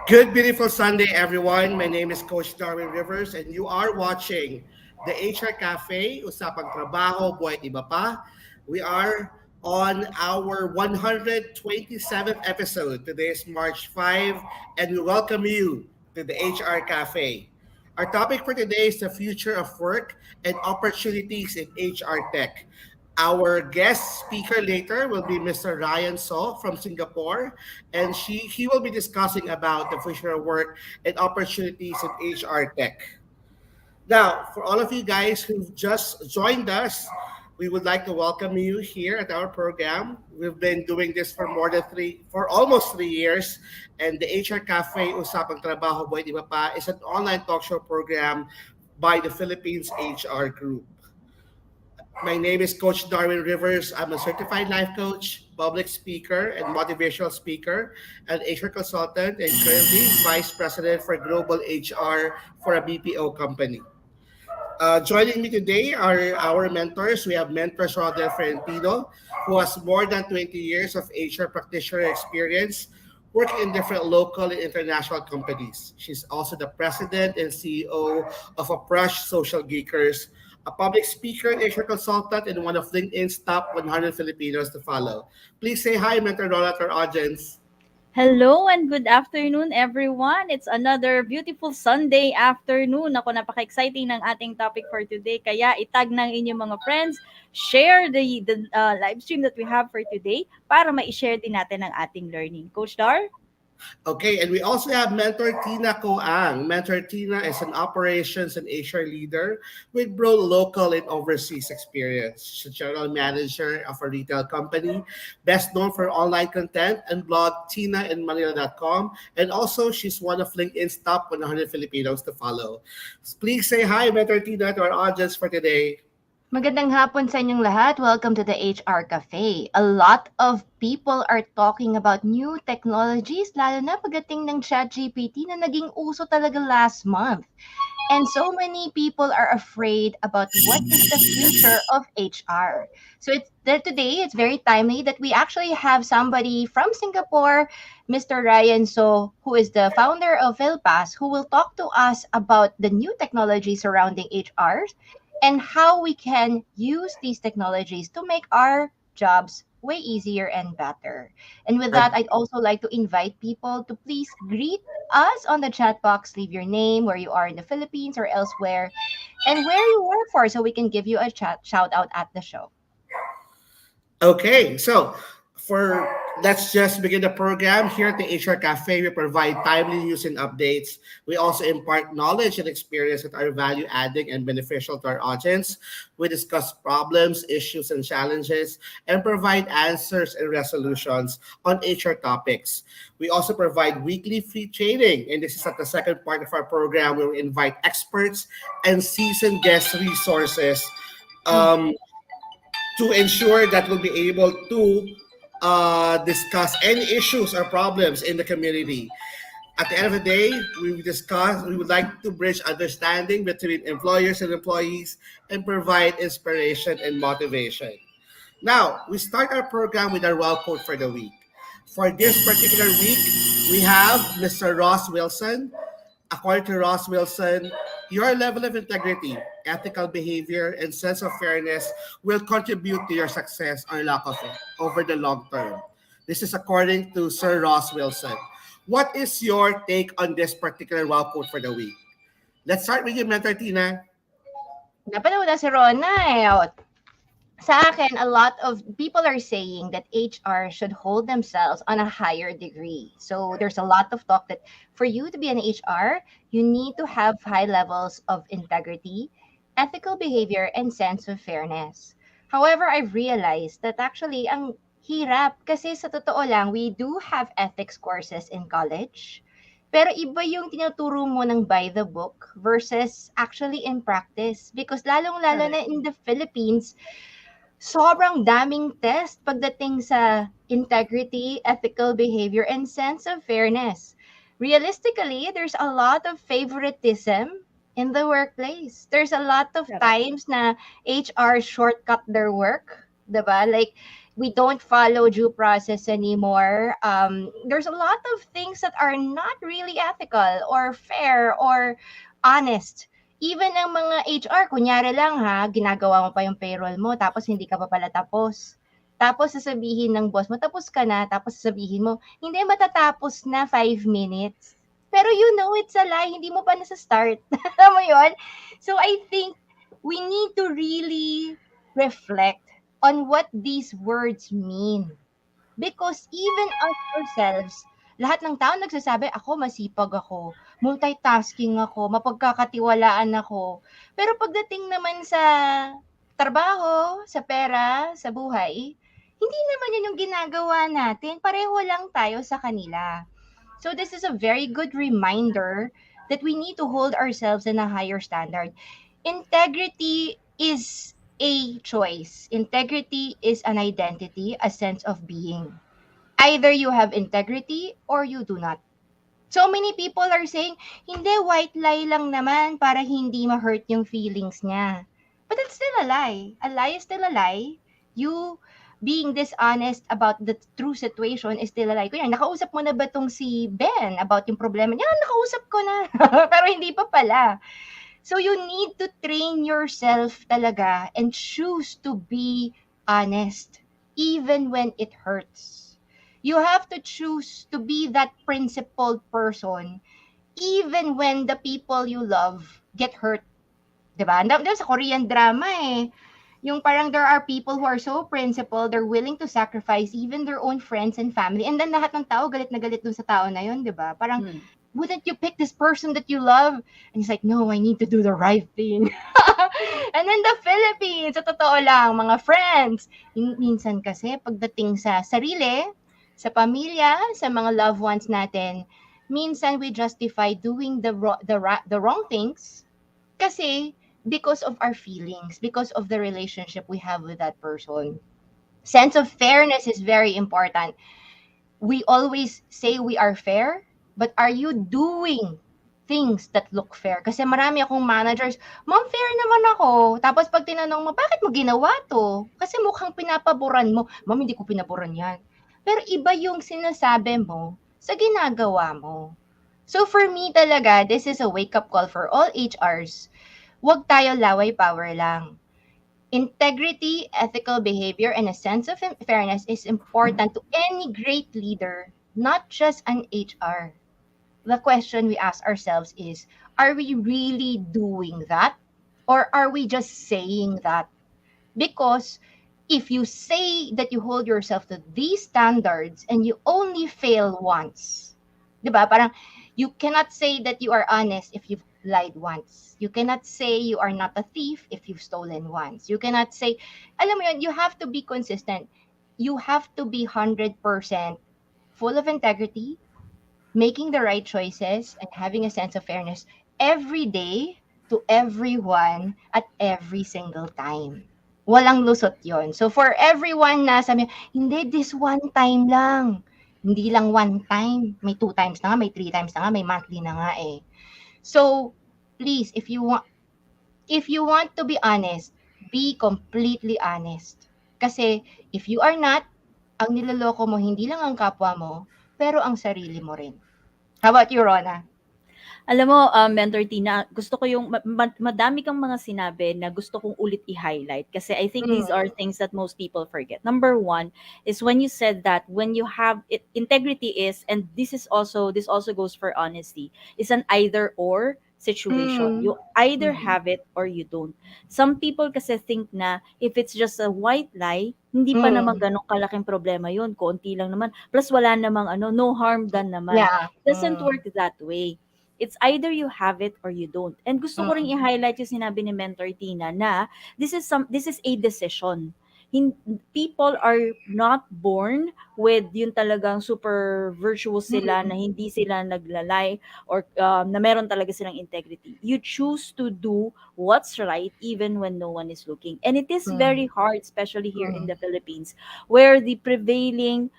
Good, beautiful Sunday, everyone. My name is Coach Darwin Rivers, and you are watching the HR Cafe, Usapang Trabaho, Buhay Iba Pa. We are on our 127th episode. Today is March 5, and we welcome you to the HR Cafe. Our topic for today is the future of work and opportunities in HR tech. Our guest speaker later will be Mr. Ryan So from Singapore, and he will be discussing about the future of work and opportunities in HR tech. Now, for all of you guys who've just joined us, we would like to welcome you here at our program. We've been doing this for almost 3 years, and the HR Cafe Usapang Trabaho Buhay Di Ba Pa is an online talk show program by the Philippines HR Group. My name is Coach Darwin Rivers. I'm a certified life coach, public speaker, and motivational speaker, an HR consultant, and currently vice president for global HR for a BPO company. Joining me today are our mentors. We have mentor Rodel Ferentino, who has more than 20 years of HR practitioner experience working in different local and international companies. She's also the president and CEO of Approach Social Geekers, a public speaker and HR consultant, and one of LinkedIn's top 100 Filipinos to follow. Please say hi, Mentor Rola, to our audience. Hello and good afternoon everyone. It's another beautiful Sunday afternoon. Ako napaka-exciting ng ating topic for today. Kaya itag ng inyong mga friends, share the live stream that we have for today para ma-share din natin ang ating learning. Coach Dar? Okay, and we also have Mentor Tina Coang. Mentor Tina is an operations and HR leader with broad local and overseas experience. She's a general manager of a retail company, best known for online content and blog tinainmanila.com. And also, she's one of LinkedIn's top 100 Filipinos to follow. Please say hi, Mentor Tina, to our audience for today. Magandang hapon sa inyong lahat. Welcome to the HR Cafe. A lot of people are talking about new technologies, lalo na pagdating ng ChatGPT na naging uso talaga last month. And so many people are afraid about what is the future of HR. So today it's very timely that we actually have somebody from Singapore, Mr. Ryan So, who is the founder of FilPass, who will talk to us about the new technology surrounding HR and how we can use these technologies to make our jobs way easier and better. And with that, I'd also like to invite people to please greet us on the chat box. Leave your name, where you are in the Philippines or elsewhere, and where you work for so we can give you a shout out at the show. Okay, so for let's just begin the program. Here at the HR Cafe, we provide timely news and updates. We also impart knowledge and experience that are value adding and beneficial to our audience. We discuss problems, issues, and challenges, and provide answers and resolutions on HR topics. We also provide weekly free training, and this is at the second part of our program where we invite experts and seasoned guest resources um, to ensure that we'll be able to discuss any issues or problems in the community. At the end of the day, we would like to bridge understanding between employers and employees and provide inspiration and motivation. Now, we start our program with our well quote for the week. For this particular week, we have Mr. Ross Wilson. According to Ross Wilson, your level of integrity, ethical behavior, and sense of fairness will contribute to your success or lack of it over the long term. This is according to Sir Ross Wilson. What is your take on this particular wow quote for the week? Let's start with you, Mentor Tina. Napanood na si Rona eh. Sa akin, a lot of people are saying that HR should hold themselves on a higher degree. So there's a lot of talk that for you to be an HR, you need to have high levels of integrity, ethical behavior, and sense of fairness. However, I've realized that actually ang hirap kasi sa totoo lang, we do have ethics courses in college. Pero iba yung tinuturo mo ng by the book versus actually in practice. Because lalong-lalo na in the Philippines, sobrang daming test pagdating sa integrity, ethical behavior, and sense of fairness. Realistically, there's a lot of favoritism in the workplace. There's a lot of times na HR shortcut their work, diba? Like, We don't follow due process anymore. There's a lot of things that are not really ethical or fair or honest. Even ang mga HR, kunyari lang ha, ginagawa mo pa yung payroll mo, tapos hindi ka pa pala tapos. Tapos sasabihin ng boss mo, tapos ka na, tapos sasabihin mo, hindi matatapos na 5 minutes. Pero you know it's a lie, hindi mo pa nasa-start. Alam mo yun? So I think we need to really reflect on what these words mean. Because even us ourselves, lahat ng tao nagsasabi, ako masipag ako, multitasking ako, mapagkakatiwalaan ako. Pero pagdating naman sa trabaho, sa pera, sa buhay, hindi naman yun yung ginagawa natin. Pareho lang tayo sa kanila. So this is a very good reminder that we need to hold ourselves in a higher standard. Integrity is a choice. Integrity is an identity, a sense of being. Either you have integrity or you do not. So many people are saying, hindi, white lie lang naman para hindi ma-hurt yung feelings niya. But it's still a lie. A lie is still a lie. You being dishonest about the true situation is still a lie. Kunya, nakausap mo na ba tong si Ben about yung problema niya? Nakausap ko na. Pero hindi pa pala. So you need to train yourself talaga and choose to be honest even when it hurts. You have to choose to be that principled person even when the people you love get hurt. 'Di ba? Sa Korean drama eh. Yung parang there are people who are so principled, they're willing to sacrifice even their own friends and family. And then lahat ng tao galit na galit dun sa tao na yun, 'di ba? Parang Mm. wouldn't you pick this person that you love? And he's like, no, I need to do the right thing. And in the Philippines, sa totoo lang, mga friends, minsan kasi pagdating sa sarili, sa pamilya, sa mga loved ones natin, minsan we justify doing the wrong things kasi because of our feelings, because of the relationship we have with that person. Sense of fairness is very important. We always say we are fair, but are you doing things that look fair? Kasi marami akong managers, ma'am, fair naman ako. Tapos pag tinanong mo, bakit mo ginawa to? Kasi mukhang pinapaboran mo. Ma'am, hindi ko pinaboran yan. Pero iba yung sinasabi mo sa ginagawa mo. So for me talaga, this is a wake-up call for all HRs. Huwag tayo laway power lang. Integrity, ethical behavior, and a sense of fairness is important to any great leader, not just an HR. The question we ask ourselves is, are we really doing that? Or are we just saying that? Because if you say that you hold yourself to these standards and you only fail once, di ba? Parang you cannot say that you are honest if you've lied once. You cannot say you are not a thief if you've stolen once. You cannot say, alam mo yun, you have to be consistent. You have to be 100% full of integrity, making the right choices, and having a sense of fairness every day to everyone at every single time. Walang lusot yon. So for everyone na sabi, hindi, this one time lang. Hindi lang one time. May 2 times na nga, may 3 times na nga, may monthly na nga eh. So, please, if you want to be honest, be completely honest. Kasi if you are not, ang niloloko mo hindi lang ang kapwa mo, pero ang sarili mo rin. How about you, Rona? Alam mo, Mentor Tina, gusto ko yung madami kang mga sinabi na gusto kong ulit i-highlight kasi I think these are things that most people forget. Number one is when you said that when you have it, integrity is, and this also goes for honesty, is an either or situation. You either have it or you don't. Some people kasi think na if it's just a white lie, hindi pa naman ganong kalaking problema yun. Konti lang naman. Plus wala namang no harm done naman. Yeah. Doesn't work that way. It's either you have it or you don't. And gusto ko ring i-highlight yung sinabi ni Mentor Tina na this is a decision. People are not born with yung talagang super virtuous sila na hindi sila naglalay or na meron talaga silang integrity. You choose to do what's right even when no one is looking. And it is very hard, especially here in the Philippines, where the prevailing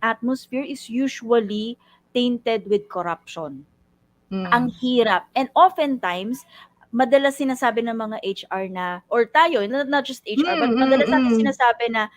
atmosphere is usually tainted with corruption. Ang hirap. And oftentimes, madalas sinasabi ng mga HR na, or tayo, not just HR, but madalas natin sinasabi na,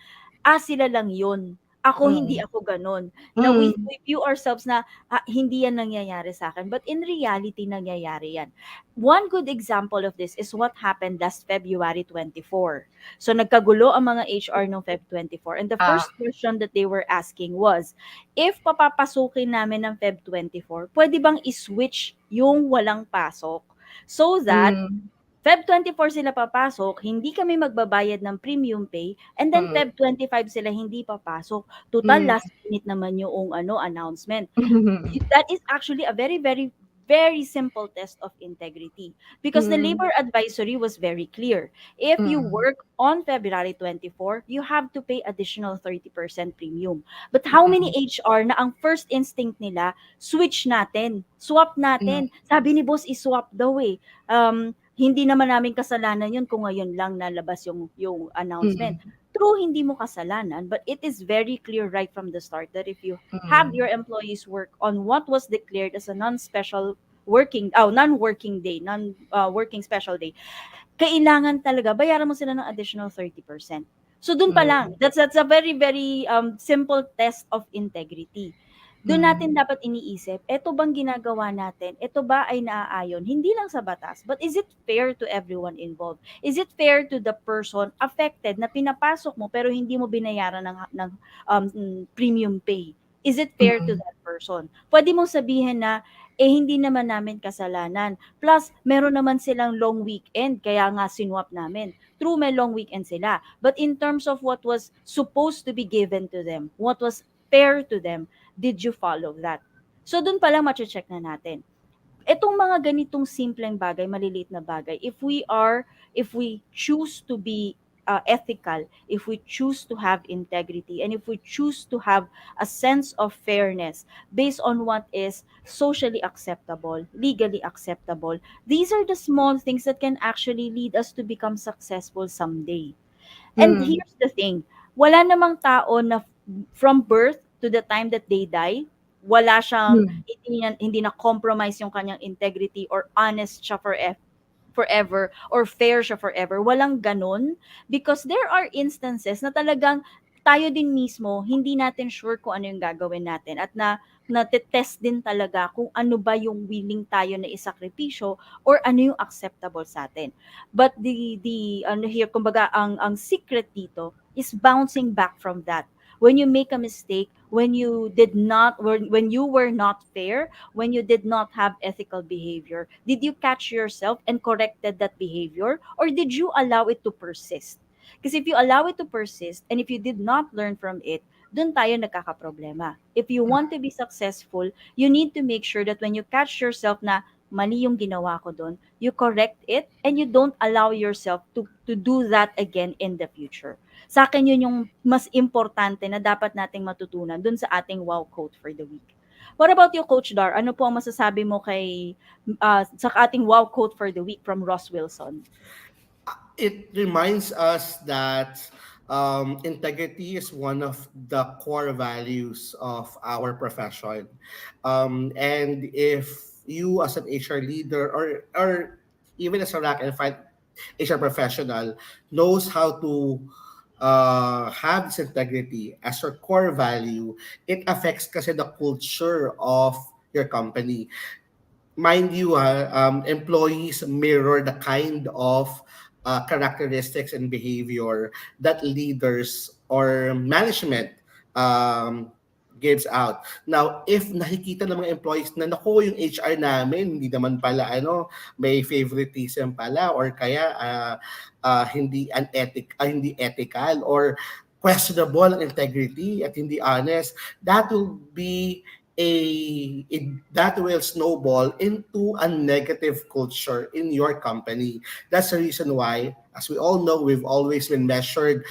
sila lang yun. Ako, hindi Mm. ako gano'n. Na Mm. we view ourselves na, hindi yan nangyayari sa akin. But in reality, nangyayari yan. One good example of this is what happened last February 24. So, nagkagulo ang mga HR noong Feb 24. And the Ah. first question that they were asking was, if papapasukin namin ng Feb 24, pwede bang i-switch yung walang pasok? So that Mm. Feb 24 sila papasok, hindi kami magbabayad ng premium pay, and then Mm. Feb 25 sila hindi papasok. Total Mm. last minute naman yung announcement. That is actually a very, very, very simple test of integrity, because the Mm. labor advisory was very clear. If you Mm. work on February 24, you have to pay additional 30% premium. But how many Mm. HR na ang first instinct nila, switch natin, swap Mm. natin. Sabi ni boss, iswap daw eh. Hindi naman namin kasalanan yun kung ngayon lang nalabas yung announcement. Mm. True, hindi mo kasalanan, but it is very clear right from the start that if you have Mm. your employees work on what was declared as a non-working day, non-working special day, kailangan talaga bayaran mo sila ng additional 30%. So dun pa lang, Mm. that's a very, very simple test of integrity. Doon natin Mm. dapat iniisip, eto bang ginagawa natin? Eto ba ay naaayon hindi lang sa batas, but is it fair to everyone involved? Is it fair to the person affected na pinapasok mo pero hindi mo binayaran premium pay? Is it fair to Mm. that person? Pwede mong sabihin na, hindi naman namin kasalanan. Plus, meron naman silang long weekend, kaya nga sinwap namin. True, may long weekend sila. But in terms of what was supposed to be given to them, what was fair to them, did you follow that? So, dun pa lang check na natin. Itong mga ganitong simpleng bagay, maliliit na bagay, if we choose to be ethical, if we choose to have integrity, and if we choose to have a sense of fairness based on what is socially acceptable, legally acceptable, these are the small things that can actually lead us to become successful someday. And Mm. here's the thing, wala namang tao na from birth to the time that they die, wala siyang, Mm. hindi na compromise yung kanyang integrity or honest siya forever or fair siya forever. Walang ganun, because there are instances na talagang tayo din mismo hindi natin sure kung ano yung gagawin natin, at na-test din talaga kung ano ba yung willing tayo na isakripisyo or ano yung acceptable sa atin. But the ano here, kumbaga ang secret dito is bouncing back from that. When you make a mistake, when you did not, when you were not fair, when you did not have ethical behavior, did you catch yourself and corrected that behavior, or did you allow it to persist? Because if you allow it to persist and if you did not learn from it, dun tayo nagkakaproblema. If you want to be successful, you need to make sure that when you catch yourself na mali yung ginawa ko doon, you correct it and you don't allow yourself to do that again in the future. Sa akin yun yung mas importante na dapat nating matutunan dun sa ating wow quote for the week. What about you, Coach Dar? Ano po ang masasabi mo sa ating wow quote for the week from Ross Wilson? It reminds us that integrity is one of the core values of our profession. And if you, as an HR leader, or even as a rank and file HR professional, knows how to have this integrity as your core value, it affects kasi the culture of your company. Mind you, employees mirror the kind of characteristics and behavior that leaders or management um, gives out. Now, if nakikita ng mga employees na naku, yung HR namin, hindi naman pala may favoritism pala, or kaya hindi ethical, or questionable ang integrity at hindi honest, that will be that will snowball into a negative culture in your company. That's the reason why, as we all know, we've always been measured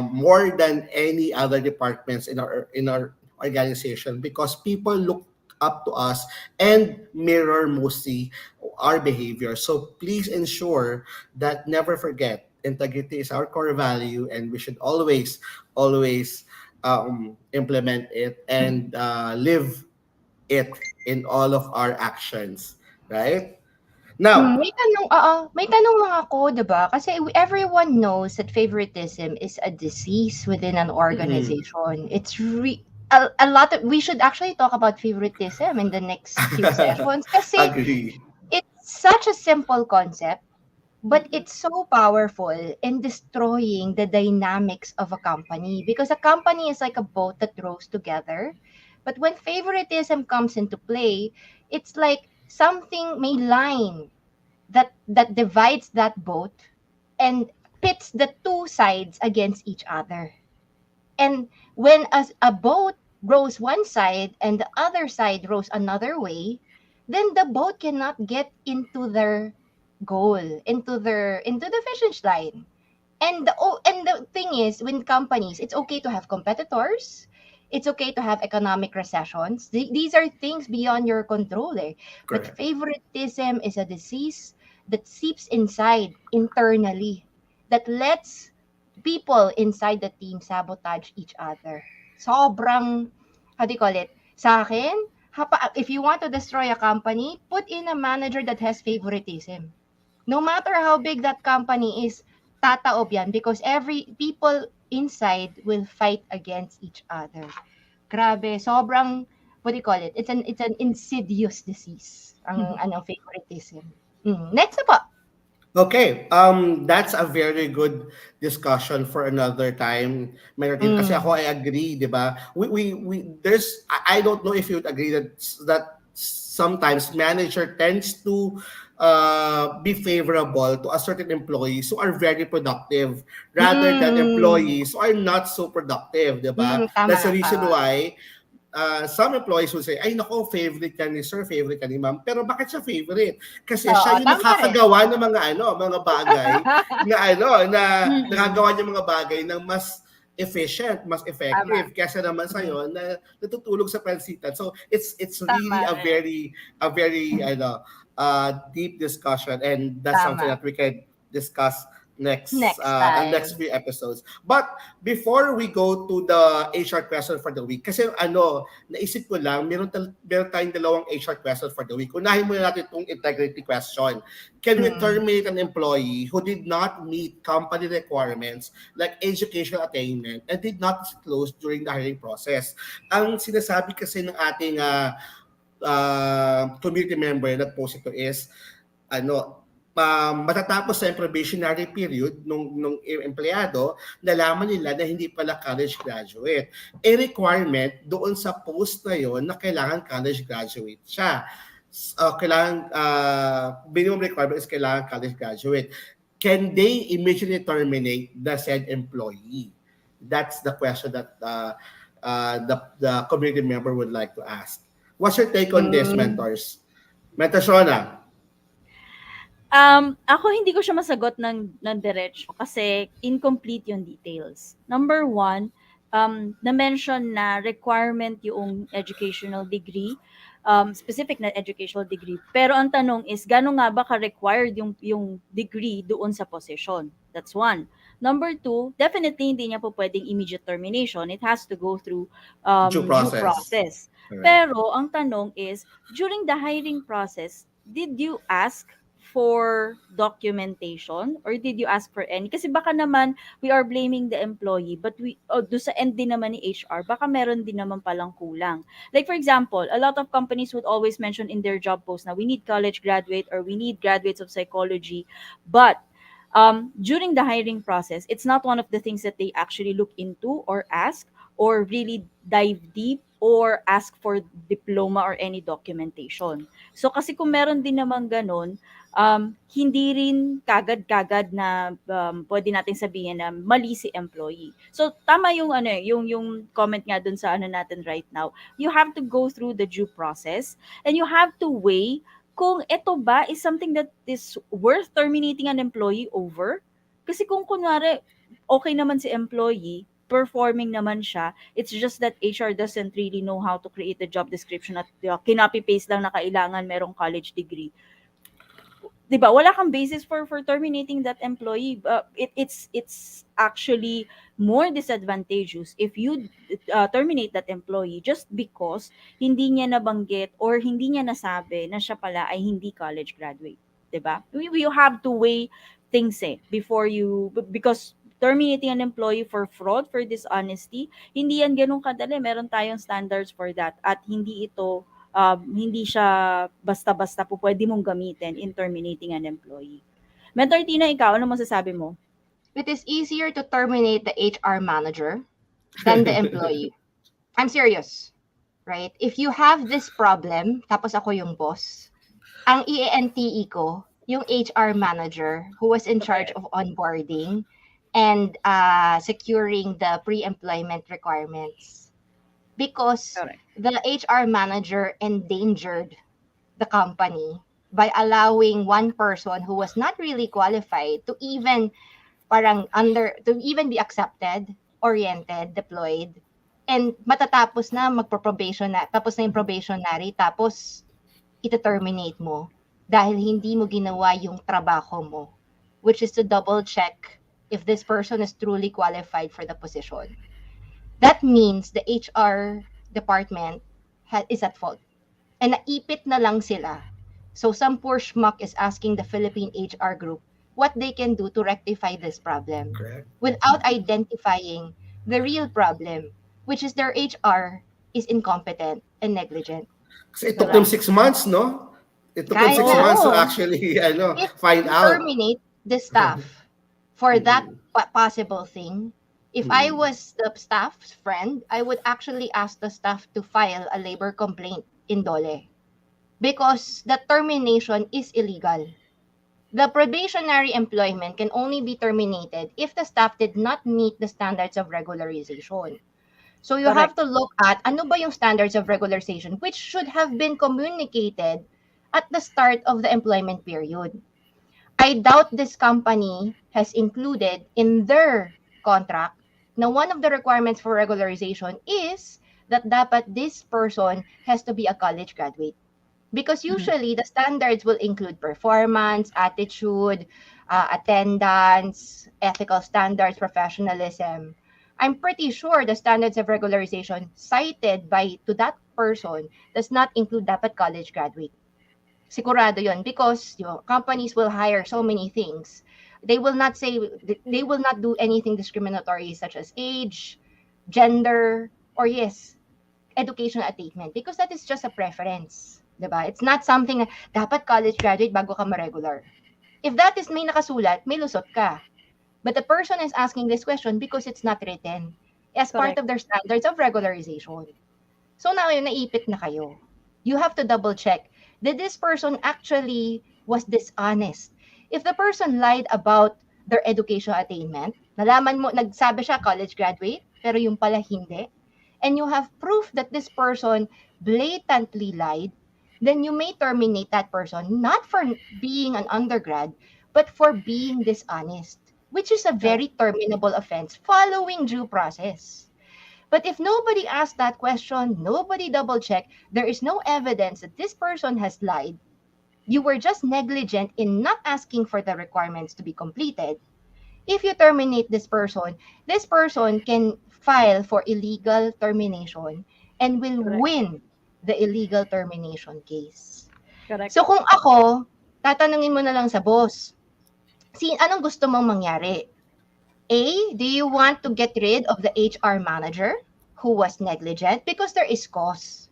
more than any other departments in our organization, because people look up to us and mirror mostly our behavior. So please ensure that, never forget, integrity is our core value, and we should always implement it and live it in all of our actions, right? Now, May tanong lang ako, 'di ba? Kasi everyone knows that favoritism is a disease within an mm, organization. A lot of we should actually talk about favoritism in the next few sessions kasi agree. it's such a simple concept, but it's so powerful in destroying the dynamics of a company because a company is like a boat that rows together. But when favoritism comes into play, it's like something may line that divides that boat and pits the two sides against each other. And when a boat rows one side and the other side rows another way, then the boat cannot get into their goal, into the finish line. And the thing is, with companies, it's okay to have competitors. It's okay to have economic recessions. These are things beyond your control. Eh. But Correct. favoritism is a disease that seeps inside internally, that lets people inside the team sabotage each other. Sobrang, how do you call it? Sa akin, if you want to destroy a company, put in a manager that has favoritism. No matter how big that company is, tataob yan because every people inside will fight against each other. Grabe, sobrang, what do you call it? It's an insidious disease, ang favoritism. Next na po. Okay, that's a very good discussion for another time, Meredith. Kasi Mm. ako, I agree, di ba? There's, I don't know if you would agree that sometimes manager tends to be favorable to a certain employees who are very productive rather than Mm. employees who are not so productive, di ba? Tama, That's the reason tama. why some employees will say, ay nako, favorite ka ni sir, favorite ka ni ma'am. Pero bakit siya favorite? Kasi Oo, siya yung tama rin. nakakagawa ng mga bagay na Mm-mm. nakagawa niya mga bagay ng mas efficient, mas Tama. effective kaysa naman Mm. sa'yo na natutulog sa pansitan. So it's Tama really a rin. very deep discussion, and that's something Tama. that we can discuss Next next time. few episodes. But before we go to the HR question for the week, kasi naisip ko lang, meron tayong dalawang HR question for the week. Unahin muna natin itong integrity question. Can we Mm. terminate an employee who did not meet company requirements like educational attainment and did not disclose during the hiring process? Ang sinasabi kasi ng ating community member na post ito is, matatapos sa probationary period nung empleyado, nalaman nila na hindi pala college graduate. A requirement doon sa post na yon na kailangan college graduate siya. Minimum requirement is kailangan college graduate. Can they immediately terminate the said employee? That's the question that the community member would like to ask. What's your take on this, Mm. mentors? Mentor Shona? Ako hindi ko siya masagot ng diretso kasi incomplete yung details. Number one, na-mention na requirement yung educational degree, specific na educational degree. Pero ang tanong is, gano'n nga ba ka-required yung degree doon sa position? That's one. Number two, definitely hindi niya po pwedeng immediate termination. It has to go through Due due process. process. Correct. Pero ang tanong is, during the hiring process, did you ask for documentation or did you ask for any? Kasi baka naman we are blaming the employee but do sa end din naman ni HR, baka meron din naman palang kulang. Like for example, a lot of companies would always mention in their job post na we need college graduate or we need graduates of psychology, but during the hiring process, it's not one of the things that they actually look into or ask or really dive deep or ask for diploma or any documentation. So kasi kung meron din naman ganun, hindi rin kagad-kagad na pwede nating sabihin na mali si employee. So tama yung yung comment nga dun sa natin right now. You have to go through the due process and you have to weigh kung ito ba is something that is worth terminating an employee over. Kasi kung kunwari okay naman si employee, performing naman siya, it's just that HR doesn't really know how to create a job description at kinopy-paste lang na kailangan merong college degree. 'Di ba? Wala kang basis for terminating that employee. It's actually more disadvantageous if you terminate that employee just because hindi niya nabanggit or hindi niya nasabi na siya pala ay hindi college graduate. 'Diba? You have to weigh things before because terminating an employee for fraud, for dishonesty, hindi yan ganun kadali. Meron tayong standards for that at hindi siya basta-basta po pwede mong gamitin in terminating an employee. Mentor Tina, ikaw, ano masasabi mo? It is easier to terminate the HR manager than the employee. I'm serious, right? If you have this problem, tapos ako yung boss, ang i-NTE ko, yung HR manager who was in charge Correct. of onboarding and securing the pre-employment requirements. Because Correct. the HR manager endangered the company by allowing one person who was not really qualified to even to even be accepted, oriented, deployed, and matatapos na magpo-probation na, tapos na yung probationary, tapos ita-terminate mo dahil hindi mo ginawa yung trabaho mo, which is to double check if this person is truly qualified for the position. That means the HR department is at fault. And naipit na lang sila. So some poor schmuck is asking the Philippine HR group what they can do to rectify this problem Correct. without identifying the real problem, which is their HR is incompetent and negligent. Kasi it took them Correct. 6 months, no? It took them Kaya six nga, months to Oo. actually if find you out. terminate the staff for that Mm. possible thing, if I was the staff's friend, I would actually ask the staff to file a labor complaint in DOLE because the termination is illegal. The probationary employment can only be terminated if the staff did not meet the standards of regularization. So you have Correct. to look at ano ba yung standards of regularization which should have been communicated at the start of the employment period. I doubt this company has included in their contract na one of the requirements for regularization is that dapat this person has to be a college graduate. Because usually the standards will include performance, attitude, attendance, ethical standards, professionalism. I'm pretty sure the standards of regularization cited to that person does not include dapat college graduate. Sigurado yon because companies will hire so many things. They will not do anything discriminatory such as age, gender, or yes, educational attainment because that is just a preference. Diba? It's not something na dapat college graduate bago ka ma-regular. If that is may nakasulat, may lusot ka. But the person is asking this question because it's not written as part Correct. of their standards of regularization. So now, naipit na kayo. You have to double check. Did this person actually was dishonest? If the person lied about their educational attainment, nalaman mo, nagsabi siya college graduate, pero yung pala hindi, and you have proof that this person blatantly lied, then you may terminate that person not for being an undergrad, but for being dishonest, which is a very terminable offense following due process. But if nobody asked that question, nobody double checked, there is no evidence that this person has lied, you were just negligent in not asking for the requirements to be completed. If you terminate this person can file for illegal termination and will Correct. win the illegal termination case. Correct. So kung ako, tatanungin mo na lang sa boss, anong gusto mong mangyari? A, do you want to get rid of the HR manager who was negligent because there is cause?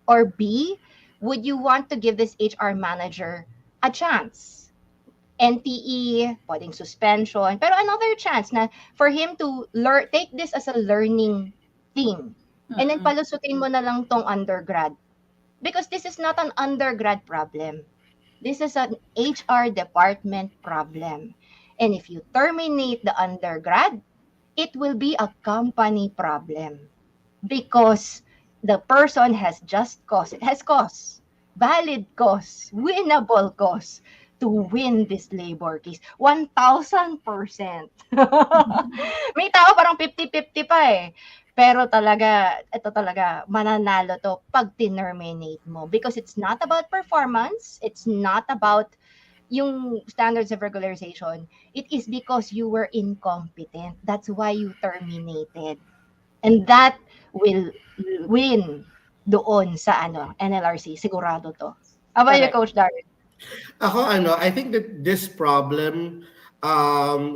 Or B, would you want to give this HR manager a chance? NTE, pwedeng suspension, pero another chance na for him to take this as a learning thing. And then palusutin mo na lang tong undergrad. Because this is not an undergrad problem. This is an HR department problem. And if you terminate the undergrad, it will be a company problem. Because the person has just cause. It has cause. Valid cause. Winnable cause to win this labor case. 1,000%. May tao parang 50-50 pa eh. Pero ito talaga, mananalo to pag tinerminate mo. Because it's not about performance. It's not about yung standards of regularization. It is because you were incompetent. That's why you terminated. And that will win doon sa NLRC. Sigurado to. How about you, Correct. Coach Darren? I think that this problem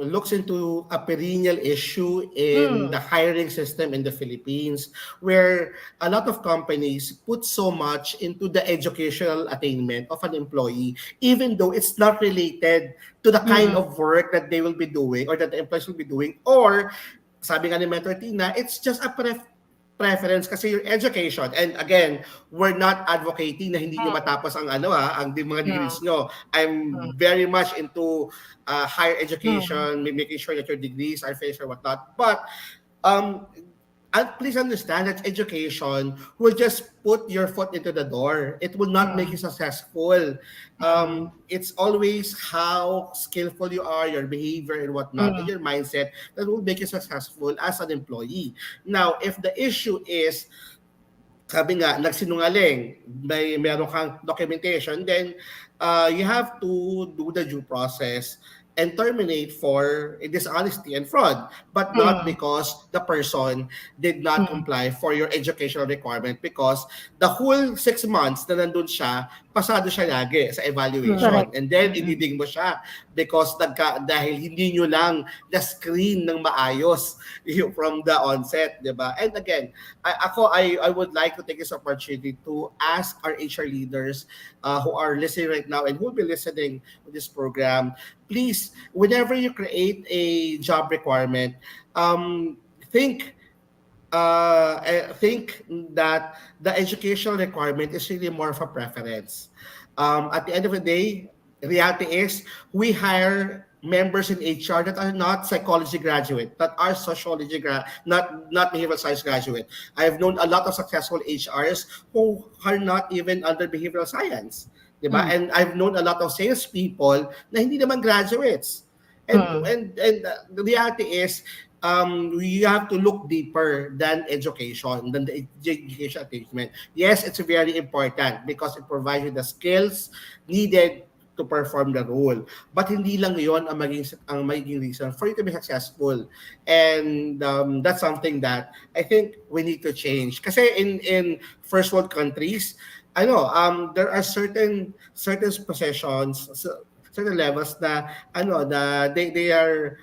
looks into a perennial issue in Mm, the hiring system in the Philippines, where a lot of companies put so much into the educational attainment of an employee, even though it's not related to the kind mm, of work that they will be doing or that the employees will be doing, or sabi nga ni Mentor Tina, it's just a preference kasi your education. And again, we're not advocating na hindi nyo mm, matapos ang ang mga mm, degrees nyo. I'm mm, very much into higher mm, education, making sure that your degrees are finished or whatnot. But um, and please understand that education will just put your foot into the door. It will not make you mm, successful. mm, It's always how skillful you are, your behavior and whatnot, and mm, your mindset that will make you successful as an employee. Now, if the issue is sabi nga, nagsinungaling, meron kang documentation, then you have to do the due process and terminate for dishonesty and fraud, but not mm, because the person did not mm, comply for your educational requirement because the whole 6 months na nandun siya, pasado siya lagi sa mm, evaluation. Correct. And then, Mm-mm. ididing mo siya because dahil hindi nyo lang na-screen ng maayos from the onset, di ba? And again, I would like to take this opportunity to ask our HR leaders who are listening right now and who will be listening to this program, please, whenever you create a job requirement, um, think think that the educational requirement is really more of a preference. At the end of the day, reality is we hire members in HR that are not psychology graduate, that are sociology not behavioral science graduate. I've known a lot of successful HRs who are not even under behavioral science, diba? Mm. And I've known a lot of salespeople na hindi naman graduates. mm, The reality is you have to look deeper than education, than the education attainment. Yes, it's very important because it provides you the skills needed to perform the role. But hindi lang yon ang magiging reason for you to be successful. And that's something that I think we need to change. Kasi in first world countries, I know there are certain positions, certain levels na they are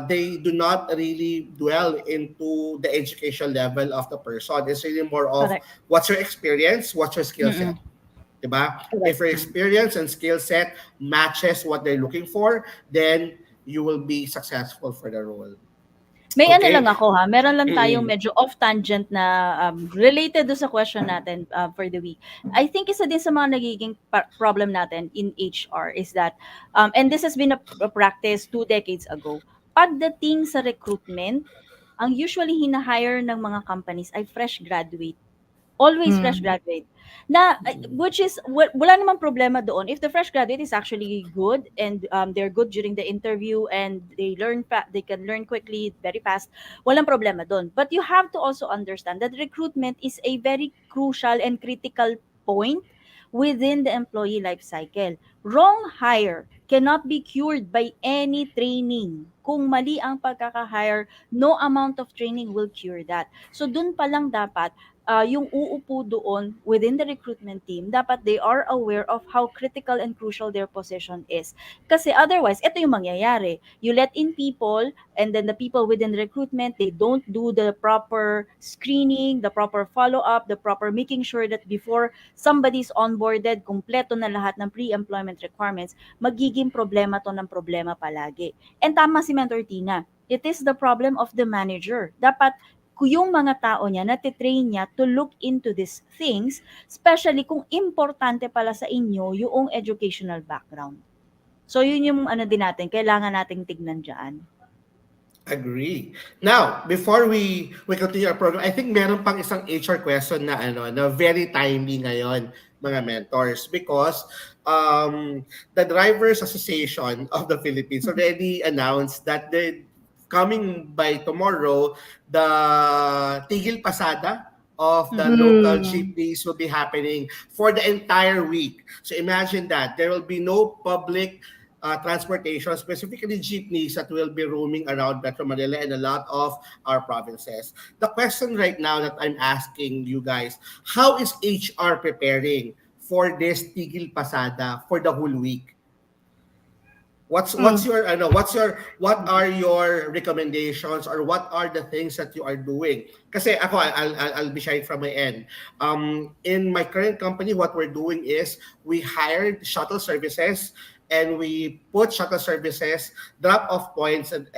they do not really dwell into the education level of the person. It's really more of Correct. what's your experience, what's your skill Mm-mm. set. Diba? If Correct. your Mm. experience and skill set matches what they're looking for, then you will be successful for the role. May ano lang Okay? ako ha, meron lang tayong Mm-mm. medyo off tangent na related do sa question natin for the week. I think isa din sa mga nagiging problem natin in HR is that, and this has been a practice 2 decades ago, pagdating sa recruitment, ang usually hina-hire ng mga companies ay fresh graduate. Always fresh mm, graduate. Na which is wala namang problema doon if the fresh graduate is actually good and they're good during the interview and they can learn quickly, very fast. Walang problema doon. But you have to also understand that recruitment is a very crucial and critical point within the employee life cycle. Wrong hire cannot be cured by any training. Kung mali ang pagkaka-hire, no amount of training will cure that. So dun pa lang dapat yung uupo doon within the recruitment team, dapat they are aware of how critical and crucial their position is. Kasi otherwise, ito yung mangyayari. You let in people, and then the people within recruitment, they don't do the proper screening, the proper follow-up, the proper making sure that before somebody's onboarded, kumpleto na lahat ng pre-employment requirements, magiging problema to ng problema palagi. And tama si Mentor Tina, it is the problem of the manager. Dapat yung mga tao niya, natitrain niya to look into these things, especially kung importante pala sa inyo yung educational background. So, yun yung ano din natin, kailangan nating tignan dyan. Agree. Now, before we continue our program, I think meron pang isang HR question na na very timely ngayon, mga mentors, because the Drivers Association of the Philippines already announced that they coming by tomorrow, the Tigil Pasada of the Mm-mm. local mm, jeepneys will be happening for the entire week. So imagine that there will be no public transportation, specifically jeepneys that will be roaming around Metro Manila and a lot of our provinces. The question right now that I'm asking you guys, how is HR preparing for this Tigil Pasada for the whole week? What's Mm. your what are your recommendations or what are the things that you are doing? Kasi ako I'll be sharing from my end. In my current company, what we're doing is we hired shuttle services and we put shuttle services drop off points and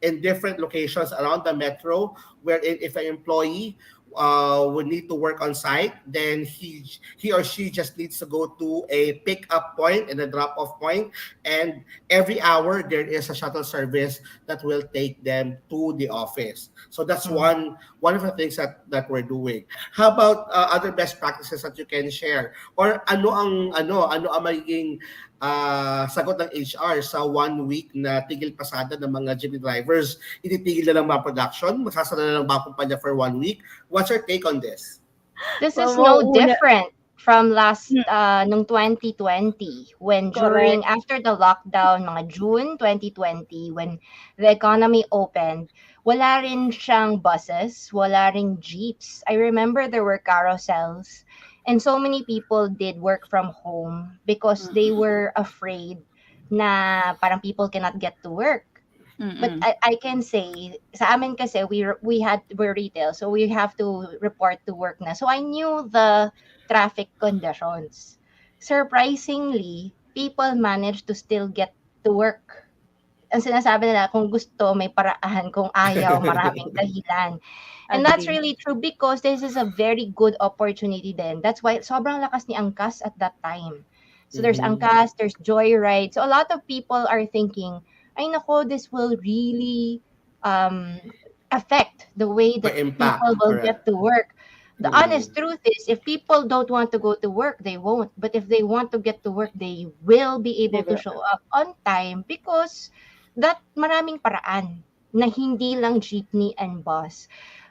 in different locations around the metro, wherein if an employee would need to work on site, then he or she just needs to go to a pick up point and a drop off point, and every hour there is a shuttle service that will take them to the office. So that's Mm. one of the things that we're doing. How about other best practices that you can share, or ano ang magiging sagot ng HR sa 1 week na tigil pasada ng mga jeepney drivers? Ititigil na lang ba ang production? Masasara na lang ba ang kumpanya for 1 week? What's your take on this? This is no Mauuna, different from last hmm, nung 2020 when during correct. after the lockdown mga June 2020 when the economy opened, wala rin siyang buses, wala ring jeeps. I remember there were carousels and so many people did work from home because they Mm-mm. were afraid na parang people cannot get to work. But Mm-mm. I can say, sa amin kasi, we're retail, so we have to report to work na. So I knew the traffic conditions. Surprisingly, people managed to still get to work. Ang sinasabi nila, kung gusto, may paraan. Kung ayaw, maraming dahilan. And that's Agree. really true because this is a very good opportunity then. That's why sobrang lakas ni Angkas at that time. So there's Mhm. Angkas, there's Joyride. So a lot of people are thinking, ay nako, this will really um, affect the way May that people impact, will get correct. to work. The Mm. honest truth is, if people don't want to go to work, they won't. But if they want to get to work, they will be They able to will. show up on time because that maraming paraan na hindi lang jeepney and bus.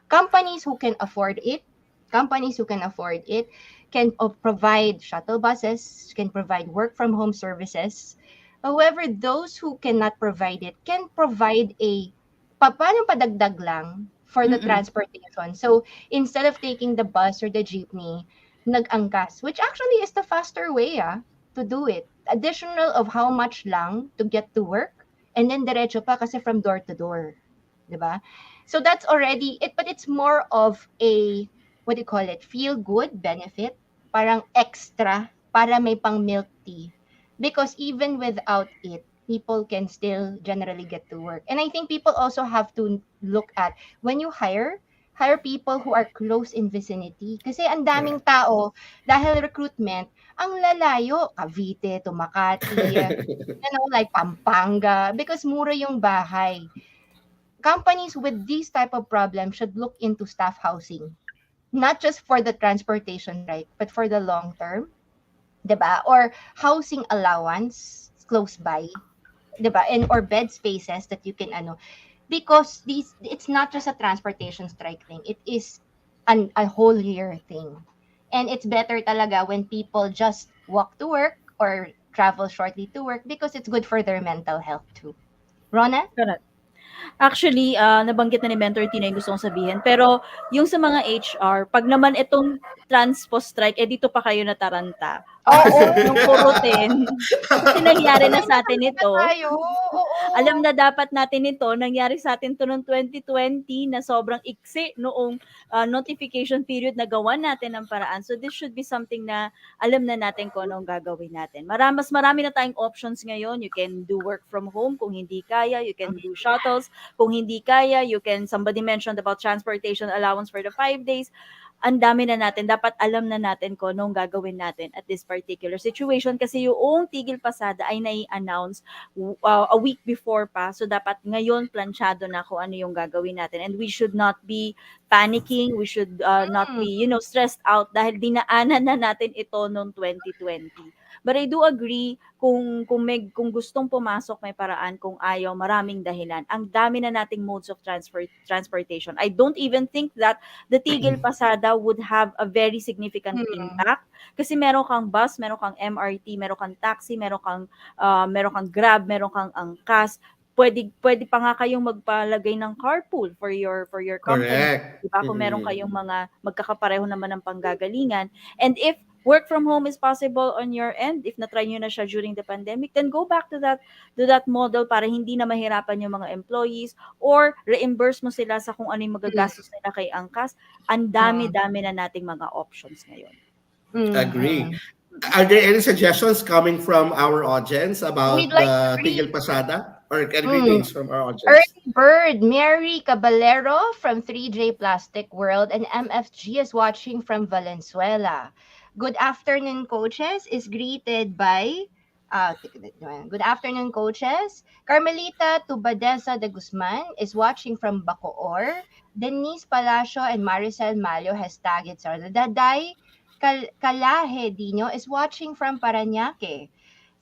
Companies who can afford it, companies who can afford it can provide shuttle buses, can provide work from home services. However, those who cannot provide it can provide a paano padagdag lang for the Mm-mm. transportation. So instead of taking the bus or the jeepney, nag-angkas, which actually is the faster way to do it. Additional of how much lang to get to work and then diretso pa kasi from door to door. 'Di ba? So that's already it, but it's more of a what do you call it? Feel good benefit, parang extra para may pang milk tea. Because even without it, people can still generally get to work. And I think people also have to look at when you hire people who are close in vicinity. Kasi ang daming Correct. tao, dahil recruitment, ang lalayo, Cavite to Makati, like Pampanga, because mura yung bahay. Companies with these type of problems should look into staff housing, not just for the transportation strike, but for the long term, 'di ba? Or housing allowance close by, 'di ba? And or bed spaces that you can because these it's not just a transportation strike thing. It is a whole year thing. And it's better talaga when people just walk to work or travel shortly to work because it's good for their mental health too. Rona? Correct. Actually, nabanggit na ni Mentor Tina yung gusto kong sabihin. Pero yung sa mga HR, 'pag naman itong transpo strike, eh dito pa kayo nataranta. Oo. Yung kurutin. Kasi nangyari na May sa atin napanood na ito. tayo. Oo. Alam na dapat natin ito, nangyari sa atin 'to noong 2020 na sobrang iksi noong, notification period na gawan natin ng paraan. So this should be something na alam na natin kung anong gagawin natin. Mas marami na tayong options ngayon. You can do work from home kung hindi kaya, you can do shuttles kung hindi kaya, somebody mentioned about transportation allowance for the 5 days. Ang dami na natin, dapat alam na natin kung anong gagawin natin at this particular situation kasi yung tigil pasada ay nai-announce a week before pa. So dapat ngayon planchado na kung ano yung gagawin natin, and we should not be panicking, we should not Mm. be, stressed out dahil dinaanan na natin ito noong 2020. But I do agree, kung gustong pumasok may paraan, kung ayaw maraming dahilan. Ang dami na nating modes of transportation. I don't even think that the Tigil Pasada would have a very significant Mm. impact kasi meron kang bus, meron kang MRT, meron kang taxi, meron kang Grab, meron kang angkas. Pwede pa nga kayong magpalagay ng carpool for your company. Correct. 'Di ba? Kung meron Mm. kayong mga magkakapareho naman ng panggagalingan, and if work from home is possible on your end, if na-try nyo na siya during the pandemic, then go back to that model para hindi na mahirapan yung mga employees, or reimburse mo sila sa kung ano yung magagastos nila kay angkas. Ang Mm. dami-dami na nating mga options ngayon. Agree. Mm. Are there any suggestions coming from our audience We'd about like to the read. Tigil Pasada or Mm. greetings from our audience? Early Bird, Mary Caballero from 3J Plastic World, and MFG is watching from Valenzuela. Good afternoon, coaches, is greeted by, good afternoon, coaches. Carmelita Tubadesa de Guzman is watching from Bacoor. Denise Palacio and Maricel Malio has tagged Sarah. Daday Kalahe Dino is watching from Paranaque.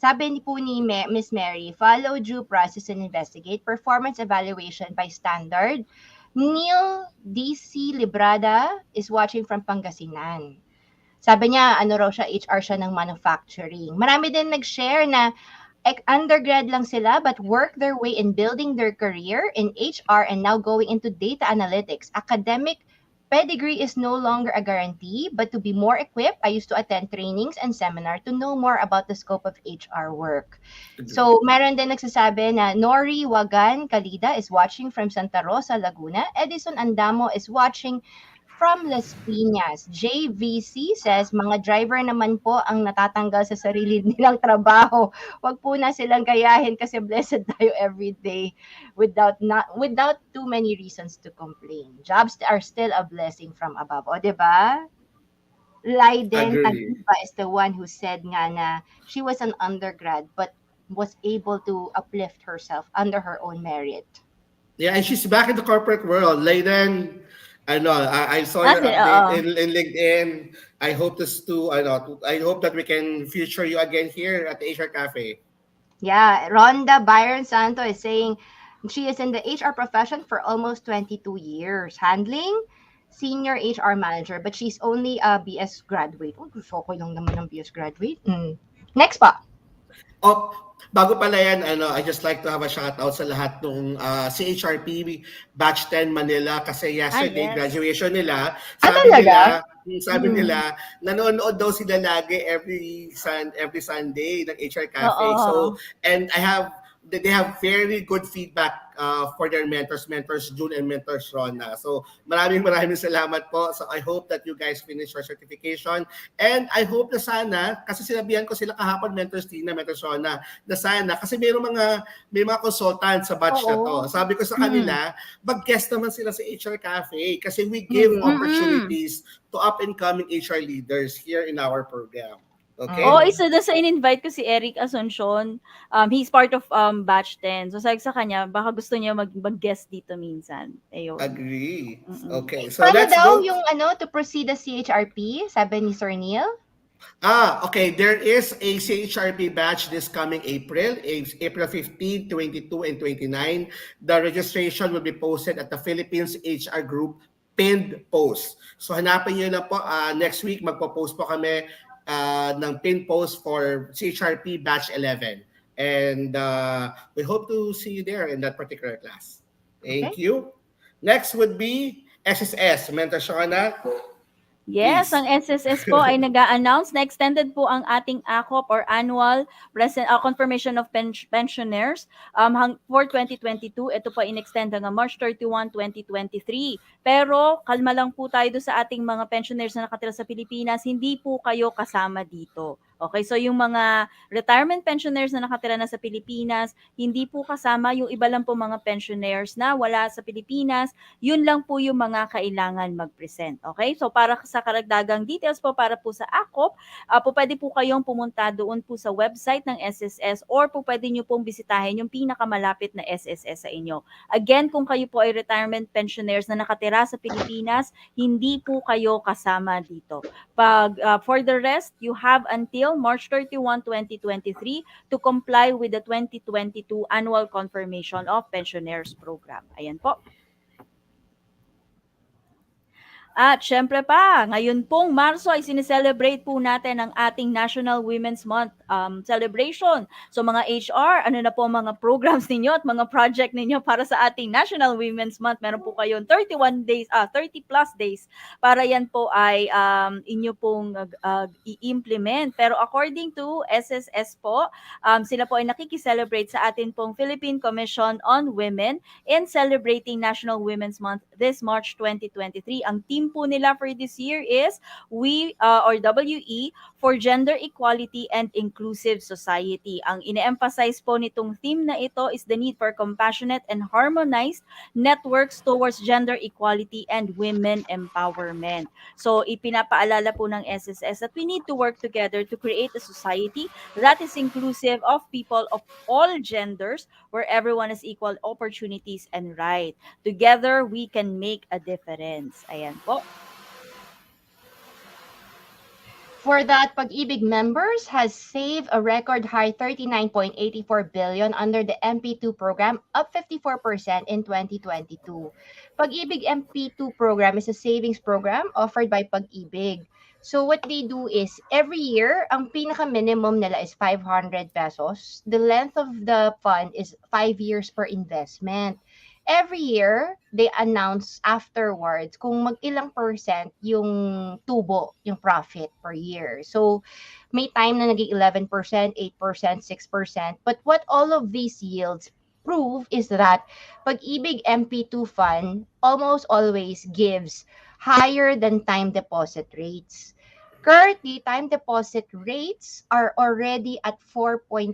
Sabi ni po ni Miss Mary, follow due process and investigate performance evaluation by standard. Neil DC Librada is watching from Pangasinan. Sabi niya, ano raw siya, HR siya ng manufacturing. Marami din nag-share na undergrad lang sila but work their way in building their career in HR and now going into data analytics. Academic pedigree is no longer a guarantee, but to be more equipped, I used to attend trainings and seminar to know more about the scope of HR work. Agree. So, meron din nagsasabi na Nori Wagan Kalida is watching from Santa Rosa, Laguna. Edison Andamo is watching from Las Piñas. JVC says, mga driver naman po ang natatanggal sa sarili nilang trabaho. Wag po na silang gayahin kasi blessed tayo every day without too many reasons to complain. Jobs are still a blessing from above. O, di ba? Leiden Agree. Tagiba is the one who said nga na she was an undergrad but was able to uplift herself under her own merit. Yeah, and she's back in the corporate world. Layden, I know, I saw Ah, your oo. update in LinkedIn. I hope this too. I hope that we can feature you again here at the HR Cafe. Yeah, Rhonda Byron Santo is saying she is in the HR profession for almost 22 years, handling senior HR manager, but she's only a BS graduate. Oh, gusto ko lang naman ng BS graduate. Next pa. Oh, bago pala yan, I just like to have a shout out sa lahat ng CHRP Batch 10 Manila kasi Ah, yesterday yes. graduation nila. Ah, Sabi talaga? nila, sabi Mm. nila, nanonood daw sila lagi every Sunday ng HR Cafe. So, Oo. and they have very good feedback for their mentors June and mentors Rona. So, maraming salamat po. So, I hope that you guys finish your certification. And I hope na sana, kasi sinabihan ko sila kahapon, mentors Tina, mentors Rona, na sana, kasi may mga consultant sa batch na to. Oo. Sabi ko sa Mm. kanila, mag-guest naman sila sa HR Cafe kasi we give Mm. Mm. opportunities to up-and-coming HR leaders here in our program. Oo, Okay? Mm. isa doon sa in-invite ko si Eric Asuncion. He's part of batch 10. So sabi ko sa kanya, baka gusto niya mag-guest dito minsan. Ayun. Agree. Mm. Okay, so Paano let's daw go. yung to proceed the CHRP? Sabi ni Sir Neil? Okay. There is a CHRP batch this coming April 15, 22, and 29. The registration will be posted at the Philippines HR Group pinned post. So hanapin niyo na po. Next week, magpo-post po kami ng pinned post for CHRP batch 11. And we hope to see you there in that particular class. Okay. Thank you. Next would be SSS. Mentor Shona, Yes, please. ang SSS po ay nag-a-announce na extended po ang ating ACOP or Annual Confirmation of Pensioners for 2022. Ito po in-extend hanggang March 31, 2023. Pero kalma lang po tayo do sa ating mga pensioners na nakatira sa Pilipinas. Hindi po kayo kasama dito. Okay, so yung mga retirement pensioners na nakatira na sa Pilipinas, hindi po kasama yung iba lang po mga pensioners na wala sa Pilipinas. Yun lang po yung mga kailangan mag-present. Okay? So para sa karagdagang details po para po sa ACOP, po pwede po kayong pumunta doon po sa website ng SSS or po pwede nyo pong bisitahin yung pinakamalapit na SSS sa inyo. Again, kung kayo po ay retirement pensioners na nakatira sa Pilipinas, hindi po kayo kasama dito. For the rest, you have until March 31, 2023 to comply with the 2022 Annual Confirmation of Pensioners Program. Ayan po. At syempre pa, ngayon pong Marso ay sineselebrate po natin ang ating National Women's Month celebration. So mga HR, ano na po ang mga programs ninyo at mga project ninyo para sa ating National Women's Month? Meron po kayong 31 days, 30 plus days para yan po ay inyo pong i-implement. Pero according to SSS po, sila po ay nakikiselebrate sa atin pong Philippine Commission on Women in celebrating National Women's Month this March 2023. Ang team po nila for this year is WE for Gender Equality and Inclusive Society. Ang ine-emphasize po nitong theme na ito is the need for compassionate and harmonized networks towards gender equality and women empowerment. So ipinapaalala po ng SSS that we need to work together to create a society that is inclusive of people of all genders where everyone has equal opportunities and right. Together, we can make a difference. Ayan po. For that, Pag-ibig members has saved a record high 39.84 billion under the MP2 program, up 54% in 2022. Pag-ibig MP2 program is a savings program offered by Pag-ibig. So what they do is every year, ang pinaka-minimum nila is 500 pesos. The length of the fund is 5 years per investment. Every year, they announce afterwards kung mag-ilang percent yung tubo, yung profit per year. So, may time na naging 11%, 8%, 6%. But what all of these yields prove is that Pag-ibig MP2 fund almost always gives higher than time deposit rates. Currently, time deposit rates are already at 4.2%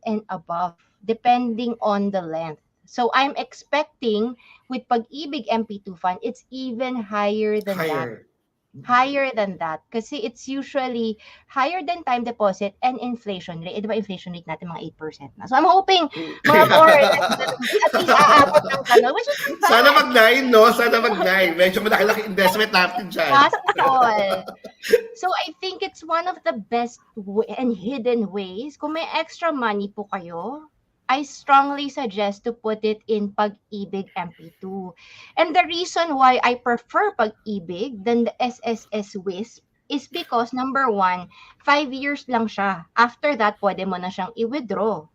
and above, depending on the length. So I'm expecting with Pag-ibig MP2 fund, it's even higher than that. Higher. Higher than that. Kasi it's usually higher than time deposit and inflation rate. Eh, di ba inflation rate natin mga 8% na. So I'm hoping mga foreigners at least aabot ng gano'n, which is not Sana bad. mag-9, no? Sana mag-9. Medyo malaki-laki investment natin dyan. Sana all. So I think it's one of the best and hidden ways. Kung may extra money po kayo, I strongly suggest to put it in Pag-ibig MP2. And the reason why I prefer Pag-ibig than the SSS WISP is because number one, 5 years lang siya. After that, pwede mo na siyang i-withdraw.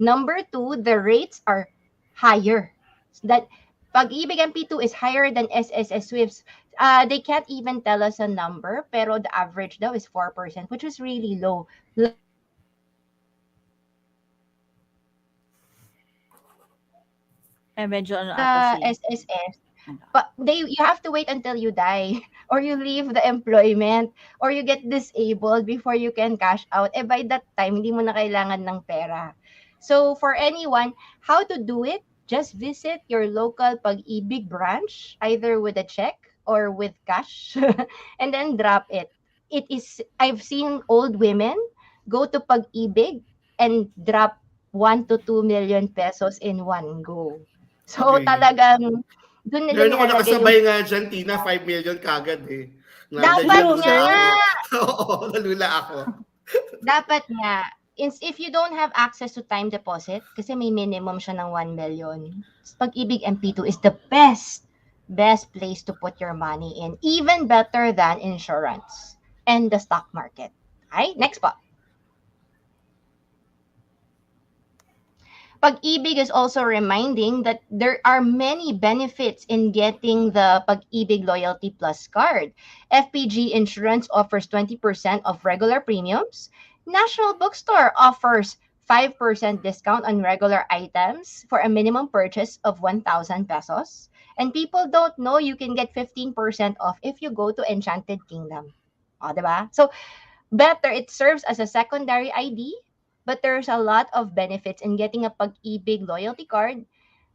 Number two, the rates are higher. That Pag-ibig MP2 is higher than SSS WISP. They can't even tell us a number, pero the average daw is 4%, which is really low. Medyo ano ata The si... SSS, but you have to wait until you die or you leave the employment or you get disabled before you can cash out. Eh by that time, hindi mo na kailangan ng pera. So for anyone, how to do it? Just visit your local Pag-ibig branch, either with a check or with cash, and then drop it. I've seen old women go to Pag-ibig and drop 1 to 2 million pesos in one go. So Agree. talagang doon nila Meron ako nilalagay yung nakasabay nga dyan, Tina, 5 million kagad eh. dapat Nalula nga, ako. Oo, nalula ako. dapat nga. If you don't have access to time deposit, kasi may minimum siya ng 1 million, Pag-ibig MP2 is the best place to put your money in. Even better than insurance and the stock market. Okay, next po. Pag-ibig is also reminding that there are many benefits in getting the Pag-ibig Loyalty Plus card. FPG Insurance offers 20% of regular premiums. National Bookstore offers 5% discount on regular items for a minimum purchase of 1,000 pesos. And people don't know you can get 15% off if you go to Enchanted Kingdom. O, diba? So, better, it serves as a secondary ID, but there's a lot of benefits in getting a Pag-ibig loyalty card,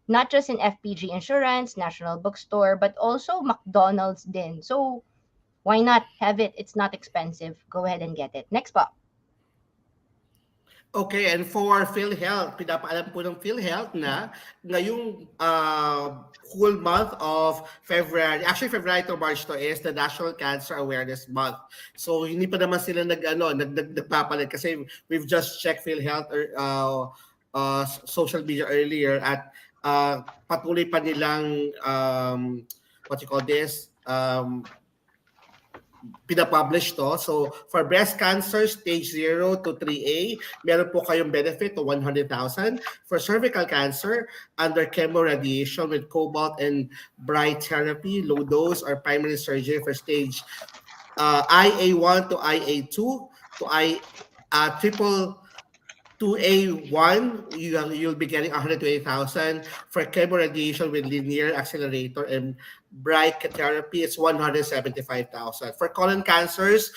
not just in FPG Insurance, National Bookstore, but also McDonald's din. So, why not have it? It's not expensive. Go ahead and get it. Next po. Okay, and for PhilHealth, pinapaalam po ng PhilHealth na ngayong whole month of February, actually February to March to is the National Cancer Awareness Month. So hindi pa naman sila nagpapalit kasi we've just checked PhilHealth social media earlier at patuloy pa nilang what you call this, um, pinapublish to. So, for breast cancer, stage 0 to 3A, meron po kayong benefit to 100,000. For cervical cancer, under chemo radiation with cobalt and bright therapy, low dose or primary surgery for stage IA1 to IA2 to triple 2A1, you'll be getting 120,000. For chemo radiation with linear accelerator and bright therapy, it's 175,000. For colon cancers,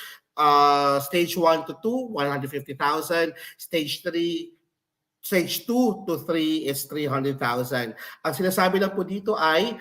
stage 1 to 2, 150,000. Stage 2 to 3 is 300,000. Ang sinasabi lang po dito ay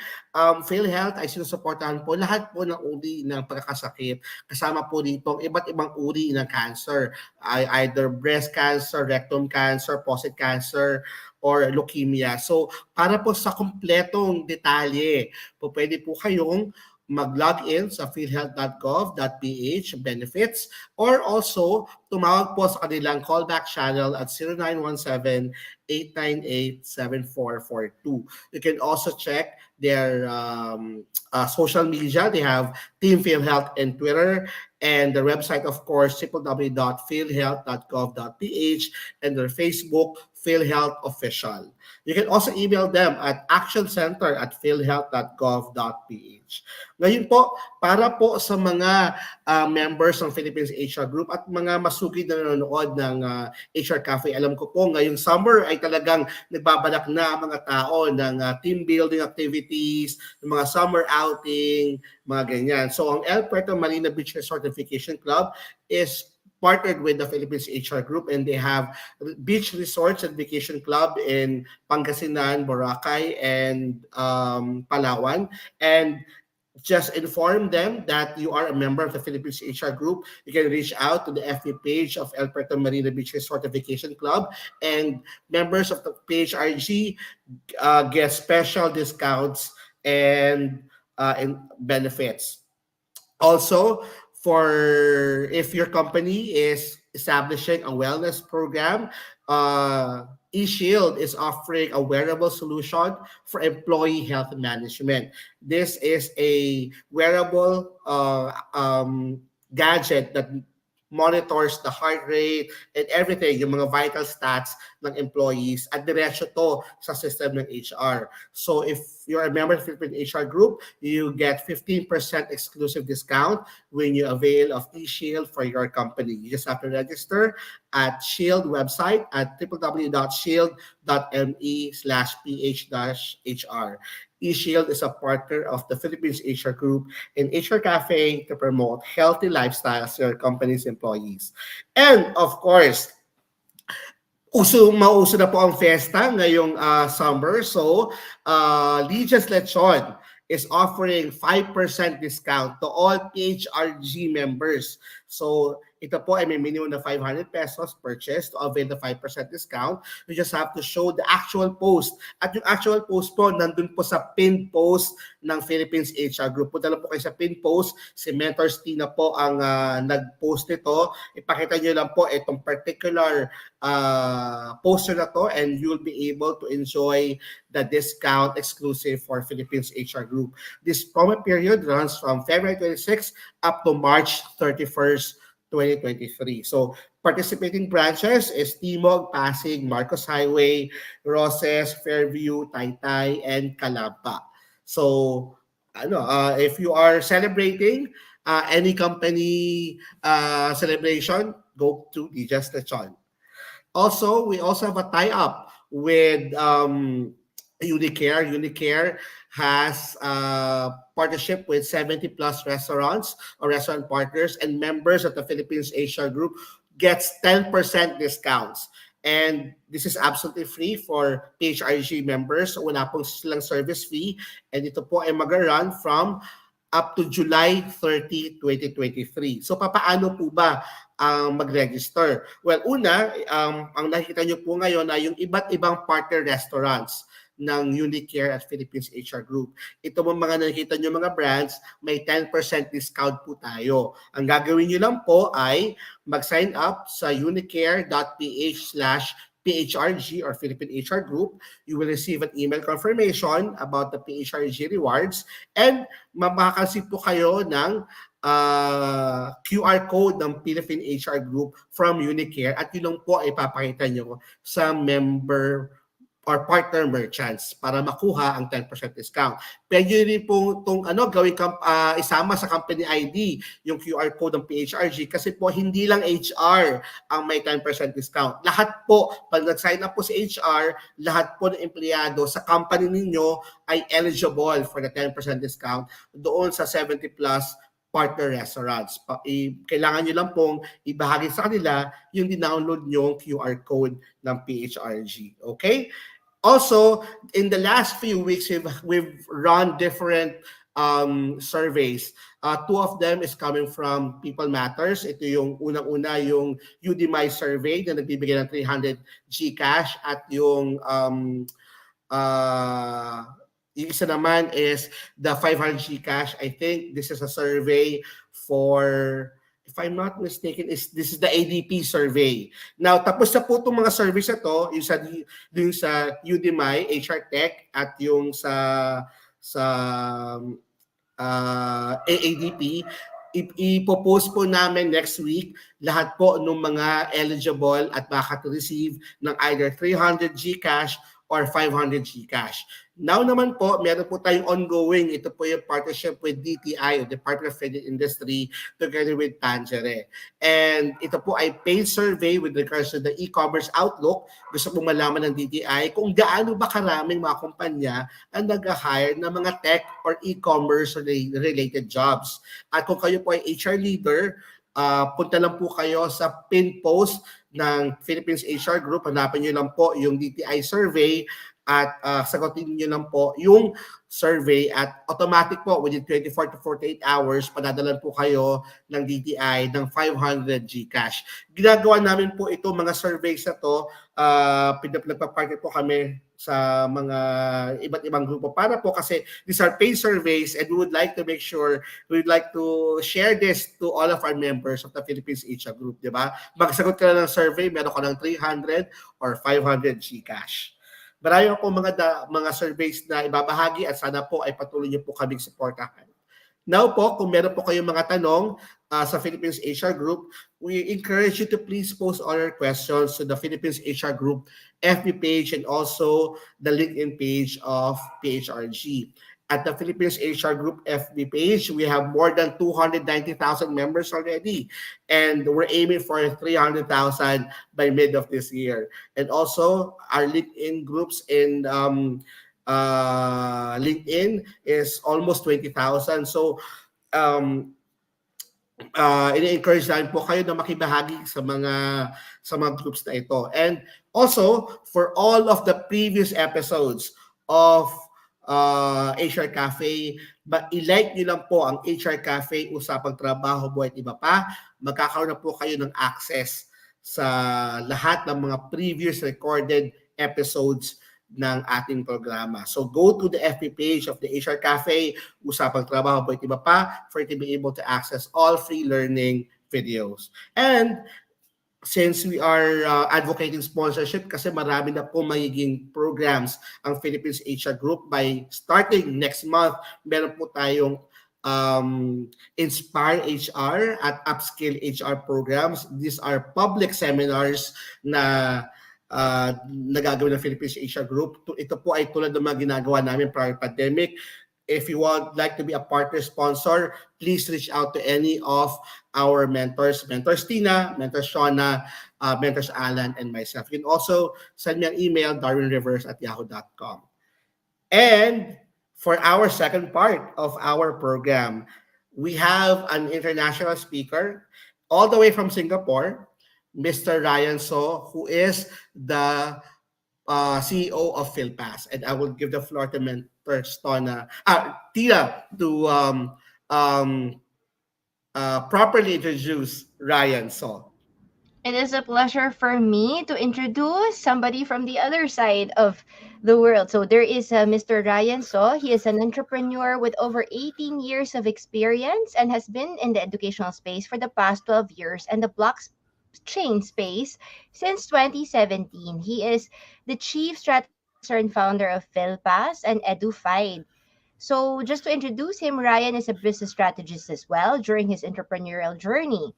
PhilHealth ay sinusuportahan po lahat po ng uri ng pagkakasakit. Kasama po dito ang iba't ibang uri ng cancer. Ay either breast cancer, rectum cancer, prostate cancer, or leukemia. So, para po sa kumpletong detalye, po pwede po kayong mag-log in sa philhealth.gov.ph benefits or also tumawag po sa kanilang callback channel at 0917-898-7442. You can also check their social media. They have Team PhilHealth in Twitter and their website, of course, www.philhealth.gov.ph and their Facebook, PhilHealth Official. You can also email them at actioncenter@philhealth.gov.ph. Ngayon po, para po sa mga members ng Philippines HR Group at mga masugid na nanonood ng HR Cafe, alam ko po ngayong summer ay talagang nagbabalak na ang mga tao ng team building activities, ng mga summer outing, mga ganyan. So ang El Puerto Marina Beach Resort and Vacation Club is partnered with the Philippines HR Group, and they have beach resorts and vacation club in Pangasinan, Boracay, and Palawan. And just inform them that you are a member of the Philippines HR Group. You can reach out to the FB page of El Puerto Marina Beach Resort and Vacation Club, and members of the PHRG get special discounts and benefits. Also, for if your company is establishing a wellness program, eShield is offering a wearable solution for employee health management. This is a wearable gadget that monitors the heart rate and everything, yung mga vital stats ng employees at diretso to sa system ng HR. So if you're a member of the Philippine HR Group, you get 15% exclusive discount when you avail of eShield for your company. You just have to register at Shield website at www.shield.me/ph-hr. eShield is a partner of the Philippines HR Group and HR Cafe to promote healthy lifestyles to your company's employees. And of course, mauso na po ang fiesta ngayong summer. So, Legion's Lechon is offering 5% discount to all PHRG members. So, ito po ay may minimum na 500 pesos purchase to avail the 5% discount. You just have to show the actual post. At yung actual post po, nandun po sa pinned post ng Philippines HR Group. Punta lang po kayo sa pinned post. Si Mentors Tina po ang nag-post nito. Ipakita nyo lang po itong particular poster na to, and you'll be able to enjoy the discount exclusive for Philippines HR Group. This promo period runs from February 26 up to March 31st, 2023. So, participating branches is Timog, Pasig, Marcos Highway, Roses, Fairview, Taytay, and Calamba. So, if you are celebrating any company celebration, go to Legion's Lechon. Also, we also have a tie-up with Unicare. Unicare has a partnership with 70 plus restaurants or restaurant partners, and members of the Philippines Asia Group gets 10% discounts. And this is absolutely free for PHRG members. Wala pong silang service fee. And ito po ay mag-run from up to July 30, 2023. So papaano po ba ang mag-register? Well, una, ang nakikita nyo po ngayon ay yung iba't ibang partner restaurants ng Unicare at Philippines HR Group. Ito mga nakikita nyo mga brands, may 10% discount po tayo. Ang gagawin nyo lang po ay mag-sign up sa unicare.ph/PHRG PHRG or Philippine HR Group, you will receive an email confirmation about the PHRG rewards and makakasip po kayo ng QR code ng Philippine HR Group from Unicare at yun lang po ay papakita nyo sa member or partner merchants para makuha ang 10% discount. Pwede rin po itong gawing isama sa company ID, yung QR code ng PHRG kasi po hindi lang HR ang may 10% discount. Lahat po, pag nag-sign up po si HR, lahat po ng empleyado sa company ninyo ay eligible for the 10% discount doon sa 70 plus partner restaurants. Kailangan nyo lang pong ibahagi sa kanila yung dinownload nyo QR code ng PHRG. Okay? Also, in the last few weeks, we've run different surveys. Two of them is coming from People Matters. Ito yung unang-una, yung Udemy survey na nagbibigay ng 300 Gcash at yung isa naman is the 500 Gcash. I think this is a survey for, if I'm not mistaken, this is the ADP survey. Now, tapos na po itong mga surveys na to, yung sa Udemy, HR Tech, at yung sa AADP, ipopost po namin next week lahat po ng mga eligible at makaka-receive ng either 300 Gcash or 500 Gcash. Now naman po, meron po tayong ongoing, ito po yung partnership with DTI, o Department of Trade and Industry, together with Tangere. And ito po ay paid survey with regards to the e-commerce outlook. Gusto po malaman ng DTI kung gaano ba karaming mga kumpanya ang nag-hire ng mga tech or e-commerce related jobs. At kung kayo po ay HR leader, punta lang po kayo sa pin post ng Philippines HR Group. Hanapin nyo lang po yung DTI survey at sagutin nyo lang po yung survey at automatic po within 24 to 48 hours padadalan po kayo ng DTI ng 500 Gcash. Ginagawa namin po ito mga surveys na to, nagpa-partner po kami sa mga iba't ibang grupo para po kasi these are paid surveys and we would like to make sure, we would like to share this to all of our members of the Philippines HR Group, di ba? Magsagot ka lang ng survey, meron ka ng 300 or 500 Gcash. Marami po mga surveys na ibabahagi at sana po ay patuloy niyo po kaming supportahan. Now po, kung meron po kayong mga tanong sa Philippines HR Group, we encourage you to please post all your questions to the Philippines HR Group FB page and also the LinkedIn page of PHRG. At the Philippines HR Group FB page, we have more than 290,000 members already. And we're aiming for 300,000 by mid of this year. And also, our LinkedIn groups in LinkedIn is almost 20,000. So, ini-encourage namin po kayo na makibahagi sa mga groups na ito. And also, for all of the previous episodes of HR Cafe, i-like nyo lang po ang HR Cafe, Usapang Trabaho, Buhay at Iba Pa. Magkakaroon na po kayo ng access sa lahat ng mga previous recorded episodes ng ating programa. So go to the FB page of the HR Cafe, Usapang Trabaho, Buhay at Iba Pa, for you to be able to access all free learning videos. And since we are advocating sponsorship kasi marami na po magiging programs ang Philippines HR Group, by starting next month, meron po tayong Inspire HR at Upskill HR programs. These are public seminars na nagagawin ng Philippines HR Group. Ito po ay tulad ng mga ginagawa namin prior pandemic. If you would like to be a partner sponsor, please reach out to any of our mentors, Mentors Tina, Mentors Shona, Mentors Alan, and myself. You can also send me an email, darwinrivers@yahoo.com. And for our second part of our program, we have an international speaker all the way from Singapore, Mr. Ryan So, who is the CEO of FilPass. And I will give the floor to Mentors Tina to properly introduce Ryan So. It is a pleasure for me to introduce somebody from the other side of the world. So there is Mr. Ryan So. He is an entrepreneur with over 18 years of experience and has been in the educational space for the past 12 years. And the blockchain space since 2017. He is the chief strategist and founder of FilPass and EduFide. So, just to introduce him, Ryan is a business strategist as well during his entrepreneurial journey.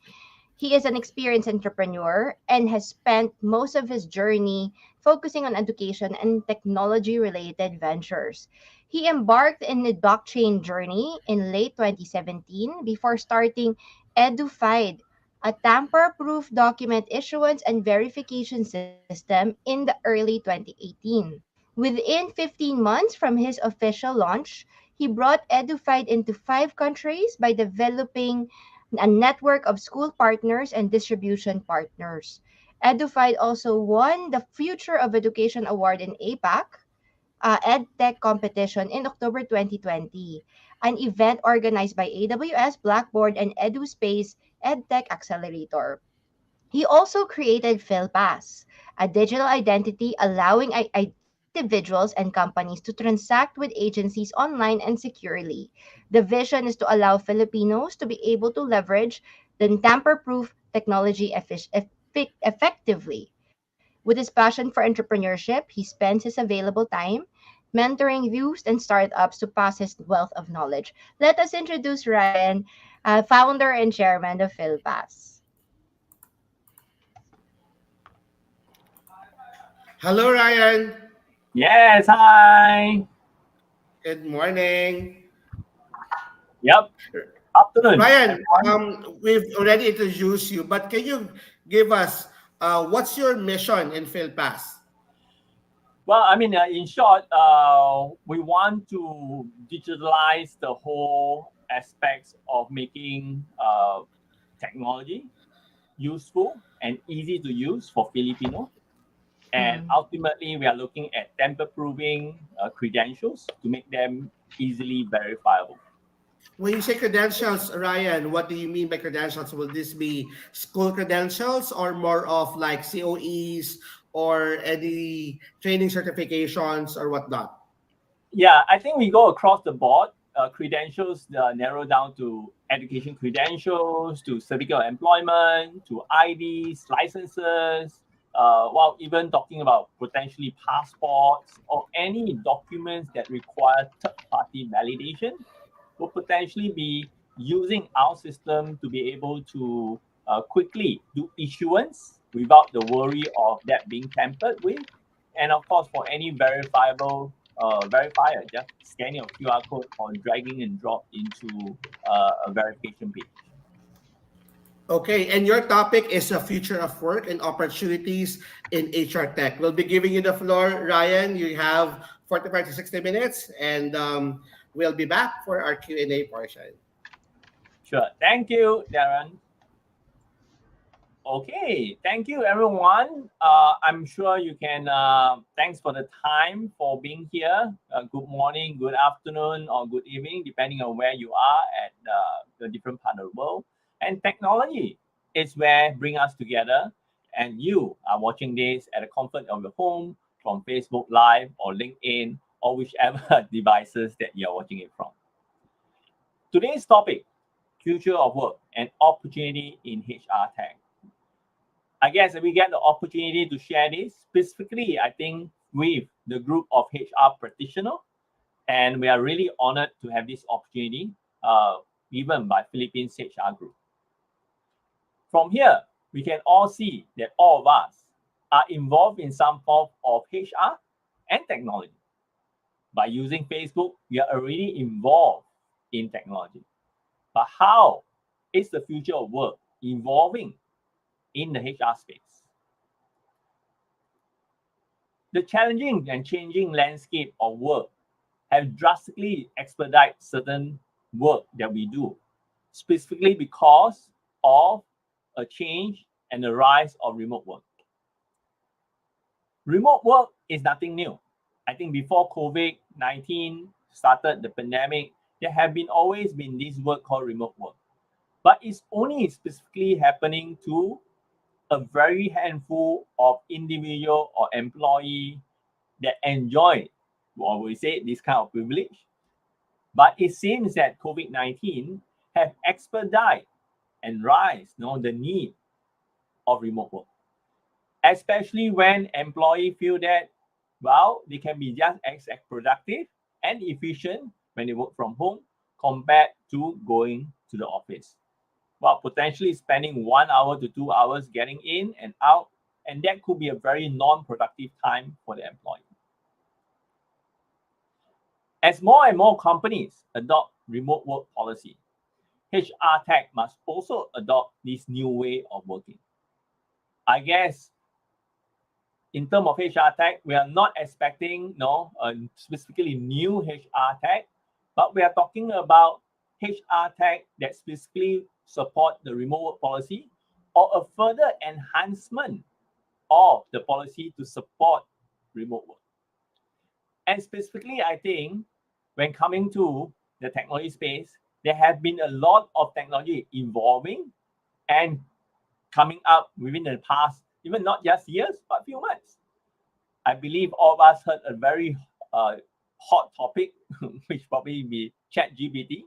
He is an experienced entrepreneur and has spent most of his journey focusing on education and technology related ventures. He embarked in the blockchain journey in late 2017 before starting EduFide, a tamper proof document issuance and verification system in the early 2018. Within 15 months from his official launch, he brought EduFide into 5 countries by developing a network of school partners and distribution partners. EduFide also won the Future of Education Award in APAC EdTech competition in October 2020, an event organized by AWS, Blackboard, and EduSpace EdTech Accelerator. He also created FilPass, a digital identity allowing individuals and companies to transact with agencies online and securely. The vision is to allow Filipinos to be able to leverage the tamper-proof technology effectively. With his passion for entrepreneurship, he spends his available time mentoring youth and startups to pass his wealth of knowledge. Let us introduce Ryan, founder and chairman of FilPass. Hello, Ryan. Yes, hi. Good morning. Yep, afternoon, Ryan, everyone. we've already introduced you, but can you give us what's your mission in PhilPass? Well, I mean, in short, we want to digitalize the whole aspects of making technology useful and easy to use for Filipino. And Mm. ultimately, we are looking at tamper-proofing credentials to make them easily verifiable. When you say credentials, Ryan, what do you mean by credentials? Will this be school credentials or more of like COEs or any training certifications or whatnot? Yeah, I think we go across the board. Credentials narrow down to education credentials, to certificate of employment, to IDs, licenses, while even talking about potentially passports or any documents that require third-party validation will potentially be using our system to be able to quickly do issuance without the worry of that being tampered with. And of course, for any verifiable verifier, just scanning a QR code or dragging and drop into a verification page. Okay, and your topic is the future of work and opportunities in HR tech. We'll be giving you the floor, Ryan. You have 45 to 60 minutes, and we'll be back for our Q&A portion. Sure. Thank you, Darren. Okay, thank you, everyone. I'm sure you can. Thanks for the time for being here. Good morning, good afternoon, or good evening, depending on where you are at the different part of the world. And technology is where bring us together. And you are watching this at the comfort of your home from Facebook Live or LinkedIn or whichever devices that you are watching it from. Today's topic: future of work and opportunity in HR tech. I guess we get the opportunity to share this specifically, I think, with the group of HR practitioners. And we are really honored to have this opportunity given by Philippines HR Group. From here, we can all see that all of us are involved in some form of HR and technology. By using Facebook, we are already involved in technology. But how is the future of work evolving in the HR space? The challenging and changing landscape of work have drastically expedited certain work that we do, specifically because of a change and the rise of remote work. Remote work is nothing new. I think before COVID-19 started the pandemic, there have been always been this work called remote work. But it's only specifically happening to a very handful of individual or employee that enjoy, or we say, this kind of privilege. But it seems that COVID-19 have expedited and rise the need of remote work, especially when employees feel that, well, they can be just as productive and efficient when they work from home compared to going to the office. Well, potentially spending 1 hour to 2 hours getting in and out, and that could be a very non-productive time for the employee. As more and more companies adopt remote work policy, HR tech must also adopt this new way of working. I guess in terms of HR tech, we are not expecting specifically new HR tech, but we are talking about HR tech that specifically support the remote work policy or a further enhancement of the policy to support remote work. And specifically, I think when coming to the technology space, there have been a lot of technology evolving and coming up within the past, even not just years, but few months. I believe all of us heard a very hot topic, which probably be ChatGPT.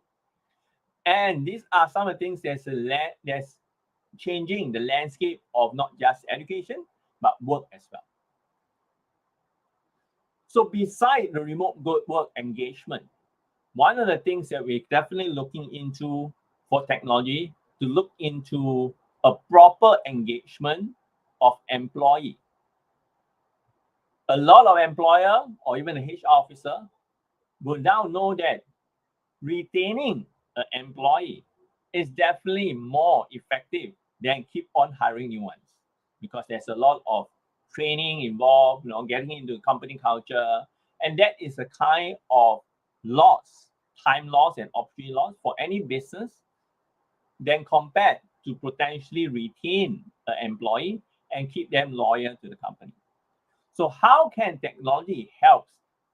And these are some of the things that's changing the landscape of not just education, but work as well. So beside the remote work engagement, one of the things that we're definitely looking into for technology to look into a proper engagement of employee. A lot of employer or even a HR officer will now know that retaining an employee is definitely more effective than keep on hiring new ones, because there's a lot of training involved, getting into company culture, and that is a kind of loss, time loss and opportunity loss for any business than compared to potentially retain an employee and keep them loyal to the company. So how can technology help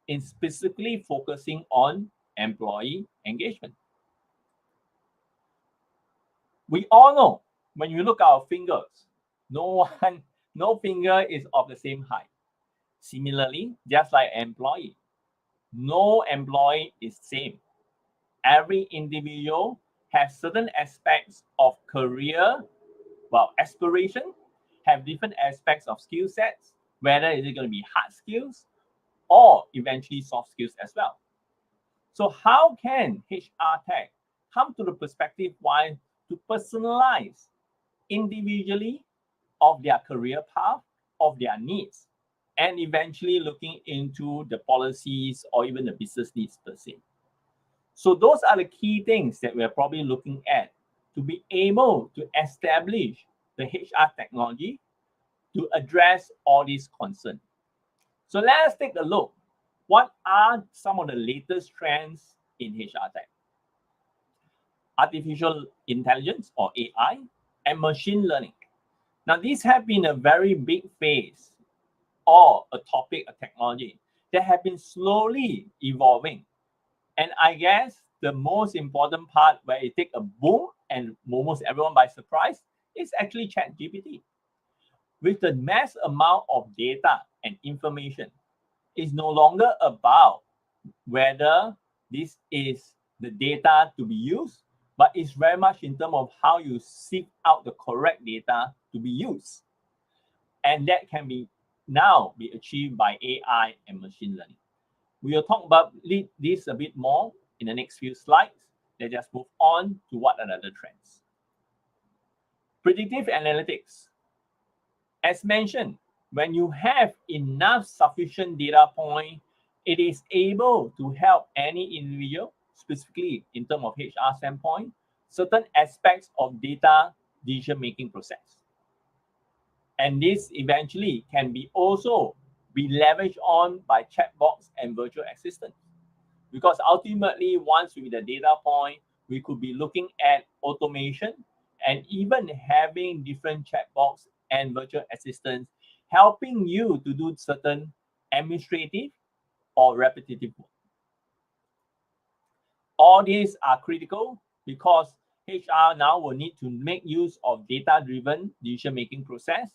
in specifically focusing on employee engagement? We all know when you look at our fingers, no finger is of the same height. Similarly, just like employee, no employee is same. Every individual has certain aspects of career, aspiration, have different aspects of skill sets, whether is it going to be hard skills or eventually soft skills as well. So how can HR tech come to the perspective why to personalize individually of their career path, of their needs, and eventually looking into the policies or even the business needs per se. So those are the key things that we're probably looking at to be able to establish the HR technology to address all these concerns. So let's take a look. What are some of the latest trends in HR tech? Artificial intelligence or AI and machine learning. Now, these have been a very big phase or a topic of technology that have been slowly evolving. And I guess the most important part where it take a boom and almost everyone by surprise is actually ChatGPT. With the mass amount of data and information, it's no longer about whether this is the data to be used, but it's very much in terms of how you seek out the correct data to be used. And that can be now be achieved by AI and machine learning. We will talk about this a bit more in the next few slides. Let's just move on to what are the other trends. Predictive analytics. As mentioned, when you have enough sufficient data point, it is able to help any individual, specifically in terms of HR standpoint, certain aspects of data decision-making process. And this eventually can be also be leveraged on by chatbots and virtual assistants. Because ultimately, once with the data point, we could be looking at automation and even having different chatbots and virtual assistants helping you to do certain administrative or repetitive work. All these are critical because HR now will need to make use of data-driven decision-making process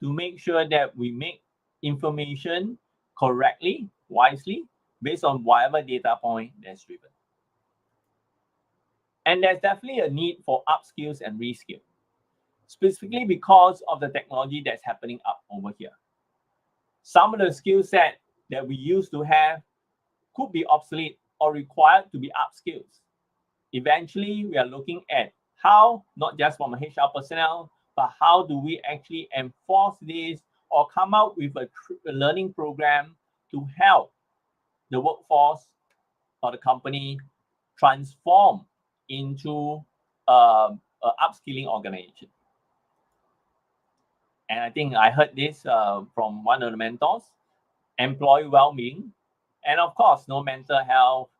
to make sure that we make information correctly, wisely, based on whatever data point that's driven. And there's definitely a need for upskills and reskills. specifically because of the technology that's happening up over here. Some of the skill set that we used to have could be obsolete or required to be upskilled. Eventually, we are looking at how, not just from a HR personnel, but how do we actually enforce this or come up with a learning program to help the workforce or the company transform into an upskilling organization. And I think I heard this from one of the mentors, employee well-being, and of course, mental health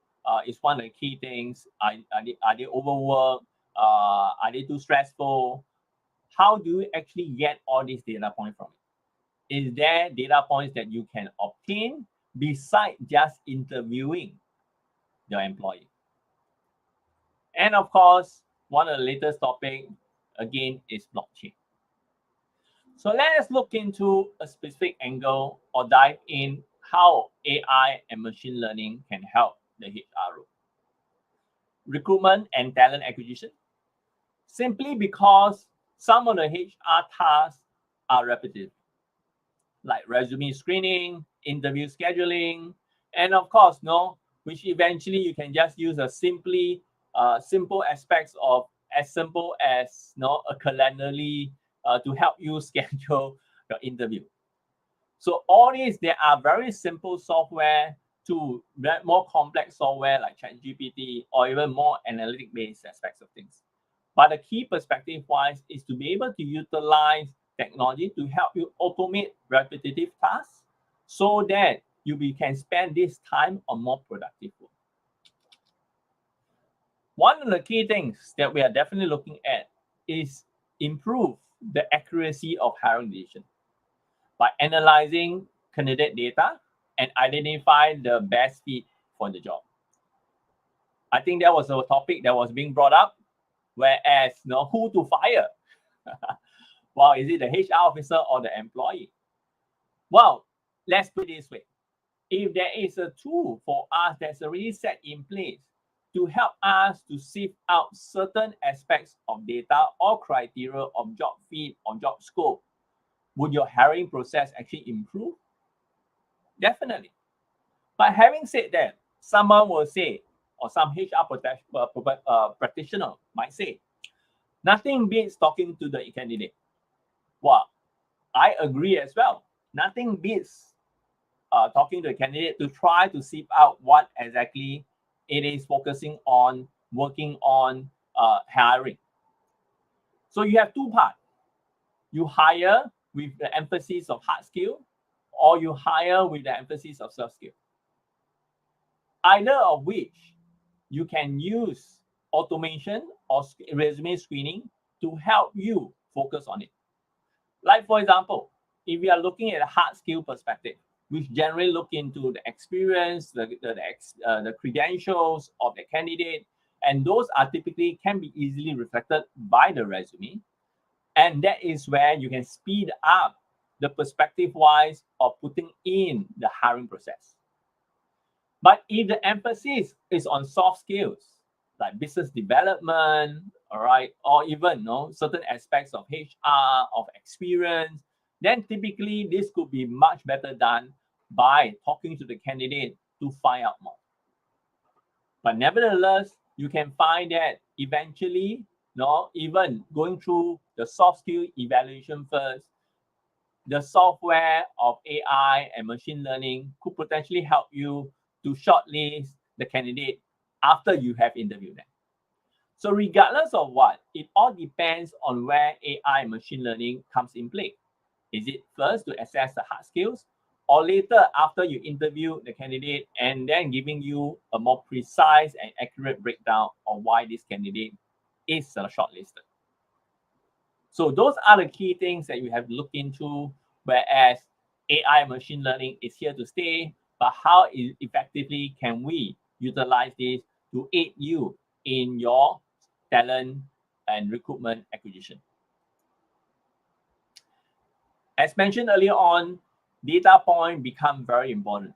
is one of the key things. Are they overworked? Are they too stressful? How do you actually get all these data points from it? Is there data points that you can obtain besides just interviewing your employee? And of course, one of the latest topic again is blockchain. So let's look into a specific angle or dive in how AI and machine learning can help the HR role. Recruitment and talent acquisition. Simply because some of the HR tasks are repetitive, like resume screening, interview scheduling, and of course, which eventually you can just use a simple aspects of as simple as a calendarly to help you schedule your interview. So all these, there are very simple software to more complex software like ChatGPT or even more analytic-based aspects of things. But the key perspective-wise is to be able to utilize technology to help you automate repetitive tasks so that you can spend this time on more productive work. One of the key things that we are definitely looking at is improve the accuracy of hiring decision by analyzing candidate data and identify the best fit for the job. I think that was a topic that was being brought up, whereas who to fire? Well, is it the HR officer or the employee? Well, let's put it this way. If there is a tool for us that's already set in place to help us to sift out certain aspects of data or criteria of job fit or job scope, would your hiring process actually improve? Definitely. But having said that, someone will say, or some HR practitioner might say, nothing beats talking to the candidate. Well, I agree as well. Nothing beats talking to the candidate to try to sift out what exactly it is focusing on, working on, hiring. So you have two parts. You hire with the emphasis of hard skill, or you hire with the emphasis of soft skill. Either of which you can use automation or resume screening to help you focus on it. Like for example, if we are looking at a hard skill perspective, which generally look into the experience, the credentials of the candidate, and those are typically can be easily reflected by the resume. And that is where you can speed up the perspective-wise of putting in the hiring process. But if the emphasis is on soft skills, like business development, all right, or even certain aspects of HR, of experience, then typically this could be much better done by talking to the candidate to find out more. But nevertheless, you can find that eventually, even going through the soft skill evaluation first, the software of AI and machine learning could potentially help you to shortlist the candidate after you have interviewed them. So regardless of what, it all depends on where AI and machine learning comes in play. Is it first to assess the hard skills, or later after you interview the candidate and then giving you a more precise and accurate breakdown of why this candidate is shortlisted? So those are the key things that you have to look into, whereas AI machine learning is here to stay, but how effectively can we utilize this to aid you in your talent and recruitment acquisition? As mentioned earlier on, data point become very important.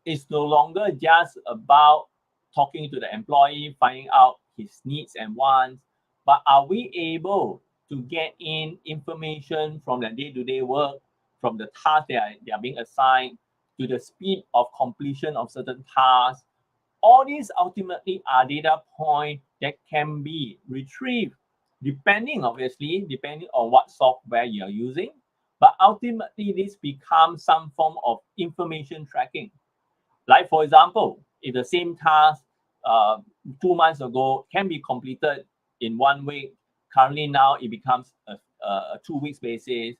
It's no longer just about talking to the employee, finding out his needs and wants, but are we able to get in information from their day-to-day work, from the tasks they are being assigned, to the speed of completion of certain tasks. All these ultimately are data points that can be retrieved depending on what software you're using. But ultimately, this becomes some form of information tracking. Like, for example, if the same task uh, 2 months ago can be completed in 1 week, currently now it becomes a 2 weeks basis,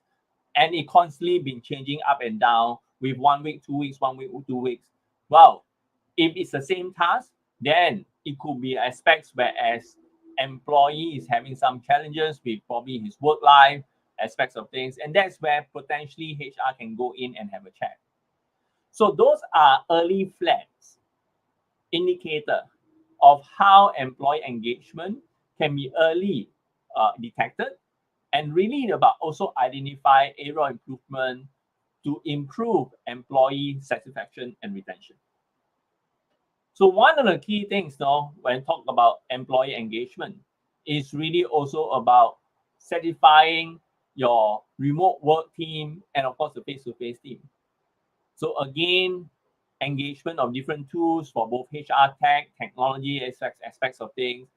and it constantly been changing up and down with 1 week, 2 weeks, 1 week, 2 weeks. Well, if it's the same task, then it could be aspects whereas employee is having some challenges with probably his work life aspects of things, and that's where potentially HR can go in and have a chat. So those are early flags, indicator of how employee engagement can be early detected, and really about also identify area of improvement to improve employee satisfaction and retention. So one of the key things now when talk about employee engagement is really also about satisfying your remote work team and of course the face-to-face team. So again, engagement of different tools for both HR technology aspects of things,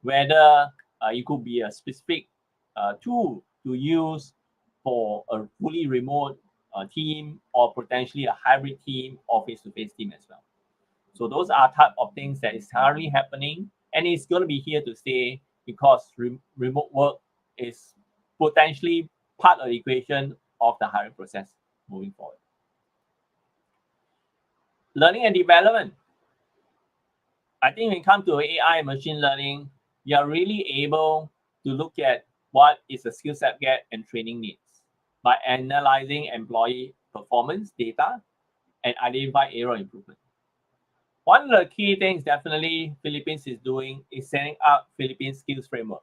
whether it could be a specific tool to use for a fully remote team or potentially a hybrid team or face-to-face team as well. So those are type of things that is currently happening, and it's going to be here to stay because remote work is potentially part of the equation of the hiring process moving forward. Learning and development. I think when it comes to AI and machine learning, you're really able to look at what is the skill set gap and training needs by analyzing employee performance data and identify area of improvement. One of the key things definitely Philippines is doing is setting up Philippines skills framework,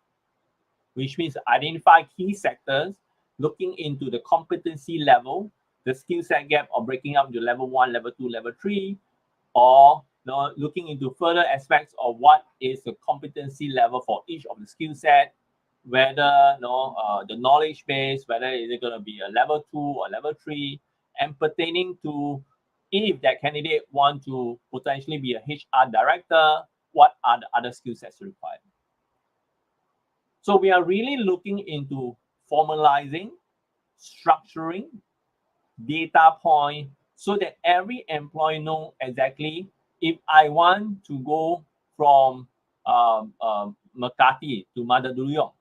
which means identify key sectors, looking into the competency level, the skill set gap, or breaking up to level 1, level 2, level 3, or looking into further aspects of what is the competency level for each of the skill set, whether the knowledge base, whether is it going to be a level 2 or level 3, and pertaining to if that candidate want to potentially be a HR director, what are the other skill sets required? So we are really looking into formalizing, structuring data point so that every employee know exactly if I want to go from Makati to Mandaluyong,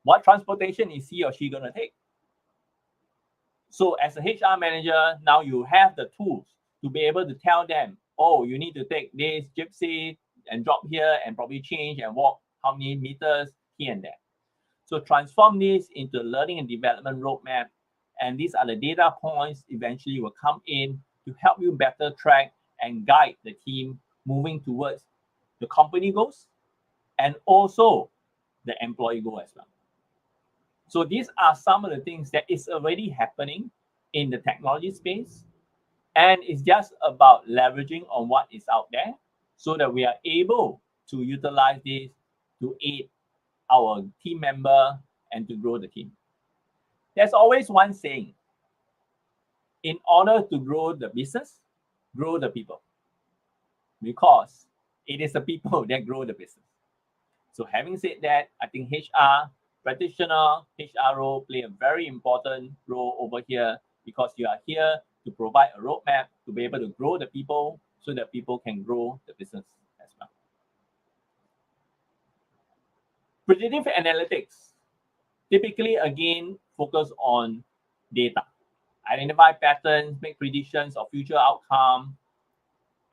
what transportation is he or she going to take? So as a HR manager, now you have the tools to be able to tell them, oh, you need to take this gypsy and drop here and probably change and walk how many meters here and there. So transform this into learning and development roadmap. And these are the data points eventually will come in to help you better track and guide the team moving towards the company goals and also the employee goal as well. So these are some of the things that is already happening in the technology space. And it's just about leveraging on what is out there so that we are able to utilize this to aid our team member and to grow the team. There's always one saying, in order to grow the business, grow the people, because it is the people that grow the business. So having said that, I think HR practitioner, HRO play a very important role over here because you are here to provide a roadmap to be able to grow the people so that people can grow the business as well. Predictive analytics typically again focus on data, identify patterns, make predictions of future outcome,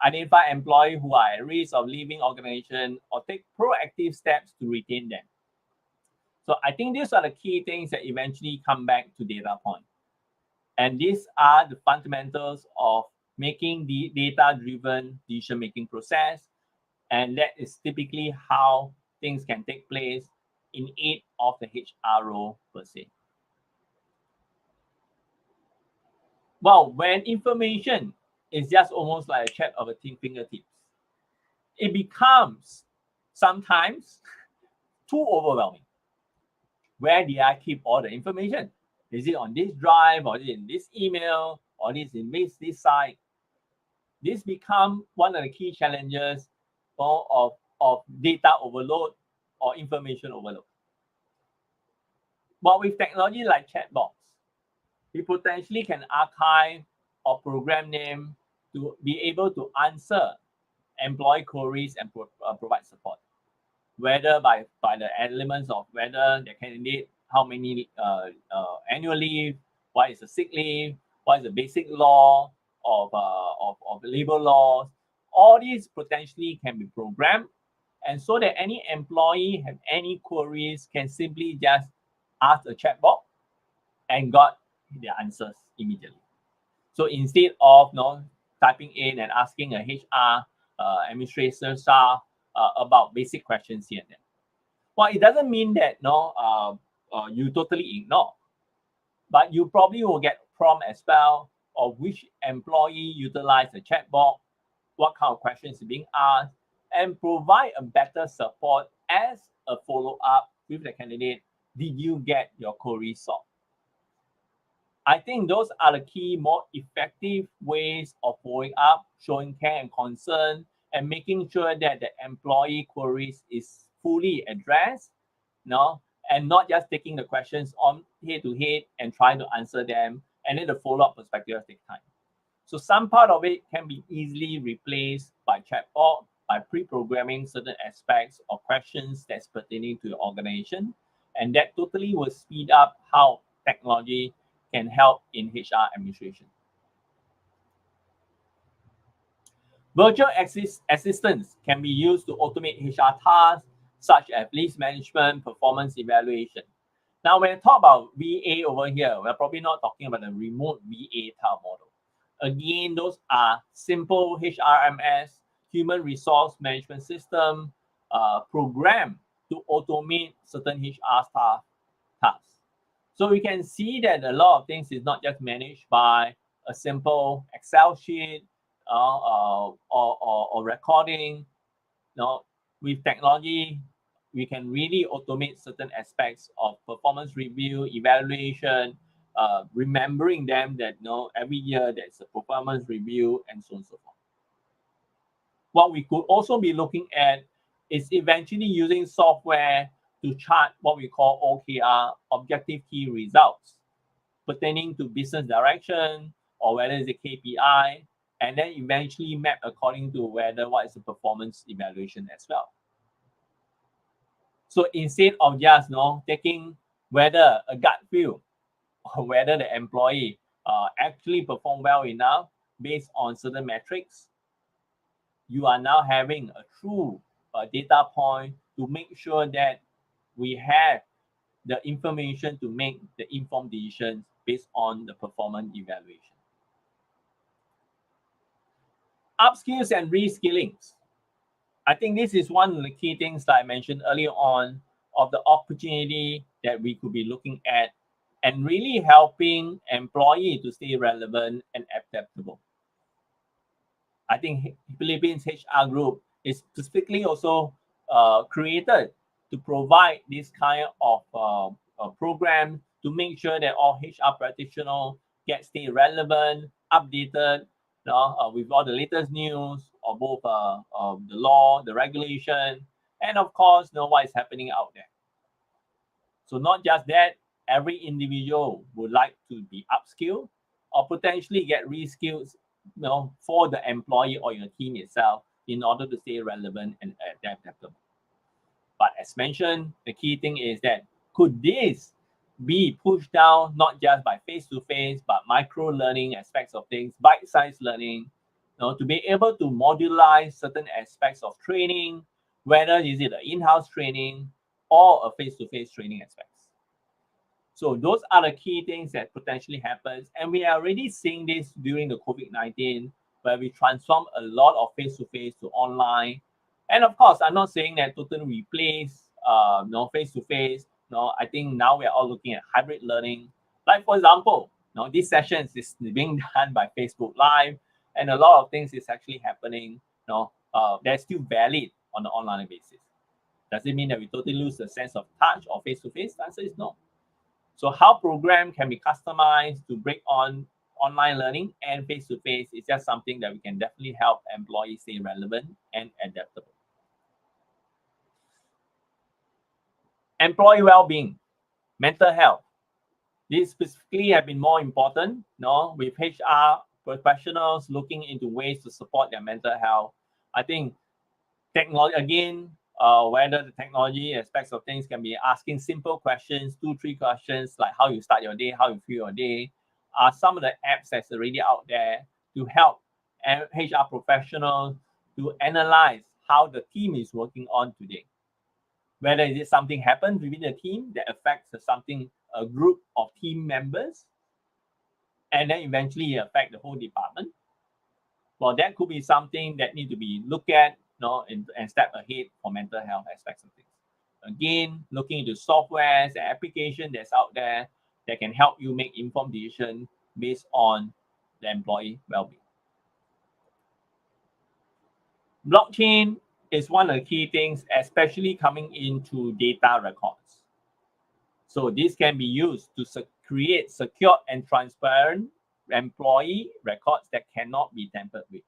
identify employees who are at risk of leaving organization, or take proactive steps to retain them. So I think these are the key things that eventually come back to data point. And these are the fundamentals of making the data-driven decision-making process. And that is typically how things can take place in aid of the HRO per se. Well, when information is just almost like a chat of a fingertips, it becomes sometimes too overwhelming. where did I keep all the information? Is it on this drive, or is it in this email, or is it in this site? This become one of the key challenges of data overload or information overload. But with technology like chatbots, we potentially can archive or program them to be able to answer employee queries and provide support, whether by the elements of whether the candidate, how many annual leave, what is the sick leave, what is the basic law of labor laws. All these potentially can be programmed, and so that any employee have any queries can simply just ask a chatbot and got their answers immediately. So instead of typing in and asking a HR administrator staff about basic questions here and there. Well, it doesn't mean that you totally ignore, but you probably will get prompt as well of which employee utilize the chatbot, what kind of questions are being asked, and provide a better support as a follow-up with the candidate. Did you get your query solved? I think those are the key, more effective ways of following up, showing care and concern, and making sure that the employee queries is fully addressed, and not just taking the questions on head to head and trying to answer them, and then the follow-up perspective takes time. So some part of it can be easily replaced by chatbot, by pre-programming certain aspects or questions that's pertaining to your organization, and that totally will speed up how technology can help in HR administration. Virtual assistants can be used to automate HR tasks such as list management, performance evaluation. Now, when I talk about VA over here, we're probably not talking about a remote VA type model. Again, those are simple HRMS, human resource management system, program to automate certain HR tasks. So we can see that a lot of things is not just managed by a simple Excel sheet or recording. With technology, we can really automate certain aspects of performance review, evaluation, remembering them that every year there's a performance review and so on and so forth. What we could also be looking at is eventually using software to chart what we call OKR, objective key results, pertaining to business direction or whether it's a KPI, and then eventually map according to what is the performance evaluation as well. So instead of just taking whether a gut feel or whether the employee actually perform well enough based on certain metrics, you are now having a true data point to make sure that we have the information to make the informed decisions based on the performance evaluation. Upskills and reskillings. I think this is one of the key things that I mentioned earlier on of the opportunity that we could be looking at and really helping employees to stay relevant and adaptable. I think Philippines HR Group is specifically also created to provide this kind of program to make sure that all HR practitioners stay relevant, updated with all the latest news of both the law, the regulation, and of course, what is happening out there. So not just that, every individual would like to be upskilled or potentially get reskilled for the employee or your team itself in order to stay relevant and adaptable. But as mentioned, the key thing is that could this be pushed down not just by face-to-face, but micro-learning aspects of things, bite-sized learning, to be able to modularize certain aspects of training, whether is it an in-house training or a face-to-face training aspects. So those are the key things that potentially happens. And we are already seeing this during the COVID-19, where we transform a lot of face-to-face to online. And of course, I'm not saying that totally replace face-to-face. I think now we are all looking at hybrid learning. Like for example, these sessions is being done by Facebook Live, and a lot of things is actually happening. They're still valid on the online basis. Does it mean that we totally lose the sense of touch or face-to-face? The answer is no. So how program can be customized to break on online learning and face-to-face is just something that we can definitely help employees stay relevant and adaptable. Employee well-being, mental health. These specifically have been more important, with HR professionals looking into ways to support their mental health. I think technology, again, whether the technology aspects of things can be asking simple questions, 2-3 questions, like how you start your day, how you feel your day, are some of the apps that's already out there to help HR professionals to analyze how the team is working on today. Whether is it something happens within the team that affects a group of team members, and then eventually affect the whole department. Well, that could be something that need to be looked at, and step ahead for mental health aspects of things. Again, looking into softwares and application that's out there that can help you make informed decisions based on the employee well-being. Blockchain is one of the key things, especially coming into data records. So this can be used to create secure and transparent employee records that cannot be tampered with.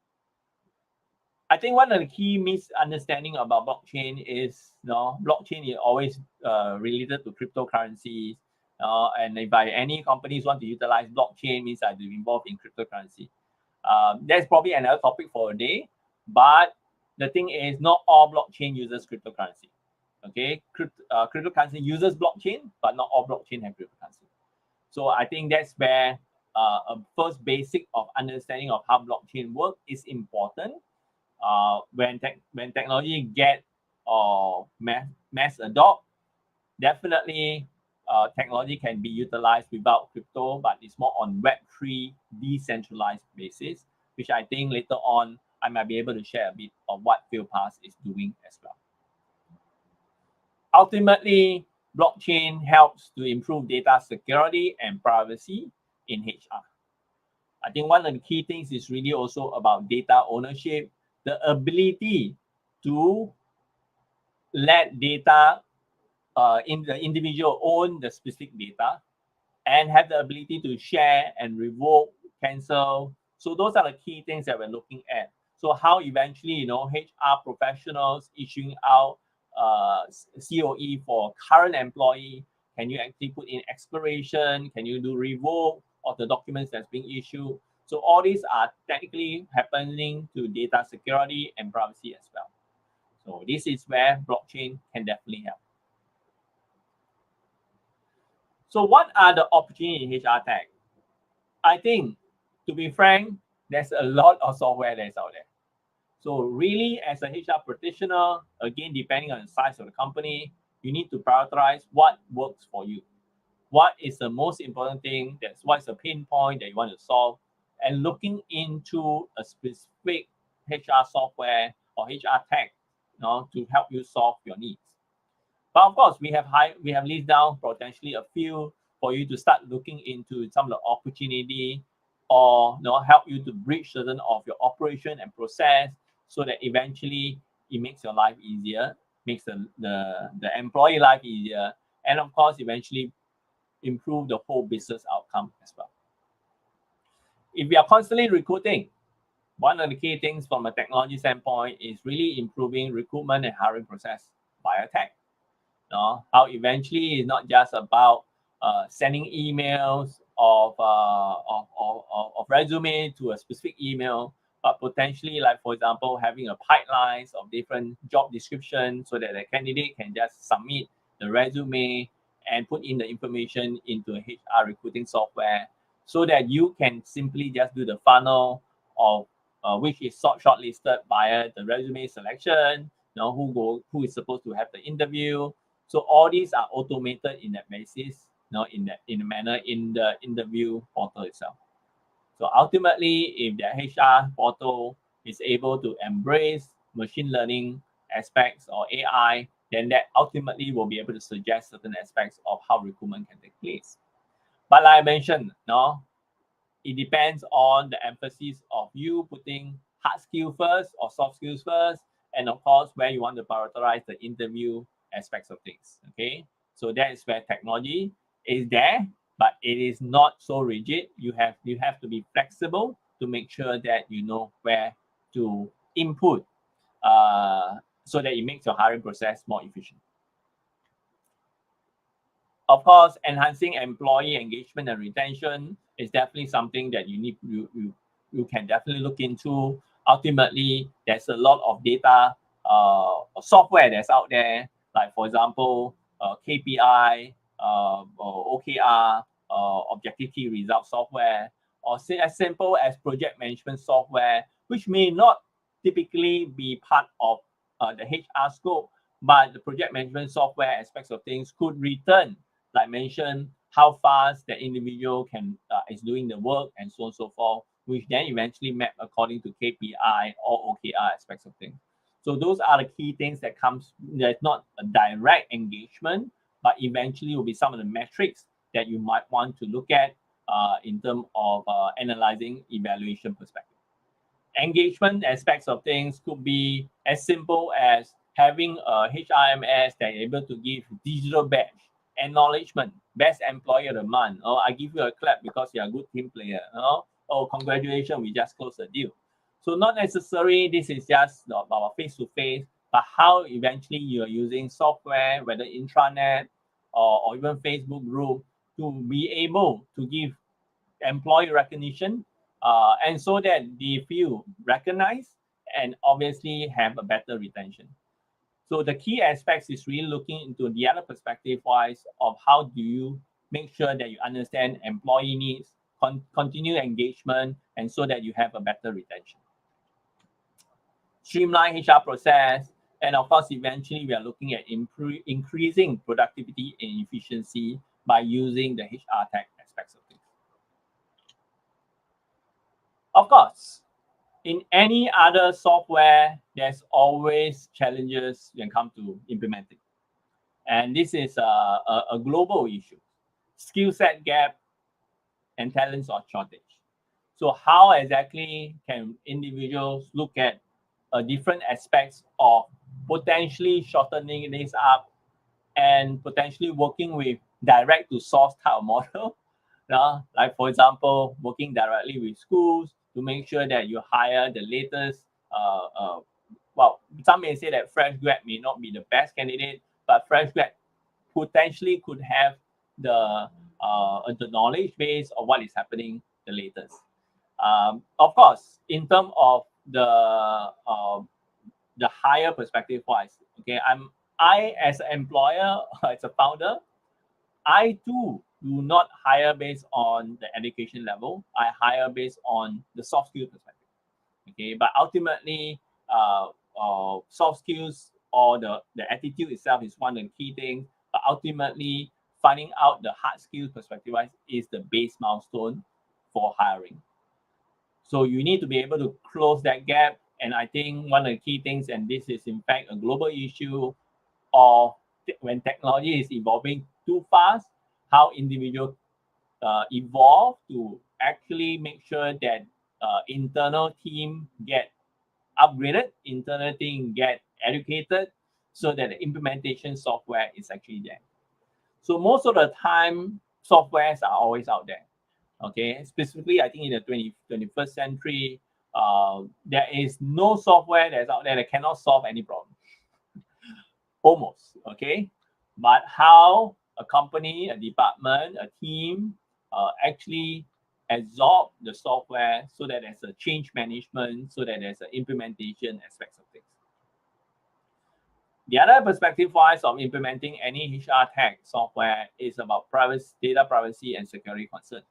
I think one of the key misunderstanding about blockchain is, blockchain is always related to cryptocurrencies. And if any companies want to utilize blockchain, means that they're involved in cryptocurrency. That's probably another topic for a day. But the thing is, not all blockchain uses cryptocurrency. Okay, cryptocurrency uses blockchain, but not all blockchain have cryptocurrency. So I think that's where a first basic of understanding of how blockchain works is important. When technology get or mass adopt, definitely technology can be utilized without crypto, but it's more on Web3 decentralized basis, which I think later on I might be able to share a bit of what FilPass is doing as well. Ultimately, blockchain helps to improve data security and privacy in HR. I think one of the key things is really also about data ownership, the ability to let data in the individual own the specific data and have the ability to share and revoke, cancel. So those are the key things that we're looking at. So how eventually, HR professionals issuing out COE for current employee, can you actually put in expiration? Can you do revoke of the documents that's being issued? So all these are technically happening to data security and privacy as well. So this is where blockchain can definitely help. So what are the opportunities in HR tech? I think, to be frank, there's a lot of software that's out there. So really, as a HR practitioner, again, depending on the size of the company, you need to prioritize what works for you. What is the most important thing? What's the pain point that you want to solve? And looking into a specific HR software or HR tech, to help you solve your needs. But of course, we have listed down potentially a few for you to start looking into some of the opportunity, or help you to bridge certain of your operation and process, so that eventually it makes your life easier, makes the employee life easier, and of course eventually improve the whole business outcome as well. If we are constantly recruiting, one of the key things from a technology standpoint is really improving recruitment and hiring process via tech. How eventually it's not just about sending emails of resume to a specific email, but potentially, like for example, having a pipelines of different job descriptions so that the candidate can just submit the resume and put in the information into a HR recruiting software, so that you can simply just do the funnel of which is shortlisted via the resume selection, who is supposed to have the interview. So all these are automated in that basis, in the manner in the interview portal itself. So ultimately, if the HR portal is able to embrace machine learning aspects or AI, then that ultimately will be able to suggest certain aspects of how recruitment can take place. But like I mentioned, it depends on the emphasis of you putting hard skill first or soft skills first, and of course where you want to prioritize the interview aspects of things. Okay, so that is where technology is there, but it is not so rigid. You have to be flexible to make sure that you know where to input, so that it makes your hiring process more efficient. Of course, enhancing employee engagement and retention is definitely something that you can definitely look into. Ultimately, there's a lot of data software that's out there, like for example, KPI, or OKR, objective key result software, or say as simple as project management software, which may not typically be part of the HR scope, but the project management software aspects of things could return, like mentioned, how fast the individual can is doing the work and so on and so forth, which then eventually map according to KPI or OKR aspects of things. So those are the key things that comes. There's not a direct engagement, but eventually will be some of the metrics that you might want to look at in terms of analyzing evaluation perspective. Engagement aspects of things could be as simple as having a HRMS that is able to give digital badge, acknowledgement, best employee of the month. Oh, I give you a clap because you're a good team player. Oh, congratulations, we just closed a deal. So not necessarily this is just about face-to-face, but how eventually you are using software, whether intranet or even Facebook group, to be able to give employee recognition, and so that they feel recognized and obviously have a better retention. So the key aspects is really looking into the other perspective wise of how do you make sure that you understand employee needs, continue engagement, and so that you have a better retention. Streamline HR process, and of course, eventually we are looking at increasing productivity and efficiency by using the HR tech aspects of things. Of course, in any other software, there's always challenges when it comes to implementing. And this is a global issue. Skill set gap and talents or shortage. So how exactly can individuals look at different aspects of potentially shortening this up and potentially working with direct to source type of model? Like for example, working directly with schools to make sure that you hire the latest. Well, some may say that fresh grad may not be the best candidate, but fresh grad potentially could have the knowledge base of what is happening the latest. Of course, in terms of the higher perspective wise, okay, I as an employer, as a founder, I too do not hire based on the education level. I hire based on the soft skill perspective. Okay, but ultimately, soft skills or the attitude itself is one of the key things. But ultimately, finding out the hard skills perspective wise is the base milestone for hiring. So you need to be able to close that gap. And I think one of the key things, and this is in fact a global issue, of when technology is evolving too fast, how individuals evolve to actually make sure that internal team get upgraded, internal team get educated, so that the implementation software is actually there. So most of the time, softwares are always out there. Okay, specifically, I think in the 21st century, there is no software that's out there that cannot solve any problem. Almost, okay? But how a company, a department, a team actually absorb the software so that there's a change management, so that there's an implementation aspects of things. The other perspective wise of implementing any HR tech software is about privacy, data privacy and security concern.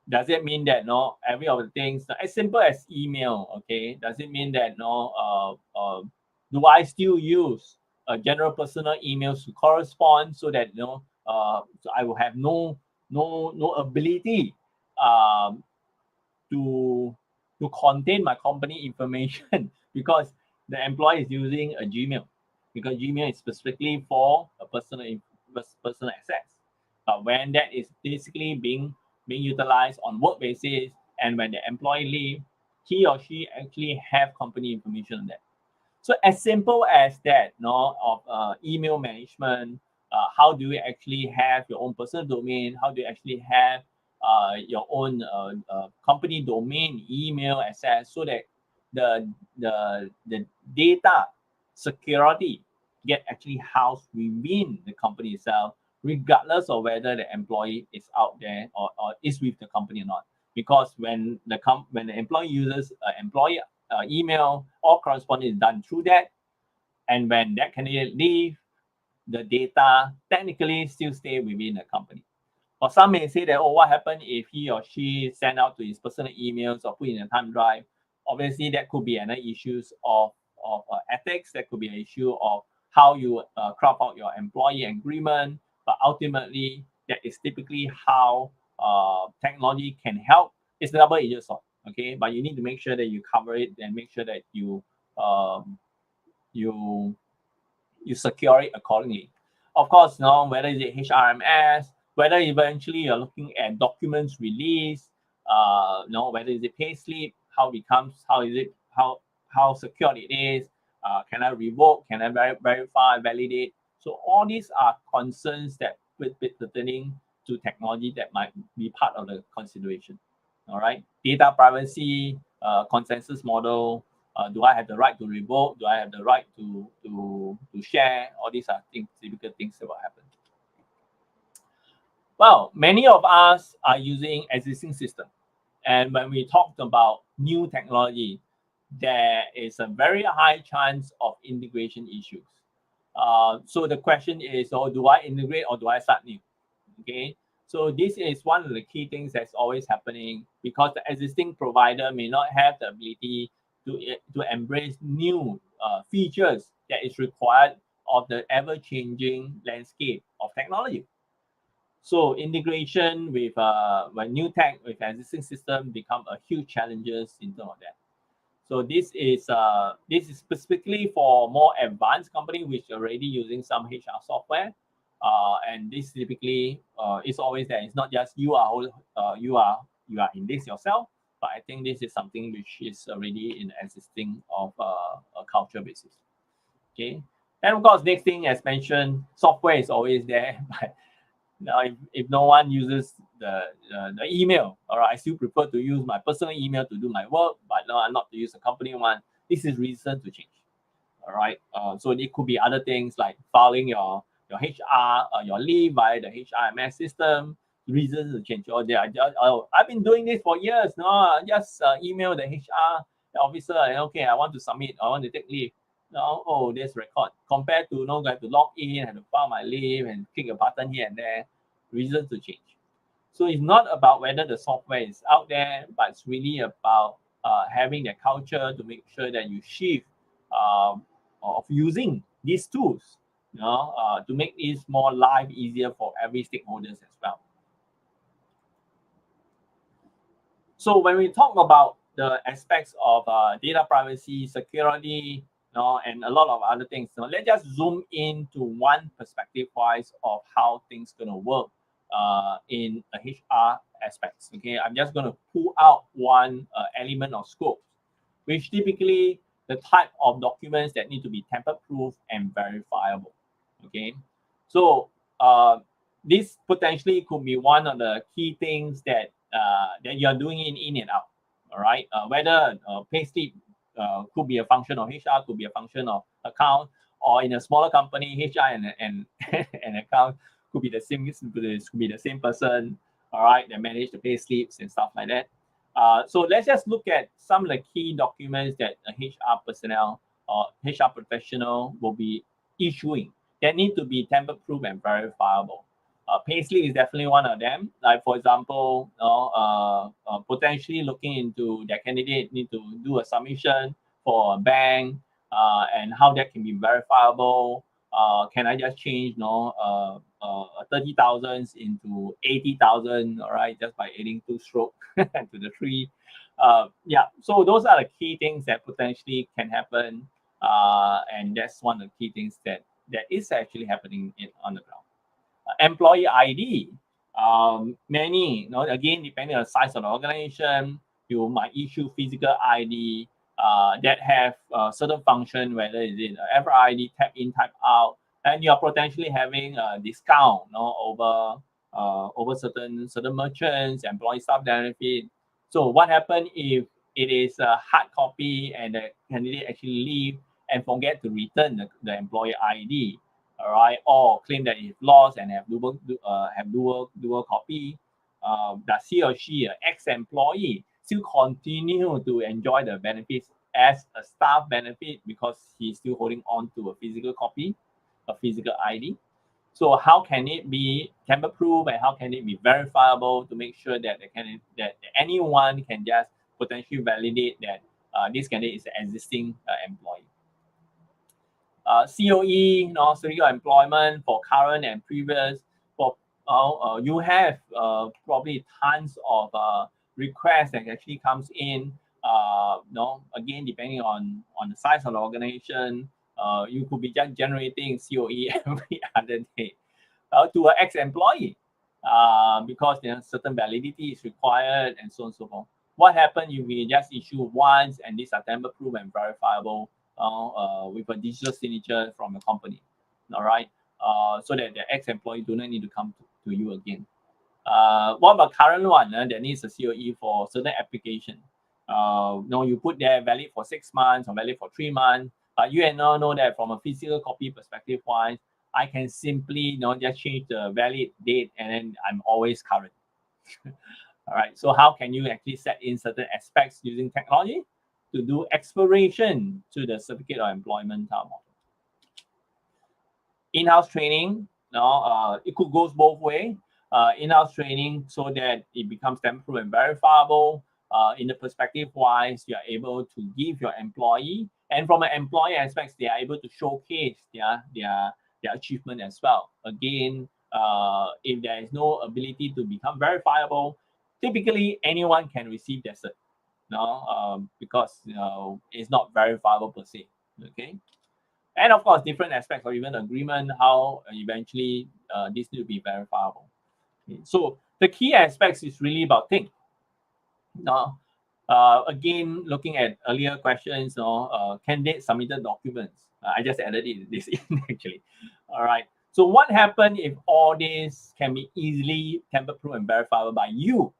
Does it mean that no every of the things as simple as email? Okay, does it mean that no do I still use general personal emails to correspond so that so I will have no ability to contain my company information because the employee is using a Gmail, because Gmail is specifically for a personal access. But when that is basically being utilized on work basis, and when the employee leave, he or she actually have company information on that. So as simple as that, of email management, how do you actually have your own personal domain? How do you actually have your own company domain email access so that the data security get actually housed within the company itself, regardless of whether the employee is out there or is with the company or not. Because when the employee uses employee email, all correspondence is done through that, and when that candidate leave, the data technically still stay within the company. Or some may say that, oh, what happened if he or she send out to his personal emails or put in a time drive? Obviously, that could be another issues of ethics. That could be an issue of how you craft out your employee agreement. But ultimately, that is typically how technology can help. It's a double-edged sword, okay? But you need to make sure that you cover it and make sure that um, you you secure it accordingly. Of course, whether it's HRMS, whether eventually you're looking at documents release, whether it's a pay slip, how it comes, how is it, how secure it is, can I revoke, can I verify, validate? So all these are concerns that with pertaining to technology that might be part of the consideration. All right, data privacy, consensus model, do I have the right to revoke? Do I have the right to share? All these are typical things that will happen. Well, many of us are using existing system, and when we talked about new technology, there is a very high chance of integration issues. So the question is, do I integrate or do I start new? Okay, so this is one of the key things that's always happening because the existing provider may not have the ability to embrace new features that is required of the ever-changing landscape of technology. So integration with when new tech with existing system become a huge challenges in terms of that. So this is specifically for more advanced company which are already using some HR software, and this typically is always there. It's not just you are in this yourself, but I think this is something which is already in existing of a culture basis. Okay, and of course, next thing as mentioned, software is always there, but now, if no one uses the email, all right, I still prefer to use my personal email to do my work, but no, I'm not to use a company one. This is reason to change. All right. So it could be other things like filing your HR your leave via the HRMS system. Reasons to change. Or they are just, oh, I've been doing this for years. No, I just email the HR officer and okay, I want to submit. I want to take leave. No, oh, there's record. Compared to I have to log in, have to file my leave and click a button here and there. Reasons to change. So it's not about whether the software is out there, but it's really about having that culture to make sure that you shift of using these tools, to make this more life easier for every stakeholders as well. So when we talk about the aspects of data privacy, security, and a lot of other things, let's just zoom into one perspective wise of how things gonna work in a HR aspects. Okay, I'm just gonna pull out one element of scope, which typically the type of documents that need to be tamper-proof and verifiable. Okay, so this potentially could be one of the key things that that you're doing in and out. All right, whether payslip could be a function of HR, could be a function of account, or in a smaller company, HR and and account could be the same. Could be the same person. All right, that manage the pay slips and stuff like that. So let's just look at some of the key documents that a HR personnel or HR professional will be issuing that need to be tamper-proof and verifiable. Payslip is definitely one of them. Like for example, potentially looking into their candidate need to do a submission for a bank, and how that can be verifiable. Can I just change 30,000 into 80,000, all right, just by adding two stroke to the tree. Yeah, so those are the key things that potentially can happen, and that's one of the key things that is actually happening on the ground. Employee ID, many, again, depending on the size of the organization, you might issue physical ID. that have certain function, whether it's in FRID, tap in, tap out, and you're potentially having a discount, over certain merchants, employee staff benefit. So what happens if it is a hard copy and the candidate actually leave and forget to return the employee ID, all right, or claim that it's lost and have dual copy? Does he or she, an ex-employee, still continue to enjoy the benefits as a staff benefit because he's still holding on to a physical copy, a physical ID? So how can it be tamper-proof and how can it be verifiable to make sure that that anyone can just potentially validate that this candidate is an existing employee? COE, certificate of employment for current and previous. For you have probably tons of requests that actually comes in. Again, depending on the size of the organization, you could be just generating COE every other day to an ex-employee because certain validity is required and so on and so forth. What happens if we just issue once and these are tamper-proof and verifiable with a digital signature from the company, all right? So that the ex-employee do not need to come to you again. What about current one that needs a COE for certain application? You put there valid for 6 months or valid for 3 months, but you and now know that from a physical copy perspective wise, I can simply just change the valid date and then I'm always current. All right, so how can you actually set in certain aspects using technology to do expiration to the certificate of employment model? In-house training, it could go both ways. In-house training so that it becomes tamper-proof and verifiable. In the perspective wise, you are able to give your employee, and from an employee aspects, they are able to showcase their achievement as well. Again, if there is no ability to become verifiable, typically anyone can receive that cert, because it's not verifiable per se. Okay. And of course, different aspects of even agreement, how eventually this need to be verifiable. Okay. So the key aspects is really about think. Again, looking at earlier questions, candidate submitted documents. I just added this in actually. All right. So what happened if all this can be easily tamper-proof and verifiable by you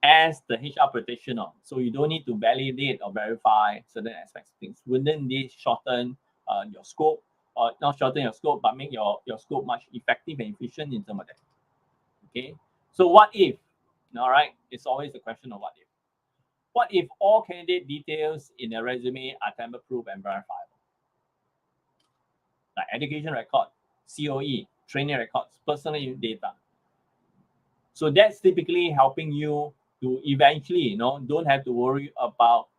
as the HR practitioner? So you don't need to validate or verify certain aspects of things. Wouldn't this shorten your scope, or not shorten your scope, but make your scope much effective and efficient in terms of that? Okay. So what if? All right. It's always a question of what if. What if all candidate details in a resume are tamper-proof and verifiable? Like education record, COE, training records, personal data. So that's typically helping you to eventually, don't have to worry about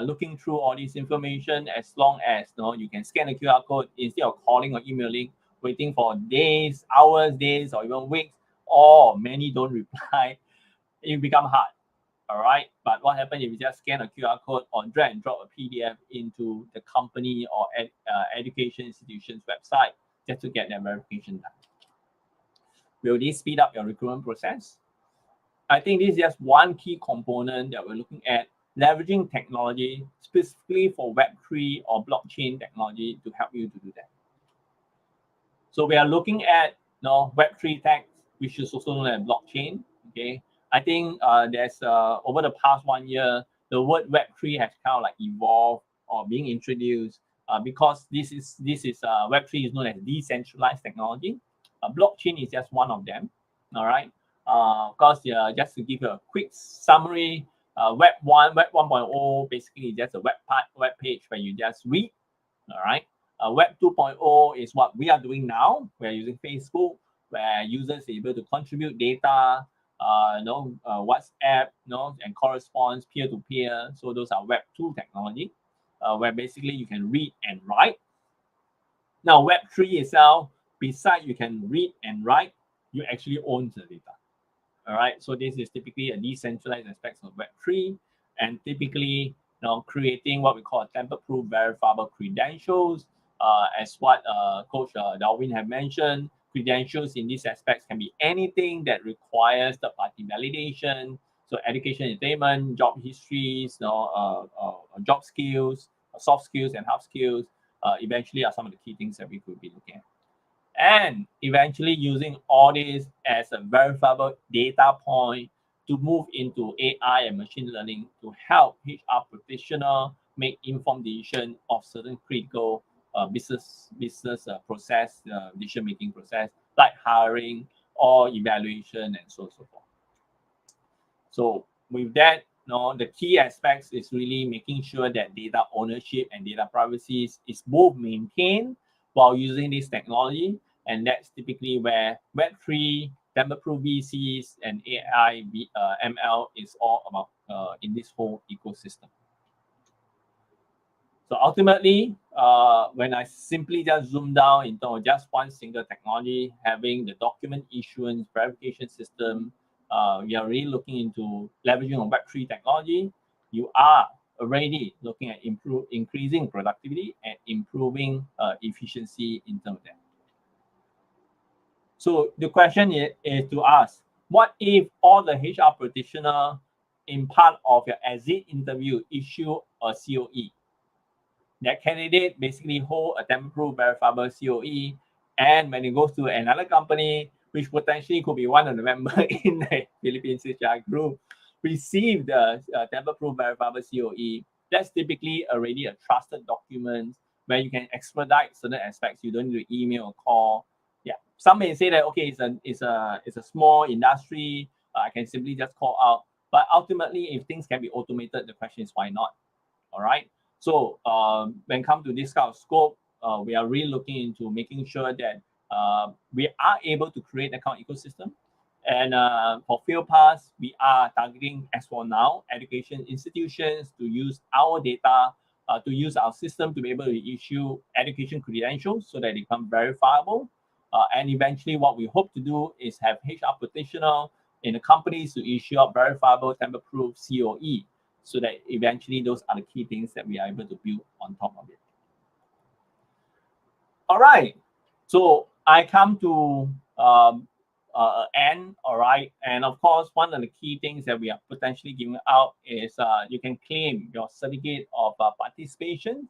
looking through all this information, as long as you can scan a QR code instead of calling or emailing, waiting for days, hours, days, or even weeks, or many don't reply. It become hard. All right. But what happens if you just scan a QR code or drag and drop a PDF into the company or education institution's website just to get that verification done? Will this speed up your recruitment process? I think this is just one key component that we're looking at, leveraging technology specifically for Web3 or blockchain technology to help you to do that. So we are looking at Web3 tech, which is also known as blockchain. Okay. I think there's over the past 1 year, the word Web3 has kind of like evolved or being introduced because this is Web3 is known as decentralized technology. Blockchain is just one of them. All right. Of course, just to give you a quick summary, Web 1.0 basically is just a web page where you just read. All right. Web 2.0 is what we are doing now. We're using Facebook, where users are able to contribute data, WhatsApp, and corresponds peer-to-peer. So those are Web 2 technology, where basically you can read and write. Now, Web 3 itself, besides you can read and write, you actually own the data. All right. So this is typically a decentralized aspect of Web 3, and typically creating what we call tamper-proof verifiable credentials. As what Coach Darwin have mentioned, credentials in these aspects can be anything that requires third-party validation. So education, attainment, job histories, job skills, soft skills, and hard skills. Eventually, are some of the key things that we could be looking at, and eventually using all this as a verifiable data point to move into AI and machine learning to help HR professional make informed decision of certain critical business process, decision making process like hiring or evaluation and so on and so forth. So with that, the key aspects is really making sure that data ownership and data privacy is both maintained while using this technology. And that's typically where Web3, tamper-proof VCs, and AI ML is all about in this whole ecosystem. So ultimately, when I simply just zoom down into just one single technology, having the document issuance verification system, we are really looking into leveraging on Web3 technology. You are already looking at increasing productivity and improving efficiency in terms of that. So the question is to ask, what if all the HR practitioner in part of your exit interview issue a COE? That candidate basically hold a tamper-proof verifiable COE, and when it goes to another company, which potentially could be one of the members in the Philippine CHR group, receive the tamper-proof verifiable COE. That's typically already a trusted document where you can expedite certain aspects. You don't need to email or call. Yeah, some may say that okay, it's a small industry. I can simply just call out. But ultimately, if things can be automated, the question is why not? All right. So when it comes to this kind of scope, we are really looking into making sure that we are able to create account ecosystem. And for FilPass, we are targeting, as for now, education institutions to use our data, to use our system to be able to issue education credentials so that they become verifiable. And eventually, what we hope to do is have HR professional in the companies to issue out verifiable tamper-proof COE, so that eventually those are the key things that we are able to build on top of it. All right. So I come to end. All right. And of course, one of the key things that we are potentially giving out is you can claim your certificate of participation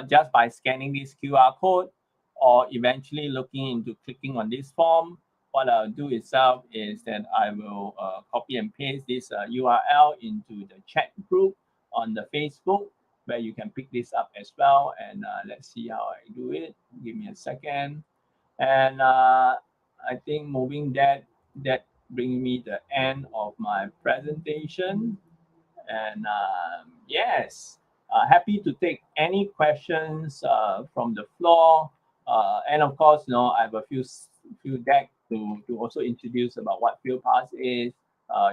just by scanning this QR code, or eventually looking into clicking on this form. What I'll do itself is that I will copy and paste this URL into the chat group on the Facebook, where you can pick this up as well. And let's see how I do it. Give me a second. And I think moving that brings me the end of my presentation. And yes, happy to take any questions from the floor. And of course, I have a few decks to also introduce about what FilPass is,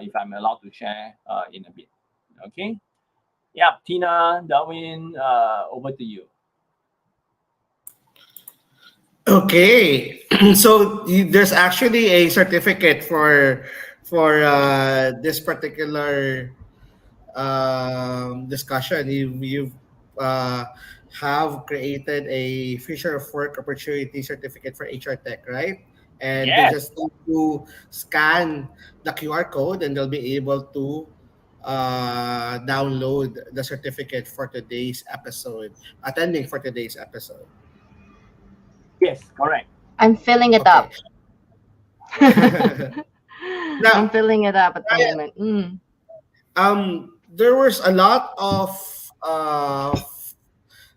if I'm allowed to share in a bit. Okay. Yeah, Tina, Darwin, over to you. Okay, so there's actually a certificate for this particular discussion. You uh, have created a future of work opportunity certificate for HR Tech, right? And they Yes. just need to scan the QR code, and they'll be able to download the certificate for today's episode, attending for today's episode. Yes, correct. I'm filling it Okay. up. I'm Now, filling it up at the moment. Mm. there was a lot of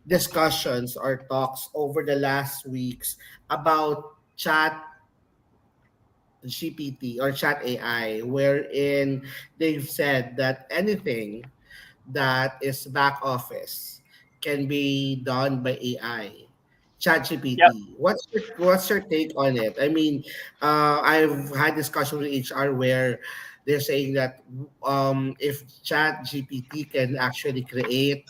discussions or talks over the last weeks about chat GPT or chat AI, wherein they've said that anything that is back office can be done by AI. Yep. ChatGPT. What's your take on it? I mean, I've had discussion with HR where they're saying that if ChatGPT can actually create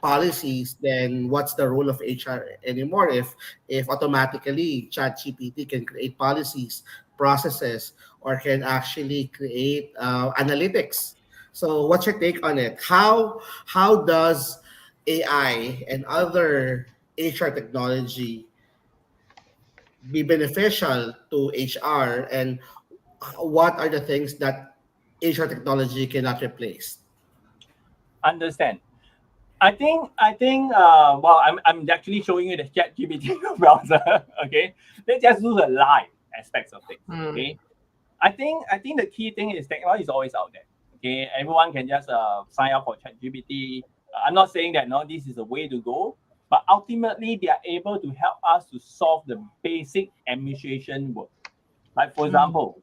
policies, then what's the role of HR anymore? If automatically ChatGPT can create policies, processes, or can actually create analytics. So, what's your take on it? How does AI and other HR technology be beneficial to HR, and what are the things that HR technology cannot replace. Understand. Well, I'm actually showing you the chat GPT browser. Okay, let's just do the live aspects of things. Mm. Okay, I think the key thing is technology is always out there. Okay, everyone can just sign up for ChatGPT. I'm not saying that no, this is the way to go, but ultimately they are able to help us to solve the basic administration work. Like for Mm. example,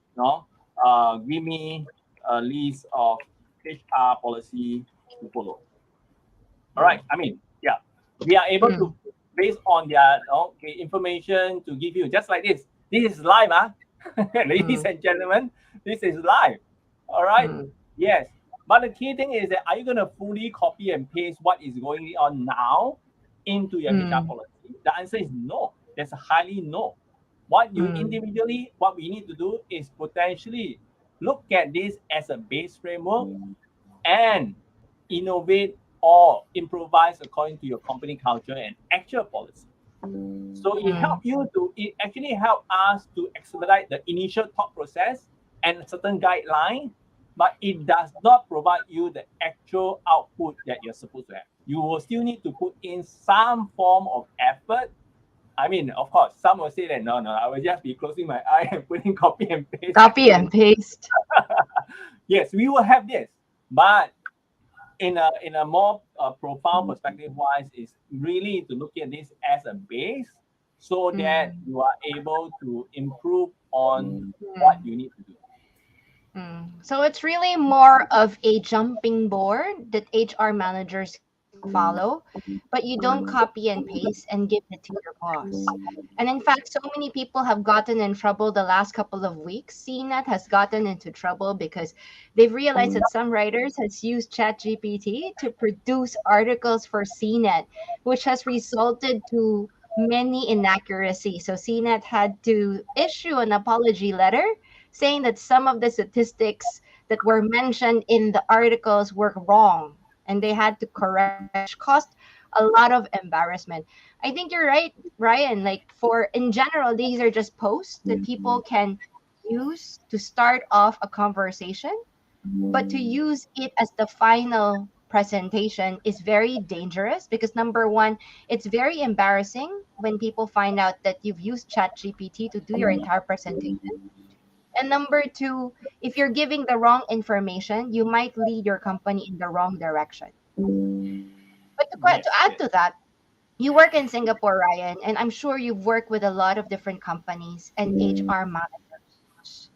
give me a list of HR policy to follow. All right. I mean, yeah, we are able Mm. to based on their information to give you just like this. This is live, huh? Ladies Mm. and gentlemen, this is live. All right. Mm. Yes. But the key thing is that are you going to fully copy and paste what is going on now into your HR Mm. policy? The answer is no. There's a highly no. Mm. What we need to do is potentially look at this as a base framework and innovate or improvise according to your company culture and actual policy. So Mm. it actually help us to expedite the initial thought process and certain guideline, but it does not provide you the actual output that you're supposed to have. You will still need to put in some form of effort. I mean, of course, some will say that no, I will just be closing my eye and putting copy and paste Copy action. and paste. Yes, we will have this, but in a more profound perspective wise is really to look at this as a base so that Mm. you are able to improve on what Mm. you need to do. Mm. So it's really more of a jumping board that HR managers can follow, but you don't copy and paste and give it to your boss. And in fact, so many people have gotten in trouble the last couple of weeks. CNET has gotten into trouble because they've realized that some writers has used ChatGPT to produce articles for CNET, which has resulted to many inaccuracies. So CNET had to issue an apology letter saying that some of the statistics that were mentioned in the articles were wrong and they had to correct it, which caused a lot of embarrassment. I think you're right, Ryan. Like, for in general, these are just posts that people can use to start off a conversation, but to use it as the final presentation is very dangerous because number one, it's very embarrassing when people find out that you've used ChatGPT to do your entire presentation. And number two, if you're giving the wrong information, you might lead your company in the wrong direction. But to Yes, add yes. to that, you work in Singapore, Ryan, and I'm sure you've worked with a lot of different companies and HR managers.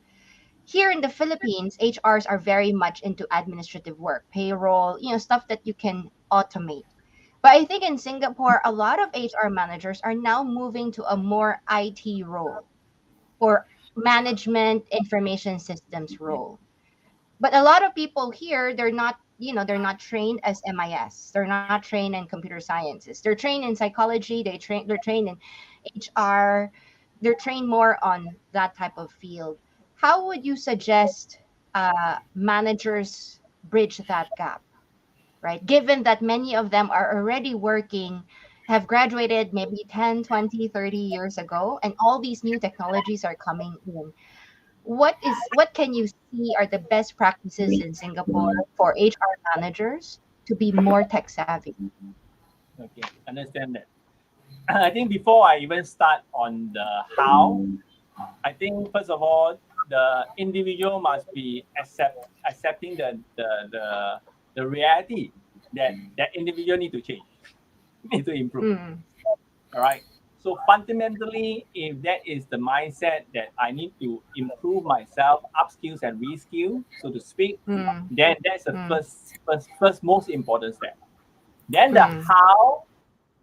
Here in the Philippines, HRs are very much into administrative work, payroll, stuff that you can automate. But I think in Singapore, a lot of HR managers are now moving to a more IT role or management information systems role. But a lot of people here, they're not trained as MIS. They're not trained in computer sciences. They're trained in psychology. They're trained in HR. They're trained more on that type of field. How would you suggest managers bridge that gap, right? Given that many of them are already working, have graduated maybe 10, 20, 30 years ago, and all these new technologies are coming in. What can you see are the best practices in Singapore for HR managers to be more tech savvy? Okay, understand that. I think before I even start on the how, I think first of all, the individual must be accepting the reality that that individual need to change, need to improve. Mm, All right. So fundamentally, if that is the mindset that I need to improve myself, upskills and reskill, so to speak, mm, then that's the mm, first most important step. Then the mm, how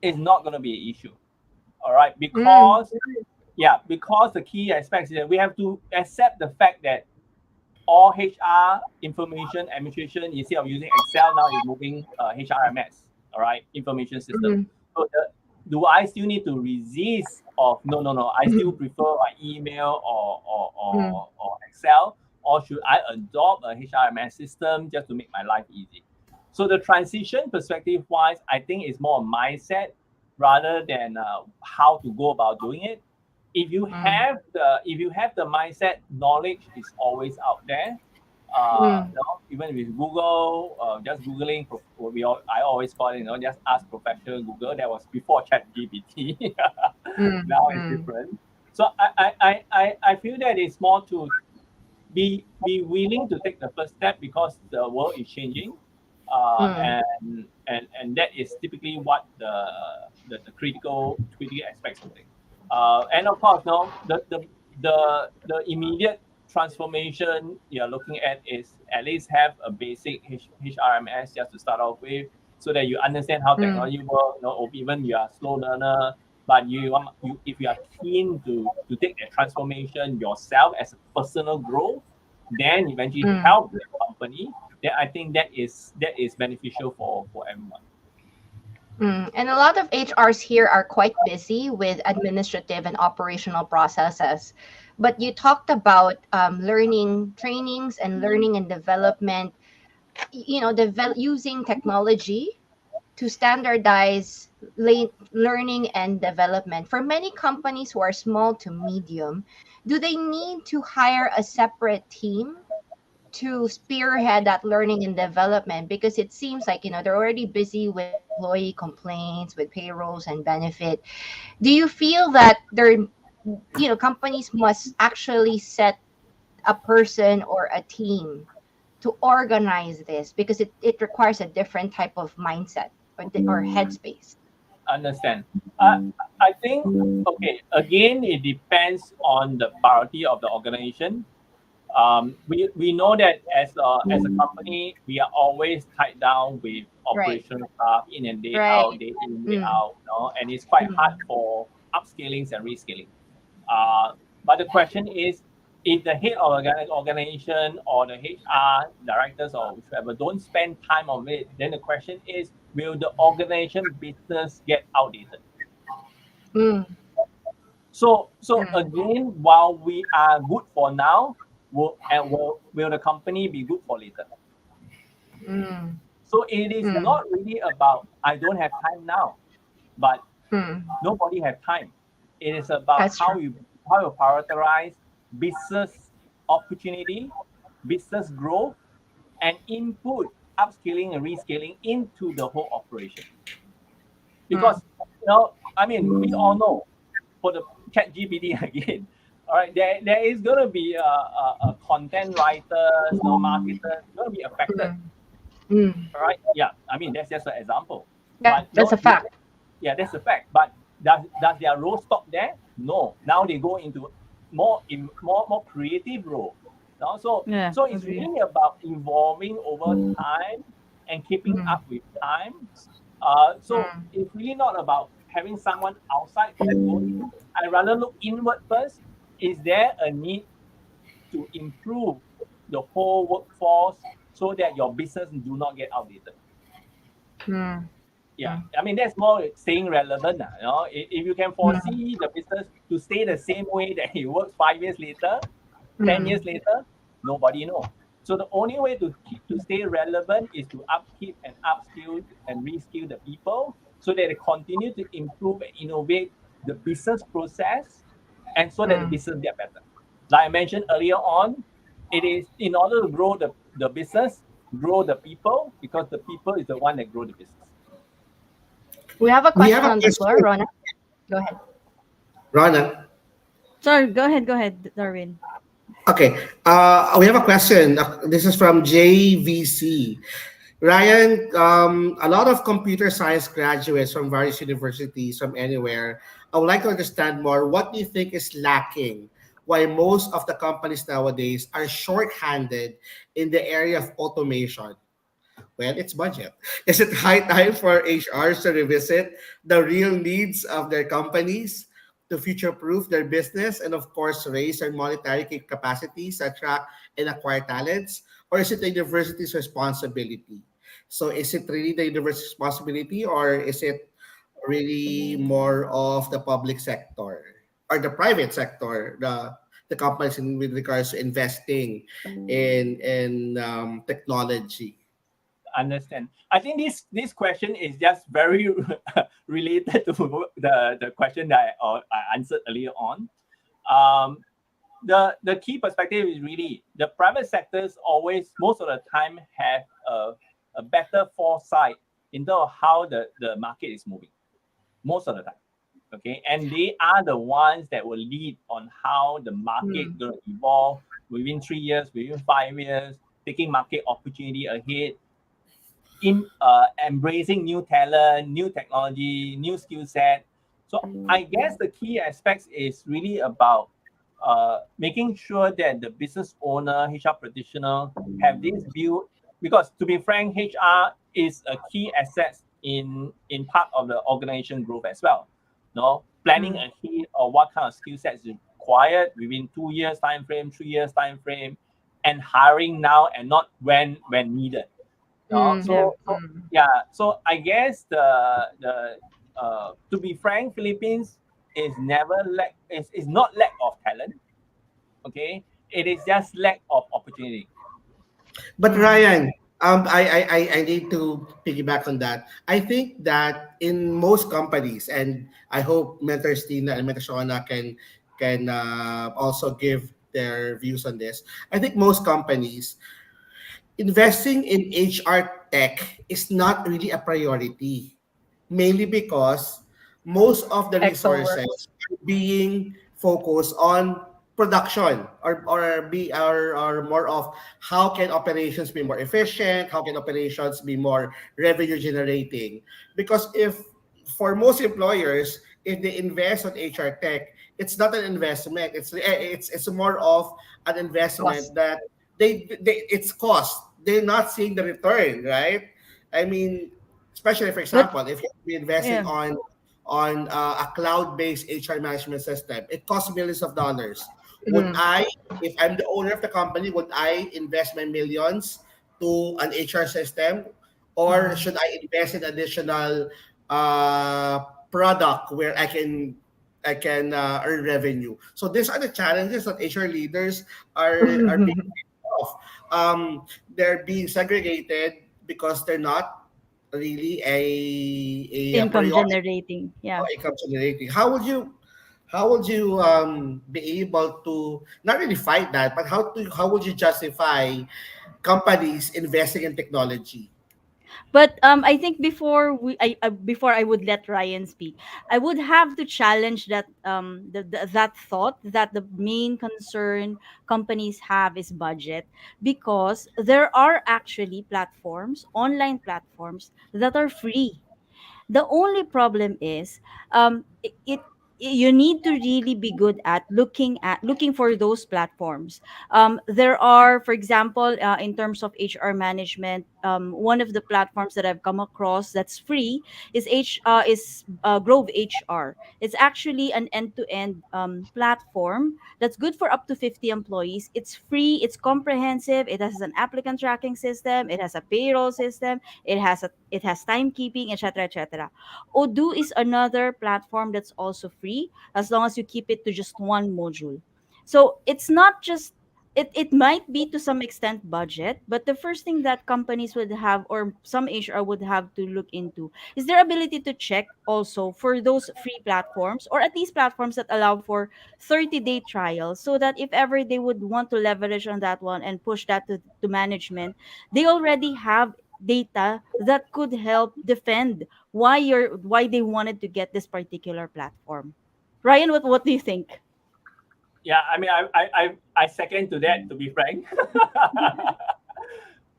is not going to be an issue. All right, mm, because the key aspect is that we have to accept the fact that all HR information administration instead of using Excel now is moving HRMS. All right, information system. mm, So do I still need to resist of no? I still prefer my email mm, or Excel, or should I adopt a HRMS system just to make my life easy? So the transition perspective wise, I think is more a mindset rather than how to go about doing it. If you mm, have the mindset, knowledge is always out there. Even with Google, just Googling, I always call it, just ask professional Google. That was before ChatGPT. Now it's different. So I feel that it's more to be willing to take the first step because the world is changing, and that is typically what the critical aspects of it. And of course, no, the immediate transformation you're looking at is at least have a basic HRMS just to start off with, so that you understand how technology works. Or even you are a slow learner, but if you are keen to take that transformation yourself as a personal growth, then eventually help the company, then I think that is beneficial for everyone. And a lot of HRs here are quite busy with administrative and operational processes. But you talked about learning trainings and learning and development, using technology to standardize learning and development. For many companies who are small to medium, do they need to hire a separate team to spearhead that learning and development? Because it seems like they're already busy with employee complaints, with payrolls and benefit. Do you feel that companies must actually set a person or a team to organize this, because it requires a different type of mindset or headspace? Understand. I think, okay, again, it depends on the priority of the organization. We know that as a company, we are always tied down with Right. operational stuff in and day Right. out, day in, day out, and it's quite hard for upskillings and reskilling. But the question is, if the head of organization or the HR directors or whichever don't spend time on it, then the question is, will the organization business get outdated? Mm, So again, while we are good for now, will the company be good for later? mm, So it is mm, not really about I don't have time now, but mm. nobody have time. It is about That's how true. you prioritize business opportunity, business growth, and input upskilling and reskilling into the whole operation. Mm, Because I mean, we all know for the chat GPT again, all right, there is going to be a content writers, marketers going to be affected, mm, mm. all right. Yeah, I mean, that's just an example, Yeah, but that's a fact. yeah, that's a fact. But does their role stop there? No, now they go into more creative role. So Yeah, it's agree. really about evolving over time and keeping Mm, up with time. So mm, it's really not about having someone outside to go in. I rather look inward first. Is there a need to improve the whole workforce so that your business do not get outdated? mm, Yeah, mm, I mean that's more staying relevant. If you can mm, foresee the business to stay the same way that it works 5 years later, 10 years mm, later, nobody know. So the only way to stay relevant is to upkeep and upskill and reskill the people so that they continue to improve and innovate the business process, and so that the mm. business get better. Like I mentioned earlier on, it is in order to grow the business, grow the people, because the people is the one that grow the business. We have a We have question a on the floor, question, Rona. Go ahead. Rana. Sorry, go ahead, Darwin. Okay, we have a question. This is from JVC. Ryan, a lot of computer science graduates from various universities from anywhere. I would like to understand more. What do you think is lacking? Why most of the companies nowadays are short-handed in the area of automation? Well, it's budget. Is it high time for HRs to revisit the real needs of their companies to future-proof their business and, of course, raise their monetary capacities, attract and acquire talents? Or is it the university's responsibility? So, is it really the university's responsibility, or is it really more of the public sector or the private sector, the companies with regards to investing in technology? Understand. I think this question is just very related to the question that I answered earlier on. Um, the key perspective is really the private sectors always most of the time have a better foresight in terms of how the market is moving most of the time. Okay, and they are the ones that will lead on how the market Mm. going to evolve within 3 years, within 5 years, taking market opportunity ahead, in embracing new talent, new technology, new skill set. So I guess the key aspects is really about making sure that the business owner, HR practitioner, have this view. Because to be frank, HR is a key asset in part of the organization growth as well. No, planning Mm. ahead of what kind of skill sets is required within 2 years time frame, 3 years time frame, and hiring now and not when needed. No, Mm. Yeah. so yeah, so I guess the to be frank, Philippines is never lack is not lack of talent. Okay, it is just lack of opportunity. But Mm. Ryan, I need to piggyback on that. I think that in most companies, and I hope Mentor Stina and Mentor Shona can also give their views on this. I think most companies investing in HR tech is not really a priority, mainly because most of the Excel works. resources are being focused on production or more of how can operations be more efficient, how can operations be more revenue generating. Because if for most employers, if they invest on HR tech, it's not an investment. It's more of an Cost. investment that they it's cost. They're not seeing the return, right? I mean, especially for But example, if you're investing yeah. on a cloud-based HR management system, it costs millions of dollars. Would Mm. I, if I'm the owner of the company, would I invest my millions to an HR system, or Mm. should I invest in additional uh, product where I can earn revenue? So these are the challenges that HR leaders are being of. They're being segregated because they're not really a Income priority generating. Yeah. when it comes to generating. How would you be able to not really fight that, but how would you justify companies investing in technology? But I think before I would let Ryan speak, I would have to challenge that thought that the main concern companies have is budget, because there are actually platforms, online platforms that are free. The only problem is, it you need to really be good at looking for those platforms. There are, for example, in terms of HR management, one of the platforms that I've come across that's free is Grove HR. It's actually an end-to-end platform that's good for up to 50 employees. It's free, it's comprehensive, it has an applicant tracking system, it has a payroll system, it has timekeeping, etc., etc. Odoo is another platform that's also free, as long as you keep it to just one module. So it's not just, it might be to some extent budget, but the first thing that companies would have, or some HR would have to look into, is their ability to check also for those free platforms, or at least platforms that allow for 30-day trials, so that if ever they would want to leverage on that one and push that to management, they already have data that could help defend why they wanted to get this particular platform. Ryan, what do you think? Yeah, I mean, I second to that. To be frank,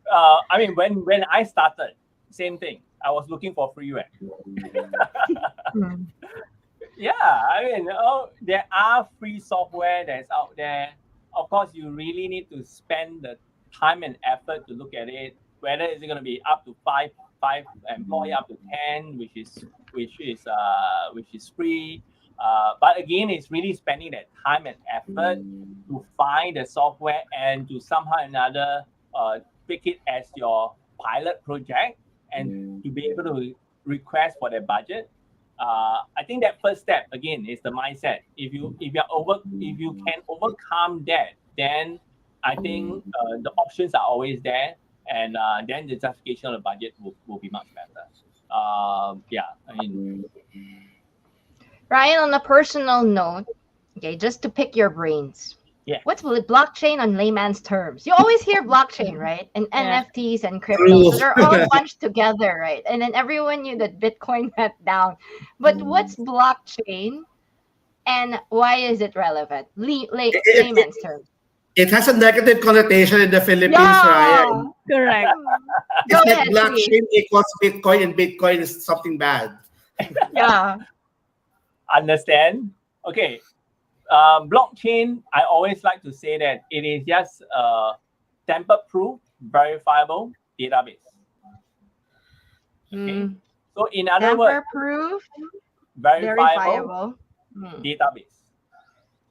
I mean, when I started, same thing. I was looking for freeware. Mm. Yeah, I mean, oh, there are free software that's out there. Of course, you really need to spend the time and effort to look at it. Whether it's going to be up to five employee, up to 10, which is free. But again, it's really spending that time and effort to find the software and to somehow or another pick it as your pilot project and to be able to request for their budget. I think that first step again is the mindset. If you can overcome that, then I think the options are always there, and then the justification of the budget will be much better. Yeah, I mean, Ryan, on a personal note, okay, just to pick your brains. What's blockchain on layman's terms? You always hear blockchain, right? And Yeah. NFTs and crypto. True. So they're all bunched together, right? And then everyone knew that Bitcoin went down. But what's blockchain and why is it relevant? It, Layman's terms. it has a negative connotation in the Philippines, Yeah. Ryan. Correct. Go It's like ahead, please. blockchain equals Bitcoin, and Bitcoin is something bad. Yeah. Understand? Okay. Blockchain, I always like to say that it is just a tamper-proof, verifiable database. Okay. Mm. So in other words, Tamper-proof, verifiable verifiable. Mm. database.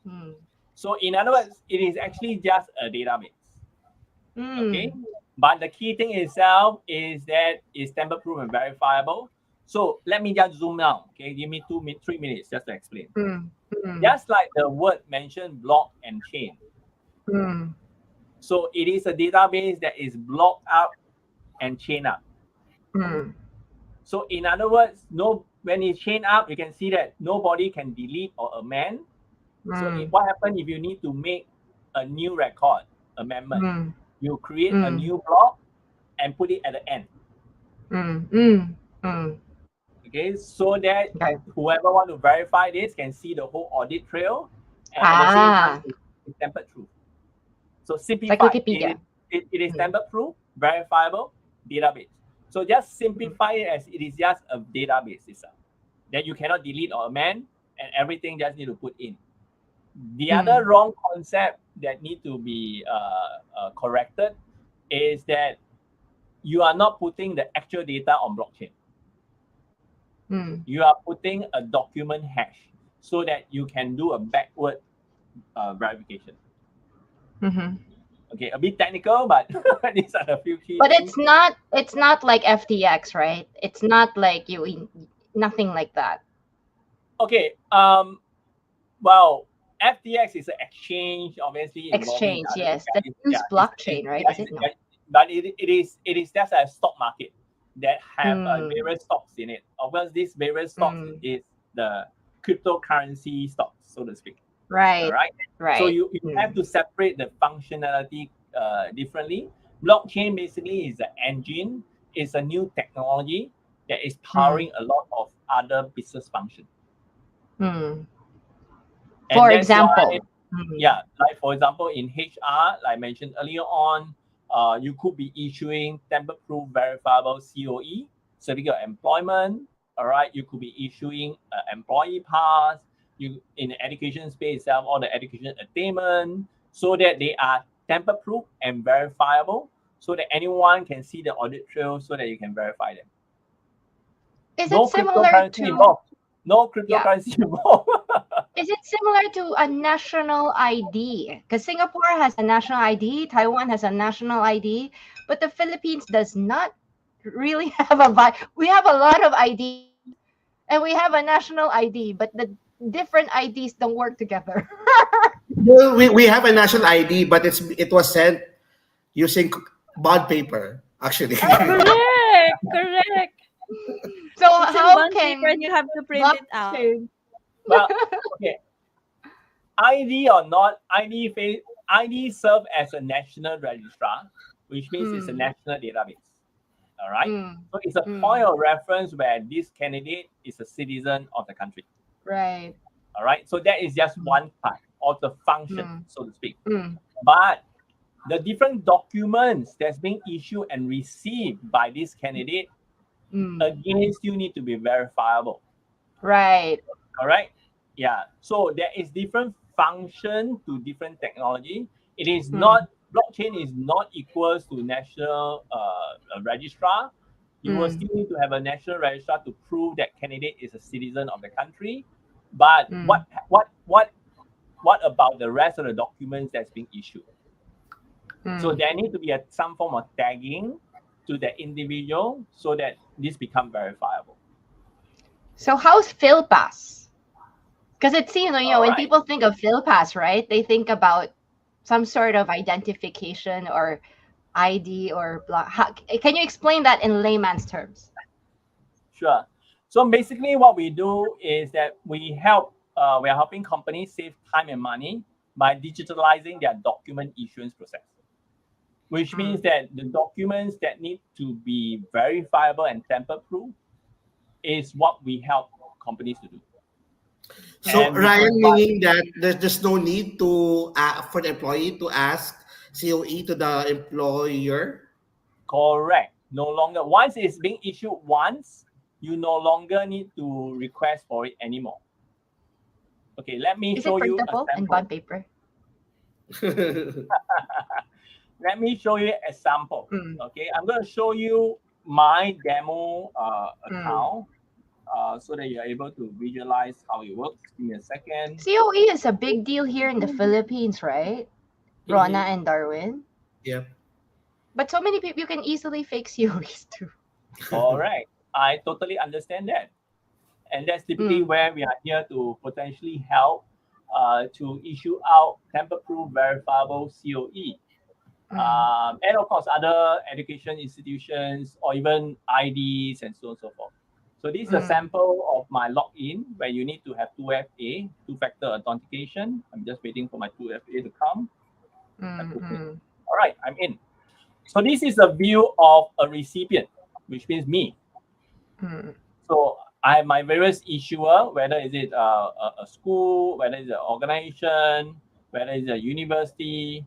Mm. So in other words, it is actually just a database. Okay. Mm. But the key thing itself is that it's tamper-proof and verifiable. So let me just zoom out. Okay, give me 3 minutes just to explain. Mm. Mm. Just like the word mentioned, block and chain. Mm. So it is a database that is blocked up and chained up. Mm. So in other words, when it's chained up, you can see that nobody can delete or amend. So Mm. what happens if you need to make a new record amendment? Mm. You create a Mm. new block and put it at the end. Mm. Mm. Mm. Okay, so that Okay. whoever want to verify this can see the whole audit trail, and at the same time, it's tamper-proof. So Like simplified. Wikipedia. It is Mm. tamper-proof, verifiable database. So just simplify it as it is just a database itself that you cannot delete or amend, and everything just need to put in. The other wrong concept that need to be corrected is that you are not putting the actual data on blockchain. Mm. You are putting a document hash so that you can do a backward verification. Mm-hmm. Okay, a bit technical, but these are the few key But things. it's not like FTX, right? It's not like nothing like that. Okay, well, FTX is an exchange, obviously involving Exchange, other yes. That guys. use blockchain, right? Yeah, Is it not? but it is just a stock market that have Mm. various stocks in it. Of course, these various stocks Mm. is the cryptocurrency stocks, so to speak. All Right. right. Right. So you have Mm. to separate the functionality differently. Blockchain basically is an engine, is a new technology that is powering a lot of other business functions. Mm. And For that's example. why, Mm. yeah, like for example, in HR, like I mentioned earlier on, you could be issuing tamper-proof verifiable COE, certificate of employment. All right, you could be issuing an employee pass. You in the education space itself, all the education attainment, so that they are tamper-proof and verifiable, so that anyone can see the audit trail, so that you can verify them. Is No it similar cryptocurrency to involved. No yeah? cryptocurrency involved. Is it similar to a national ID? Because Singapore has a national ID, Taiwan has a national ID, but the Philippines does not really have we have a lot of IDs and we have a national ID, but the different IDs don't work together. Well, we have a national ID, but it was sent using bond paper, actually. Correct. Correct. So It's in how bond paper and can you have to print it out. blockchain? Well, okay. ID or not, ID serve as a national registrar, which means it's a national database. All right. Mm. So it's a Mm. point of reference where this candidate is a citizen of the country. Right. All right. So that is just one part of the function, so to speak. Mm. But the different documents that's being issued and received by this candidate Mm. again still need to be verifiable. Right. Correct? Yeah. So there is different function to different technology. It is not blockchain is not equals to national registrar. You will still need to have a national registrar to prove that candidate is a citizen of the country. But what about the rest of the documents that's being issued? So there need to be some form of tagging to the individual so that this become verifiable. So how's FilPass? Because it's when Alright. people think of FilPass, right? They think about some sort of identification or ID or blah. Can you explain that in layman's terms? Sure. So basically, what we do is that we are helping companies save time and money by digitalizing their document issuance process, which means that the documents that need to be verifiable and tamper-proof is what we help companies to do. So And we Ryan, provide meaning that there's no need to for the employee to ask COE to the employer. correct. No longer once it's being issued once, you no longer need to request for it anymore. Okay, let me Is it show you a printable in sample. bond paper? Let me show you a sample. Mm. Okay, I'm going to show you my demo Mm. account so that you're able to visualize how it works. Give me a second. COE is a big deal here in the Philippines, right? Rona Mhm. and Darwin. Yep. But so many people, you can easily fake COEs too. Correct. I totally understand that. And that's typically Mm. where we are here to potentially help to issue out tamper-proof verifiable COE. Mm. And of course, other education institutions or even IDs and so on and so forth. So this is a Mm. sample of my login where you need to have 2FA, two-factor authentication. I'm just waiting for my 2FA to come. Mm. Mm. All right, I'm in. So this is a view of a recipient, which means me. Mm. So I have my various issuer, whether is it a school, whether it's an organization, whether it's a university,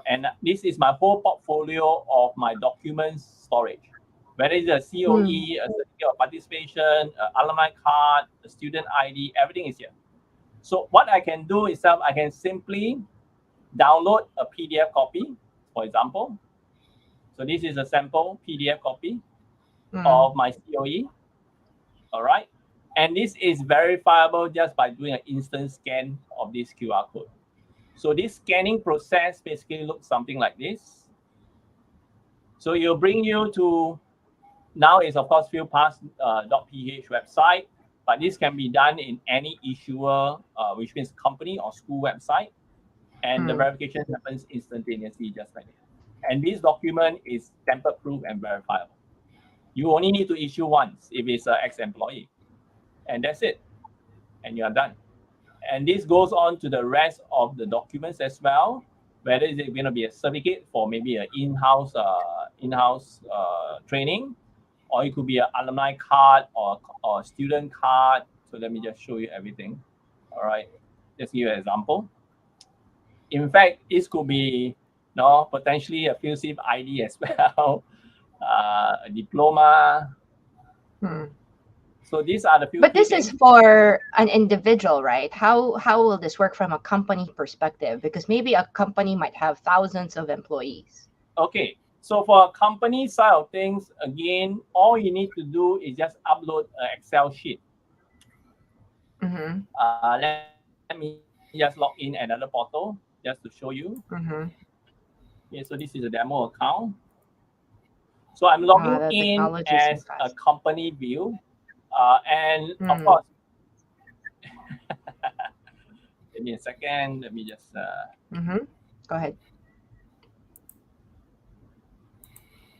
and this is my whole portfolio of my documents storage. Whether it's a Mm. COE, a certificate of participation, a alumni card, a student ID, everything is here. So what I can do is that I can simply download a PDF copy, for example. So this is a sample PDF copy Mm. of my COE. All right. And this is verifiable just by doing an instant scan of this QR code. So this scanning process basically looks something like this. So it'll bring you to, now is of course FilPass.ph website, but this can be done in any issuer, which means company or school website. And the Mm. verification happens instantaneously just like this. And this document is tamper-proof and verifiable. You only need to issue once if it's an ex-employee. And that's it. And you are done. And this goes on to the rest of the documents as well. Whether it's going to be a certificate for maybe an in-house training, or it could be an alumni card or student card. So let me just show you everything. All right, just give you an example. In fact, this could be potentially a FilSip ID as well, a diploma. Mm. So these are the few But key this is things. for an individual, right? How will this work from a company perspective? Because maybe a company might have thousands of employees. Okay, so for a company side of things, again, all you need to do is just upload an Excel sheet. Mm-hmm. Let me just log in another portal just to show you. Mm-hmm. Okay, so this is a demo account. So I'm logging The in technology is so as a fast. company view. And of Mm. course, give me a second. Let me just, Mm-hmm. Go ahead.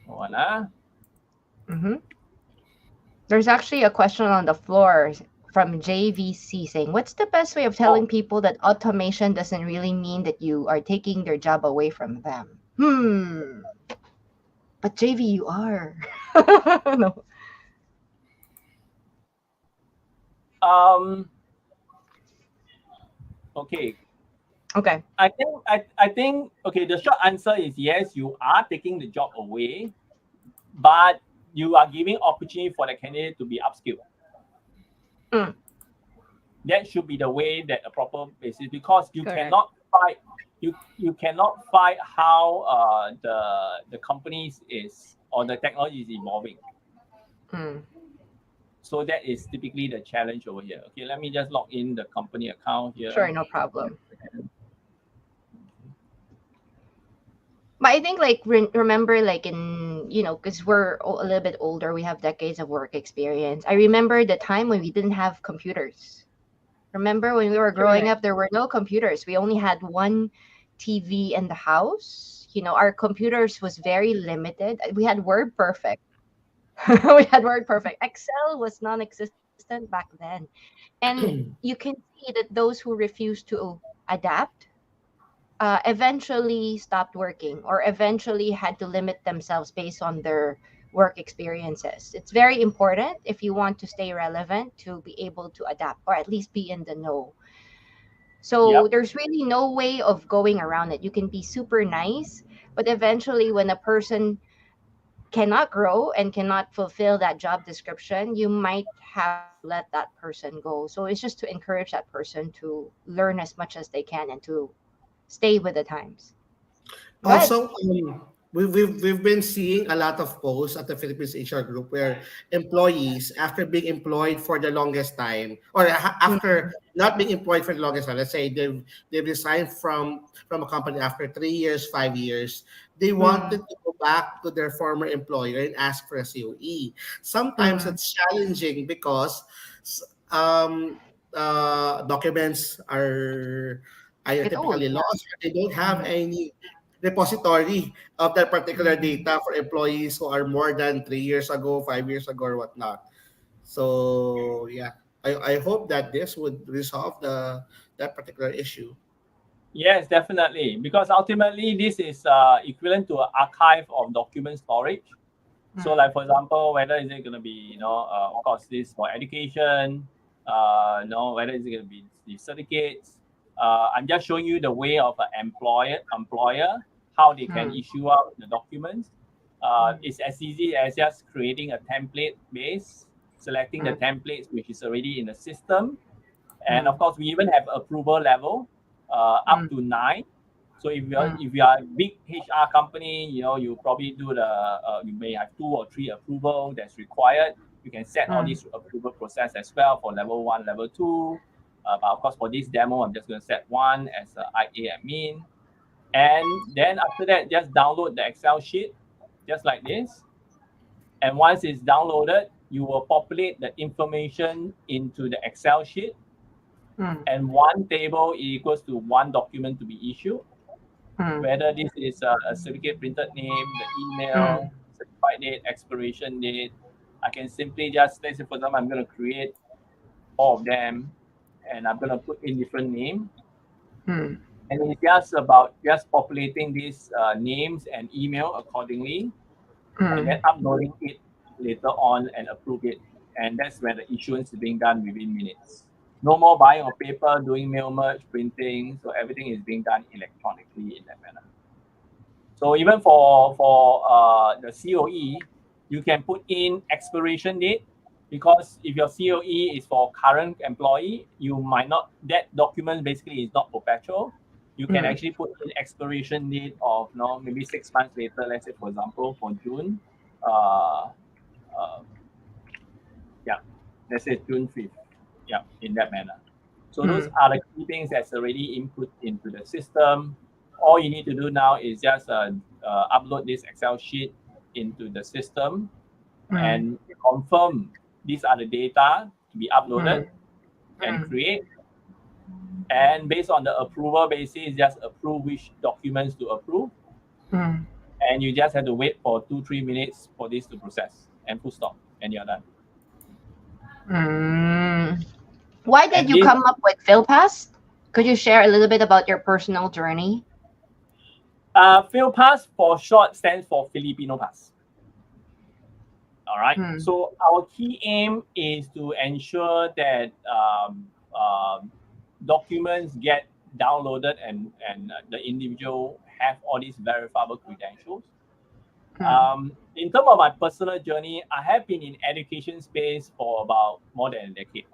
voila. Mm-hmm. There's actually a question on the floor from JVC saying, what's the best way of telling Oh, people that automation doesn't really mean that you are taking their job away from them? But JV, you are. No. um, okay. Okay. I think okay, the short answer is yes, you are taking the job away, but you are giving opportunity for the candidate to be upskilled. Mm. That should be the way that a proper basis, because you Correct. cannot fight you cannot fight how the companies is or the technology is evolving. Mm. So that is typically the challenge over here. Okay, let me just log in the company account here. Sure, no problem. But I think like remember like in because we're a little bit older, we have decades of work experience. I remember the time when we didn't have computers. Remember when we were growing Correct. up, there were no computers. We only had one TV in the house. Our computers was very limited. We had Word Perfect. We had Word Perfect. Excel was non-existent back then. And you can see that those who refuse to adapt, eventually stopped working or eventually had to limit themselves based on their work experiences. It's very important if you want to stay relevant to be able to adapt or at least be in the know. So Yep. there's really no way of going around it. You can be super nice, but eventually, when a person cannot grow and cannot fulfill that job description, you might have to let that person go. So it's just to encourage that person to learn as much as they can and to stay with the times. Go ahead. Also, we've been seeing a lot of posts at the Philippines HR group where employees, after being employed for the longest time, or after Mm, not being employed for the longest time, let's say they've resigned from a company after 3 years, 5 years, they wanted mm, to go back to their former employer and ask for a COE. Sometimes mm. it's challenging because documents are either Get old, typically yeah. lost or they don't have Mm, any repository of that particular mm. data for employees who are more than 3 years ago, 5 years ago, or whatnot. So yeah, I hope that this would resolve that particular issue. Yes, definitely. Because ultimately, this is equivalent to an archive of document storage. So, Mm, like for example, whether is it going to be, of course, this for education, whether is it going to be the certificates. I'm just showing you the way of an employer how they can mm, issue out the documents. mm, It's as easy as just creating a template base, selecting the mm, templates which is already in the system, and of mm, course we even have approval level up mm, to 9. So mm, if you are a big HR company, you probably do you may have 2 or 3 approval that's required. You can set all mm, these approval process as well for level 1, level 2. But of course for this demo I'm just going to set 1 as a IA admin, and then after that just download the Excel sheet just like this. And once it's downloaded, you will populate the information into the Excel sheet, mm, and one table equals to one document to be issued, mm, whether this is a certificate printed name, the mm, email, certified date, expiration date. I can simply just, let's say for example, I'm going to create all of them and I'm going to put in different name. mm, And it's just about just populating these names and email accordingly, and then mm, uploading it later on and approve it. And that's where the issuance is being done within minutes. No more buying of paper, doing mail merge, printing. So everything is being done electronically in that manner. So even for the COE, you can put in expiration date, because if your COE is for current employee, you might not, that document basically is not perpetual. You can mm, actually put in expiration date of maybe 6 months later. Let's say for example for June, uh, uh, yeah, let's say June 5th. Yeah, in that manner. So those mm, are the key things that's already input into the system. All you need to do now is just upload this Excel sheet into the system mm, and confirm these are the data to be uploaded mm, and mm, create. And based on the approval basis, just approve which documents to approve. mm, And you just have to wait for 2-3 minutes for this to process and full stop, and you're done. mm. Why did And you this come up with FilPass? Could you share a little bit about your personal journey? FilPass for short stands for Filipino Pass. All right. Mm, So our key aim is to ensure that documents get downloaded, and the individual have all these verifiable credentials. mm, In terms of my personal journey, I have been in education space for about more than a decade.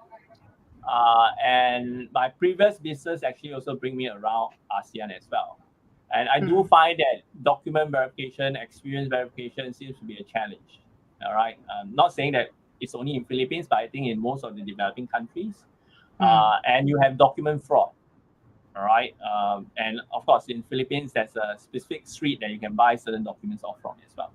And my previous business actually also bring me around ASEAN as well. And I do mm, find that document verification, experience verification seems to be a challenge. All right. Not saying that it's only in Philippines, but I think in most of the developing countries. mm, And you have document fraud. All right. And of course, in Philippines, there's a specific street that you can buy certain documents off from as well.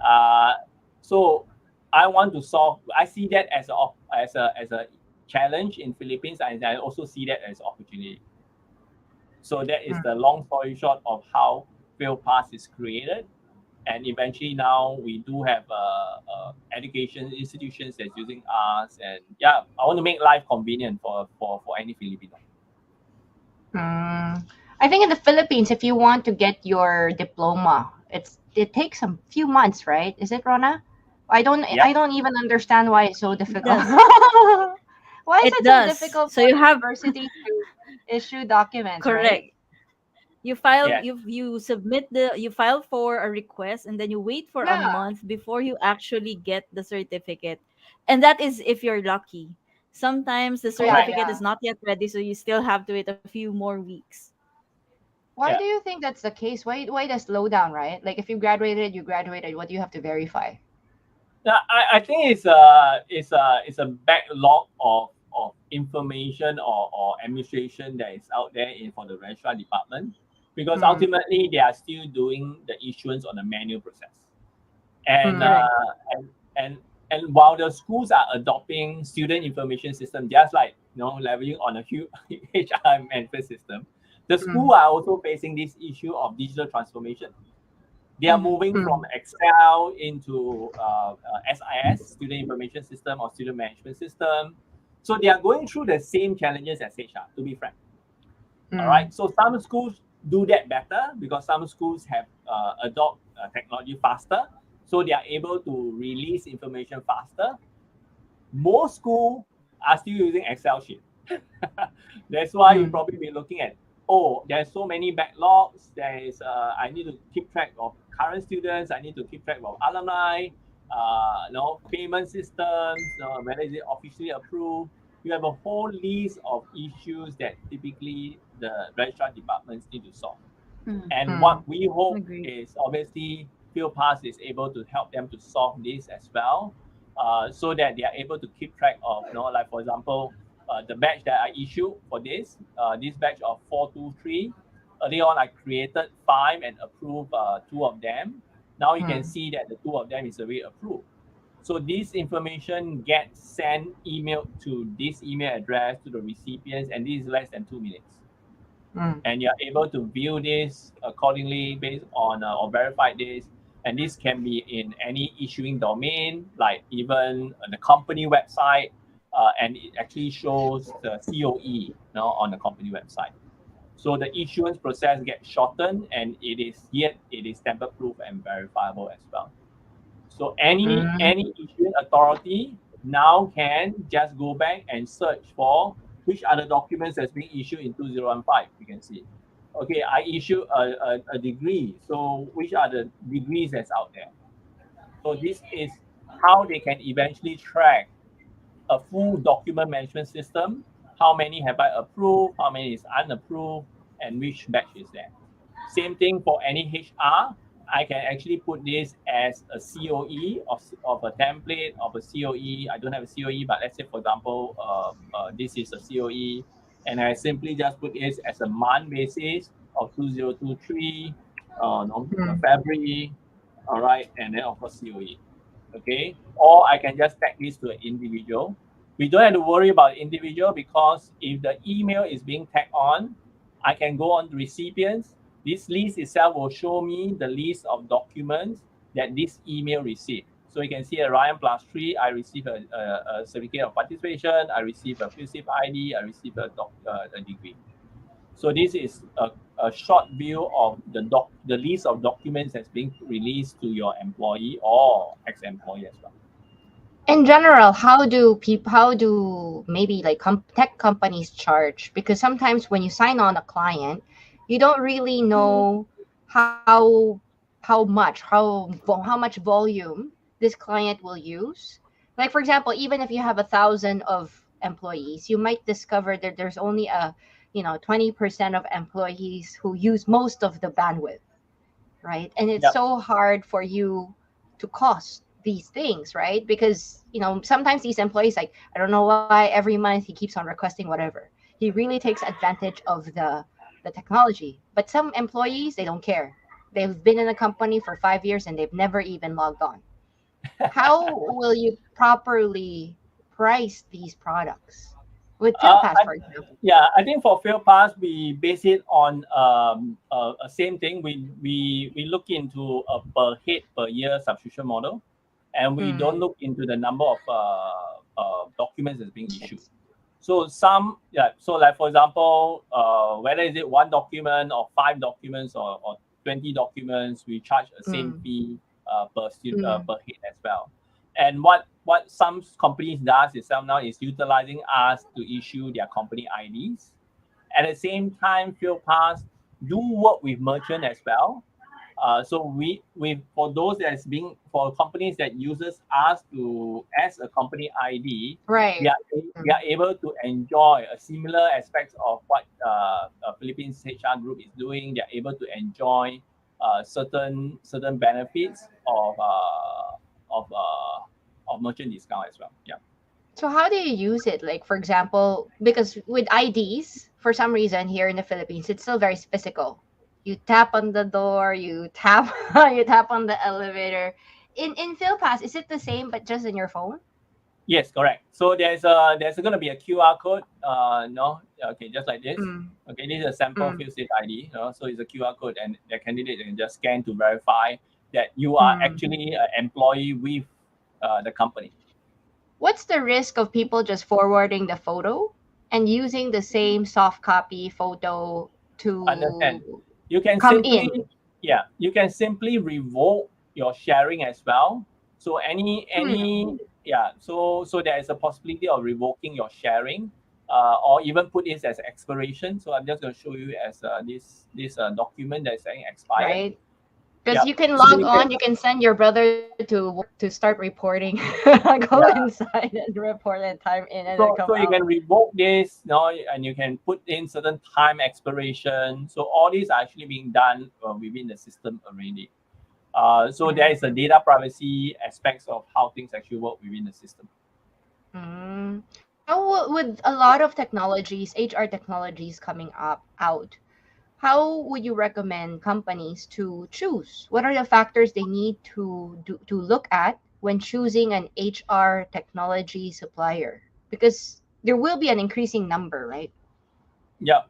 Uh, so I want to solve. I see that as a challenge in Philippines, and I also see that as opportunity. So that is mm, the long story short of how FailPass is created, and eventually now we do have education institutions that's using us, and yeah, I want to make life convenient for any Filipino. mm. I think in the Philippines, if you want to get your diploma, it takes a few months, right? Is it, Rona? Yeah. I don't even understand why it's so It difficult. does. Why is It it so does. difficult So for you have universities to issue documents, right? correct. You file Yes. you submit the you file for a request and then you wait for a Yeah. month before you actually get the certificate. And that is if you're lucky. Sometimes the Yeah, Correct. certificate yeah. is not yet ready, so you still have to wait a few more weeks. Why Yeah. do you think that's the case? Why the slowdown, right? Like if you graduated, what do you have to verify? Yeah, I think it's a backlog of information or administration that is out there in for the registrar department, because Mm, ultimately they are still doing the issuance on a manual process. And mm, Correct. and and and while the schools are adopting student information system, just like leveraging on a huge HR management system, the mm, school are also facing this issue of digital transformation. They are Mhm. moving from mm, Excel into SIS, Student Information System or Student Management System. So they are going through the same challenges as HR, to be frank. All mm, right. So some schools do that better because some schools have adopt technology faster, so they are able to release information faster. Most schools are still using Excel sheet. That's why you mm, probably be looking at, oh, there's so many backlogs. There is I need to keep track of current students. I need to keep track of alumni. Payment systems. Whether is it officially approved. You have a whole list of issues that typically the registrar departments need to solve. Mhm. And mm, what we hope Agree. is obviously FieldPass is able to help them to solve this as well, so that they are able to keep track of, like for example, the batch that I issued for this batch of 423. Early on, I created five and approved two of them. Now you can mm, see that the two of them is already approved. So this information gets sent email to this email address to the recipients, and this is less than 2 minutes, mm, and you're able to view this accordingly based on or verify this. And this can be in any issuing domain, like even the company website, and it actually shows the COE on the company website. So the issuance process gets shortened, and it is tamper proof and verifiable as well. So mm, any issuing authority now can just go back and search for which other documents has been issued in 2015. You can see, okay, I issue a degree. So which are the degrees that's out there? So this is how they can eventually track a full document management system. How many have I approved? How many is unapproved? And which batch is there? Same thing for any HR. I can actually put this as a COE of a template of a COE. I don't have a COE, but let's say, for example, this is a COE, and I simply just put this as a month basis of 2023, mm. February, all right, and then of course COE. Okay, or I can just tag this to an individual. We don't have to worry about individual, because if the email is being tagged on, I can go on to recipients. This list itself will show me the list of documents that this email received. So you can see a Ryan plus 3, I receive a certificate of participation, I receive a FilSafe ID, I receive a degree. So this is a short view of the list of documents that's being released to your employee or ex-employee as well. In general, how do maybe like tech companies charge? Because sometimes when you sign on a client, you don't really know how how much volume this client will use. Like for example, even if you have 1,000 of employees, you might discover that there's only a 20% of employees who use most of the bandwidth, right? And it's Yep. so hard for you to cost these things, right? Because sometimes these employees, like, I don't know why every month he keeps on requesting whatever. He really takes advantage of the technology. But some employees, they don't care. They've been in a company for 5 years and they've never even logged on. How will you properly price these products with FieldPass, I, for example? yeah, I think for FailPass, we base it on a same thing. We look into a per head per year subscription model, and we don't Mm, look into the number of documents that's being issued. So some, yeah. So like for example, whether is it one document or 5 documents or 20 documents, we charge a same Mm. fee per student Mm. per head as well. And what some companies does is some now is utilizing us to issue their company IDs. At the same time, FilPass do work with merchant as well. So we for those that's being for companies that uses us to as a company ID, we Right. are we are able to enjoy a similar aspects of what Philippines HR group is doing. They are able to enjoy certain benefits of merchant discount as well. Yeah. So how do you use it? Like, for example, because with IDs, for some reason here in the Philippines, it's still very physical. You tap on the door, you tap you tap on the elevator. In PhilPass, is it the same but just in your phone? Yes, correct. So there's going to be a QR code. No, okay, just like this. Mm. Okay, this is a sample Mm. field state ID. So it's a QR code, and the candidate can just scan to verify that you are Mm. actually an employee with the company. What's the risk of people just forwarding the photo and using the same soft copy photo Understand? to You can come simply, in? yeah, you can simply revoke your sharing as well. So Hmm. yeah, so there is a possibility of revoking your sharing, or even put this as expiration. So I'm just going to show you as this document that's saying expired. Right? Because Yeah, you can so log you can, on, you can send your brother to work to start reporting, go yeah. inside and report and time in and then come So you out. can revoke this, and you can put in certain time expiration. So all these are actually being done within the system already. So there is a Mm. data privacy aspects of how things actually work within the system. Mm. With a lot of technologies, HR technologies coming up out, how would you recommend companies to choose? What are the factors they need to look at when choosing an HR technology supplier? Because there will be an increasing number, right? Yeah,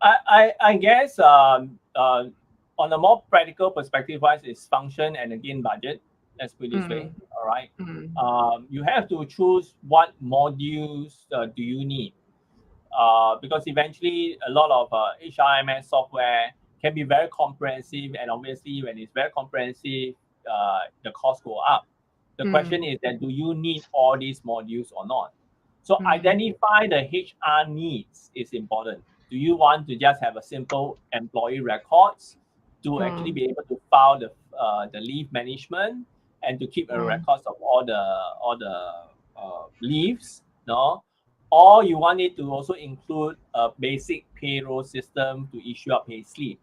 I guess on a more practical perspective wise is function and again budget. Let's put it this way. Mm. All right. Mm. You have to choose what modules do you need. Because eventually a lot of HRMS software can be very comprehensive, and obviously when it's very comprehensive, the cost go up. The question Mm. is that do you need all these modules or not? So Mm. identify the HR needs is important. Do you want to just have a simple employee records to actually Mm. be able to file the leave management and to keep a Mm. records of all the leaves, no? Or you want it to also include a basic payroll system to issue a pay slip.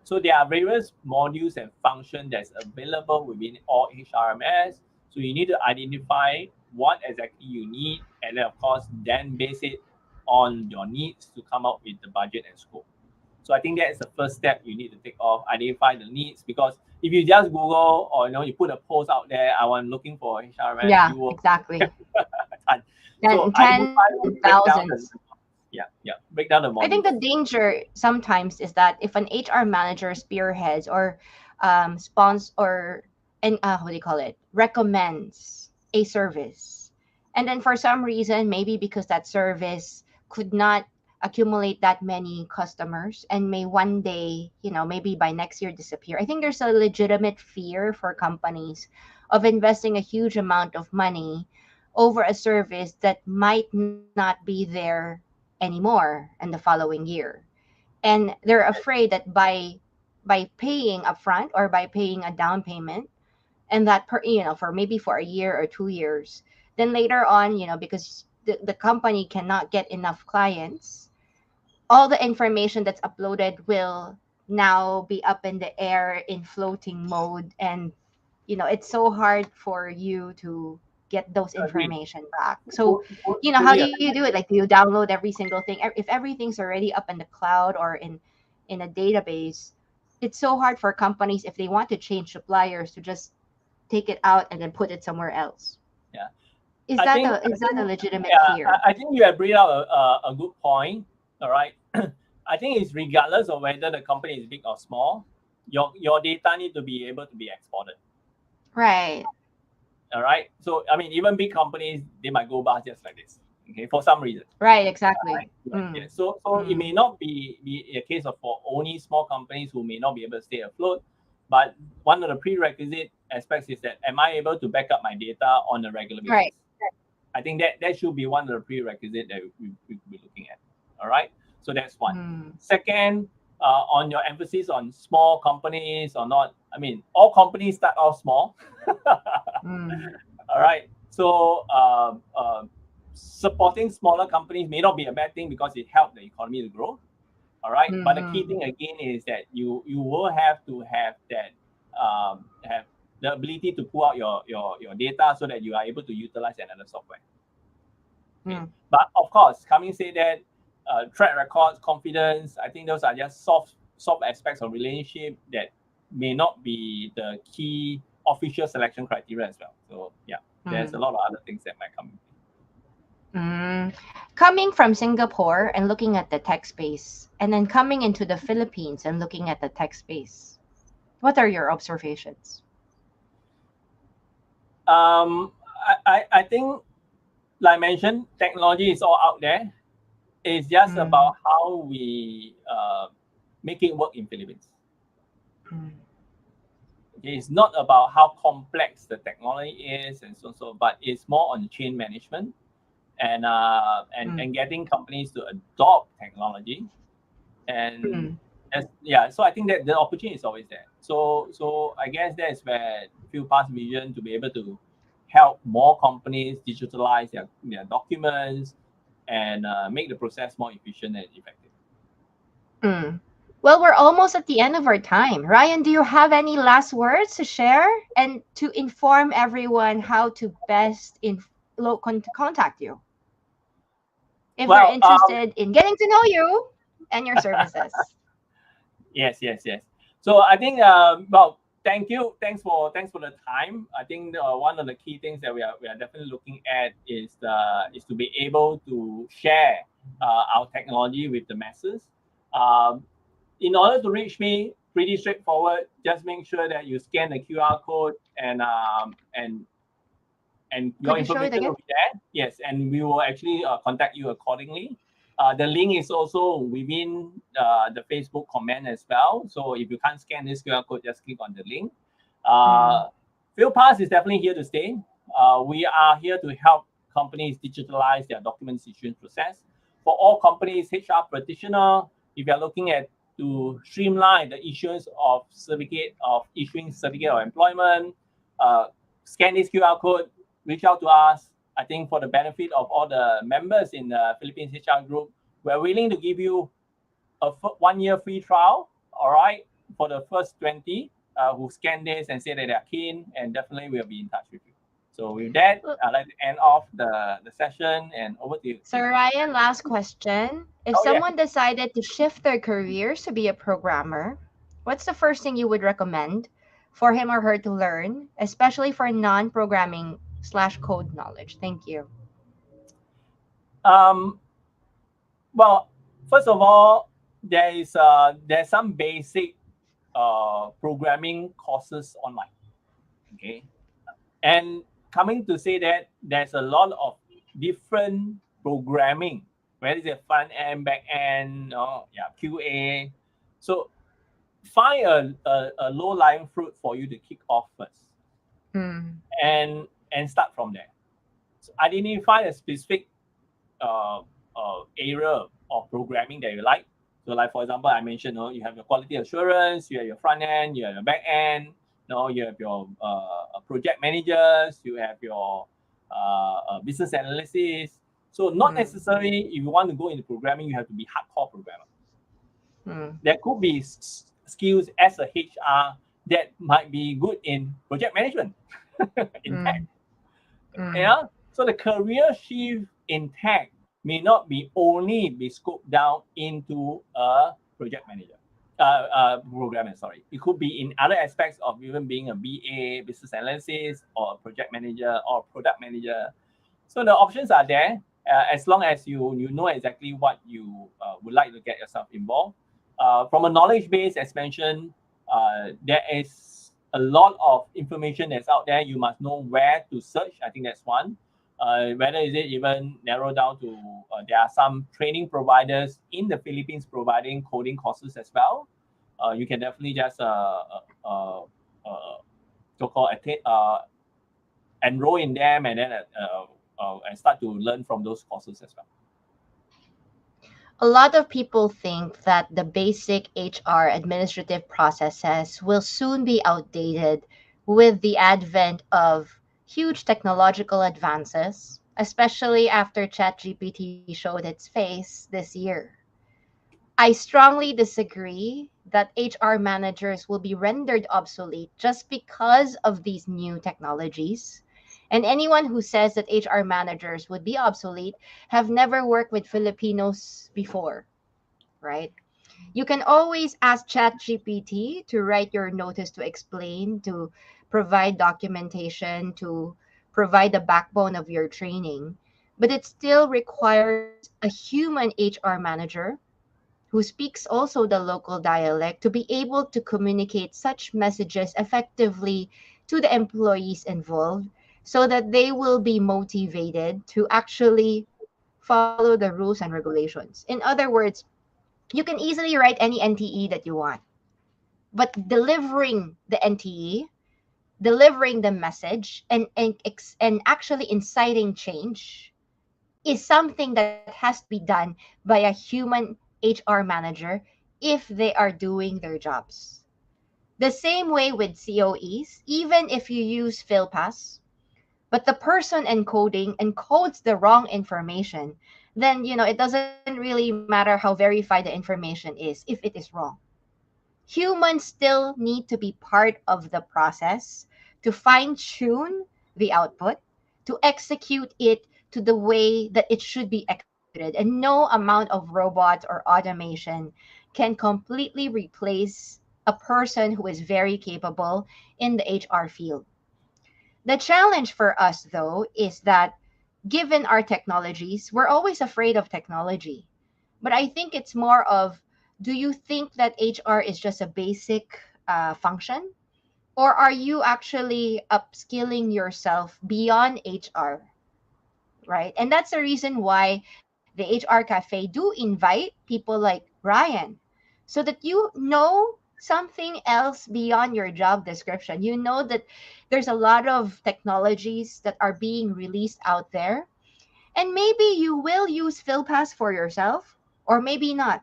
So there are various modules and functions that's available within all HRMS. So you need to identify what exactly you need, and then of course then base it on your needs to come up with the budget and scope. So I think that is the first step you need to take off, identify the needs, because if you just Google or you put a post out there, I want looking for HRMS, Yeah, you will exactly. ton. So Ten, identify tens and and break down the thousands. break down the I think the modules. danger sometimes is that if an HR manager spearheads or sponsors or and what do you call it, recommends a service, and then for some reason, maybe because that service could not accumulate that many customers and may one day, maybe by next year disappear. I think there's a legitimate fear for companies of investing a huge amount of money over a service that might not be there anymore in the following year, and they're afraid that by paying upfront or by paying a down payment, and that for maybe for a year or 2 years, then later on, because the company cannot get enough clients, all the information that's uploaded will now be up in the air in floating mode, and it's so hard for you to get those Agreed. information back. So how Fully do you agree. do it? Like, do you download every single thing? If everything's already up in the cloud or in a database, it's so hard for companies if they want to change suppliers to just take it out and then put it somewhere else. Yeah. Is I that think a I is that a think legitimate yeah, fear? I think you have bring out a good point. All right. I think it's regardless of whether the company is big or small, your data need to be able to be exported. Right. All right. So I mean, even big companies they might go bust just like this. Okay, for some reason. Right, exactly. Right. Yeah. Mm. So it may not be a case of for only small companies who may not be able to stay afloat, but one of the prerequisite aspects is that am I able to back up my data on a regular basis? Right. I think that should be one of the prerequisite that we be looking at. All right. So that's one. Mm. Second, on your emphasis on small companies or not, I mean, all companies start off small. Mm. All right. So supporting smaller companies may not be a bad thing because it helps the economy to grow. All right. But the key thing again is that you will have to have that have the ability to pull out your data so that you are able to utilize another software. Okay. But of course, coming say that track records, confidence, I think those are just soft aspects of relationship that may not be the key official selection criteria as well. So yeah, there's a lot of other things that might come. Coming from Singapore and looking at the tech space, and then coming into the Philippines and looking at the tech space, what are your observations? I think, like I mentioned, technology is all out there. It's just about how we make it work in Philippines. It's not about how complex the technology is and so, but it's more on chain management and getting companies to adopt technology. And so I think that the opportunity is always there. So I guess that's where FilPass vision to be able to help more companies digitalize their documents and make the process more efficient and effective. Well, we're almost at the end of our time. Ryan, do you have any last words to share and to inform everyone how to best contact you if they're interested in getting to know you and your services? Yes. So I think thanks for the time. I think one of the key things that we are definitely looking at is to be able to share our technology with the masses. In order to reach me, pretty straightforward. Just make sure that you scan the QR code and your information will be there. Yes, and we will actually contact you accordingly. The link is also within the Facebook comment as well. So if you can't scan this QR code, just click on the link. FilPass is definitely here to stay. We are here to help companies digitalize their document issuance process. For all companies, HR practitioner, if you're looking at to streamline the issuance of issuing certificate of employment, scan this QR code, reach out to us. I think for the benefit of all the members in the Philippines HR group, we're willing to give you a 1 year free trial, all right, for the first 20 who scan this and say that they're keen, and definitely we'll be in touch with you. So with that, I'd like to end off the session and over to you. So Ryan, last question. If someone decided to shift their careers to be a programmer, what's the first thing you would recommend for him or her to learn, especially for non-programming /code knowledge? Thank you. Well, first of all, there's some basic programming courses online. Okay, and coming to say that there's a lot of different programming, whether it's a front end, back end, QA. So find a low lying fruit for you to kick off first, and start from there. So identify a specific area of programming that you like. So, like for example, I mentioned, you have your quality assurance, you have your front end, you have your back end, you have your project managers, you have your business analysis. So, not necessarily if you want to go into programming, you have to be hardcore programmer. There could be skills as a HR that might be good in project management, in tech. Yeah. So the career shift in tech may not be only be scoped down into a project manager, programmer. Sorry, it could be in other aspects of even being a BA, business analysis, or a project manager or product manager. So the options are there as long as you know exactly what you would like to get yourself involved. From a knowledge base, as mentioned, there is a lot of information that's out there. You must know where to search. I think that's one. Whether is it even narrow down to there are some training providers in the Philippines providing coding courses as well. You can definitely just so-called enroll in them and then and start to learn from those courses as well. A lot of people think that the basic HR administrative processes will soon be outdated with the advent of huge technological advances, especially after ChatGPT showed its face this year. I strongly disagree that HR managers will be rendered obsolete just because of these new technologies. And anyone who says that HR managers would be obsolete have never worked with Filipinos before, right? You can always ask ChatGPT to write your notice to explain, to provide documentation, to provide the backbone of your training, but it still requires a human HR manager who speaks also the local dialect to be able to communicate such messages effectively to the employees involved so that they will be motivated to actually follow the rules and regulations. In other words, you can easily write any NTE that you want, but delivering the NTE, delivering the message, and actually inciting change is something that has to be done by a human HR manager if they are doing their jobs. The same way with COEs, even if you use FilPass, but the person encoding encodes the wrong information, then it doesn't really matter how verified the information is if it is wrong. Humans still need to be part of the process to fine tune the output, to execute it to the way that it should be executed. And no amount of robots or automation can completely replace a person who is very capable in the HR field. The challenge for us, though, is that given our technologies, we're always afraid of technology. But I think it's more of, do you think that HR is just a basic function? Or are you actually upskilling yourself beyond HR, right? And that's the reason why the HR Cafe do invite people like Ryan so that you know something else beyond your job description. You know that there's a lot of technologies that are being released out there. And maybe you will use PhilPass for yourself, or maybe not.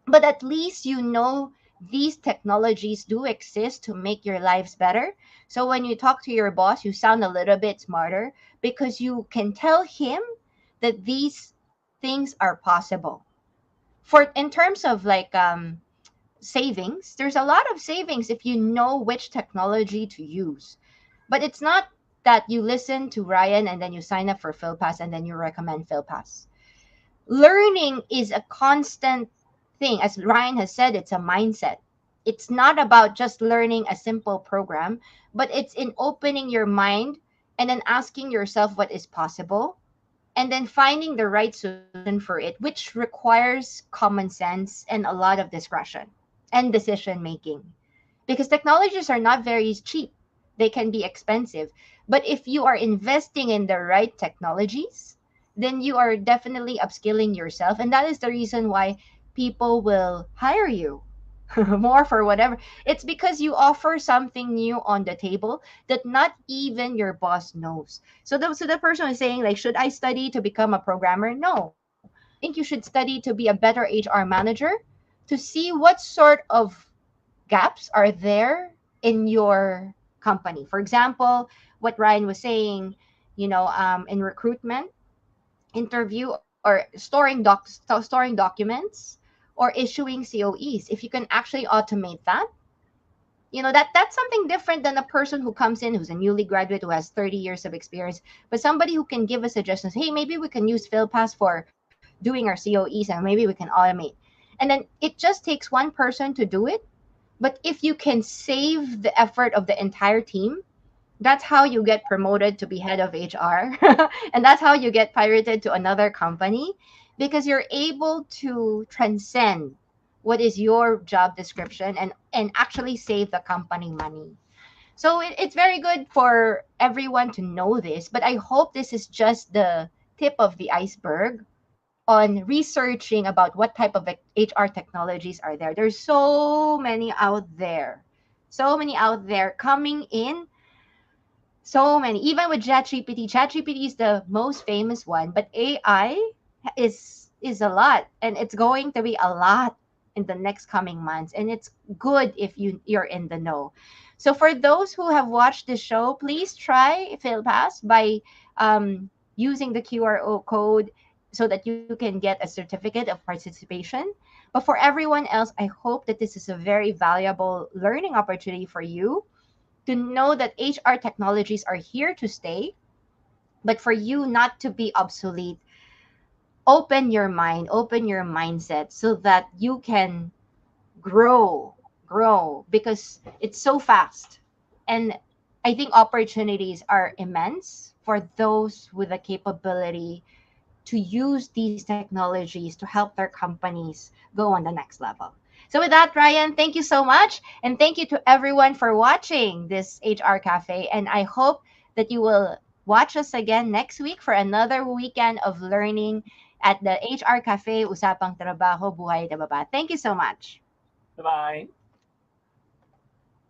But at least you know these technologies do exist to make your lives better. So when you talk to your boss, you sound a little bit smarter because you can tell him that these things are possible. For in terms of like savings, there's a lot of savings if you know which technology to use. But it's not that you listen to Ryan and then you sign up for PhilPass and then you recommend PhilPass. Learning is a constant thing. As Ryan has said, it's a mindset. It's not about just learning a simple program, but it's in opening your mind and then asking yourself what is possible and then finding the right solution for it, which requires common sense and a lot of discretion and decision making. Because technologies are not very cheap, they can be expensive. But if you are investing in the right technologies, then you are definitely upskilling yourself. And that is the reason why people will hire you more for whatever. It's because you offer something new on the table that not even your boss knows. So the person is saying, like, should I study to become a programmer? No. I think you should study to be a better HR manager to see what sort of gaps are there in your company. For example, what Ryan was saying, in recruitment, interview, or storing documents, or issuing COEs. If you can actually automate that, that's something different than a person who comes in who's a newly graduate who has 30 years of experience, but somebody who can give us suggestions. Hey, maybe we can use PhilPass for doing our COEs and maybe we can automate. And then it just takes one person to do it. But if you can save the effort of the entire team, that's how you get promoted to be head of HR. And that's how you get pirated to another company because you're able to transcend what is your job description and actually save the company money. So it's very good for everyone to know this, but I hope this is just the tip of the iceberg on researching about what type of HR technologies are there. There's so many out there. So many out there coming in. So many. Even with ChatGPT. ChatGPT is the most famous one, but AI is a lot, and it's going to be a lot in the next coming months, and it's good if you're in the know. So for those who have watched the show, please try FilPass by using the QR code so that you can get a certificate of participation. But for everyone else, I hope that this is a very valuable learning opportunity for you to know that HR technologies are here to stay, but for you not to be obsolete. Open your mind, open your mindset so that you can grow, grow because it's so fast. And I think opportunities are immense for those with the capability to use these technologies to help their companies go on the next level. So, with that, Ryan, thank you so much. And thank you to everyone for watching this HR Cafe. And I hope that you will watch us again next week for another weekend of learning at the HR Cafe, Usapang Trabaho, Buhay na Baba. Thank you so much. Bye bye.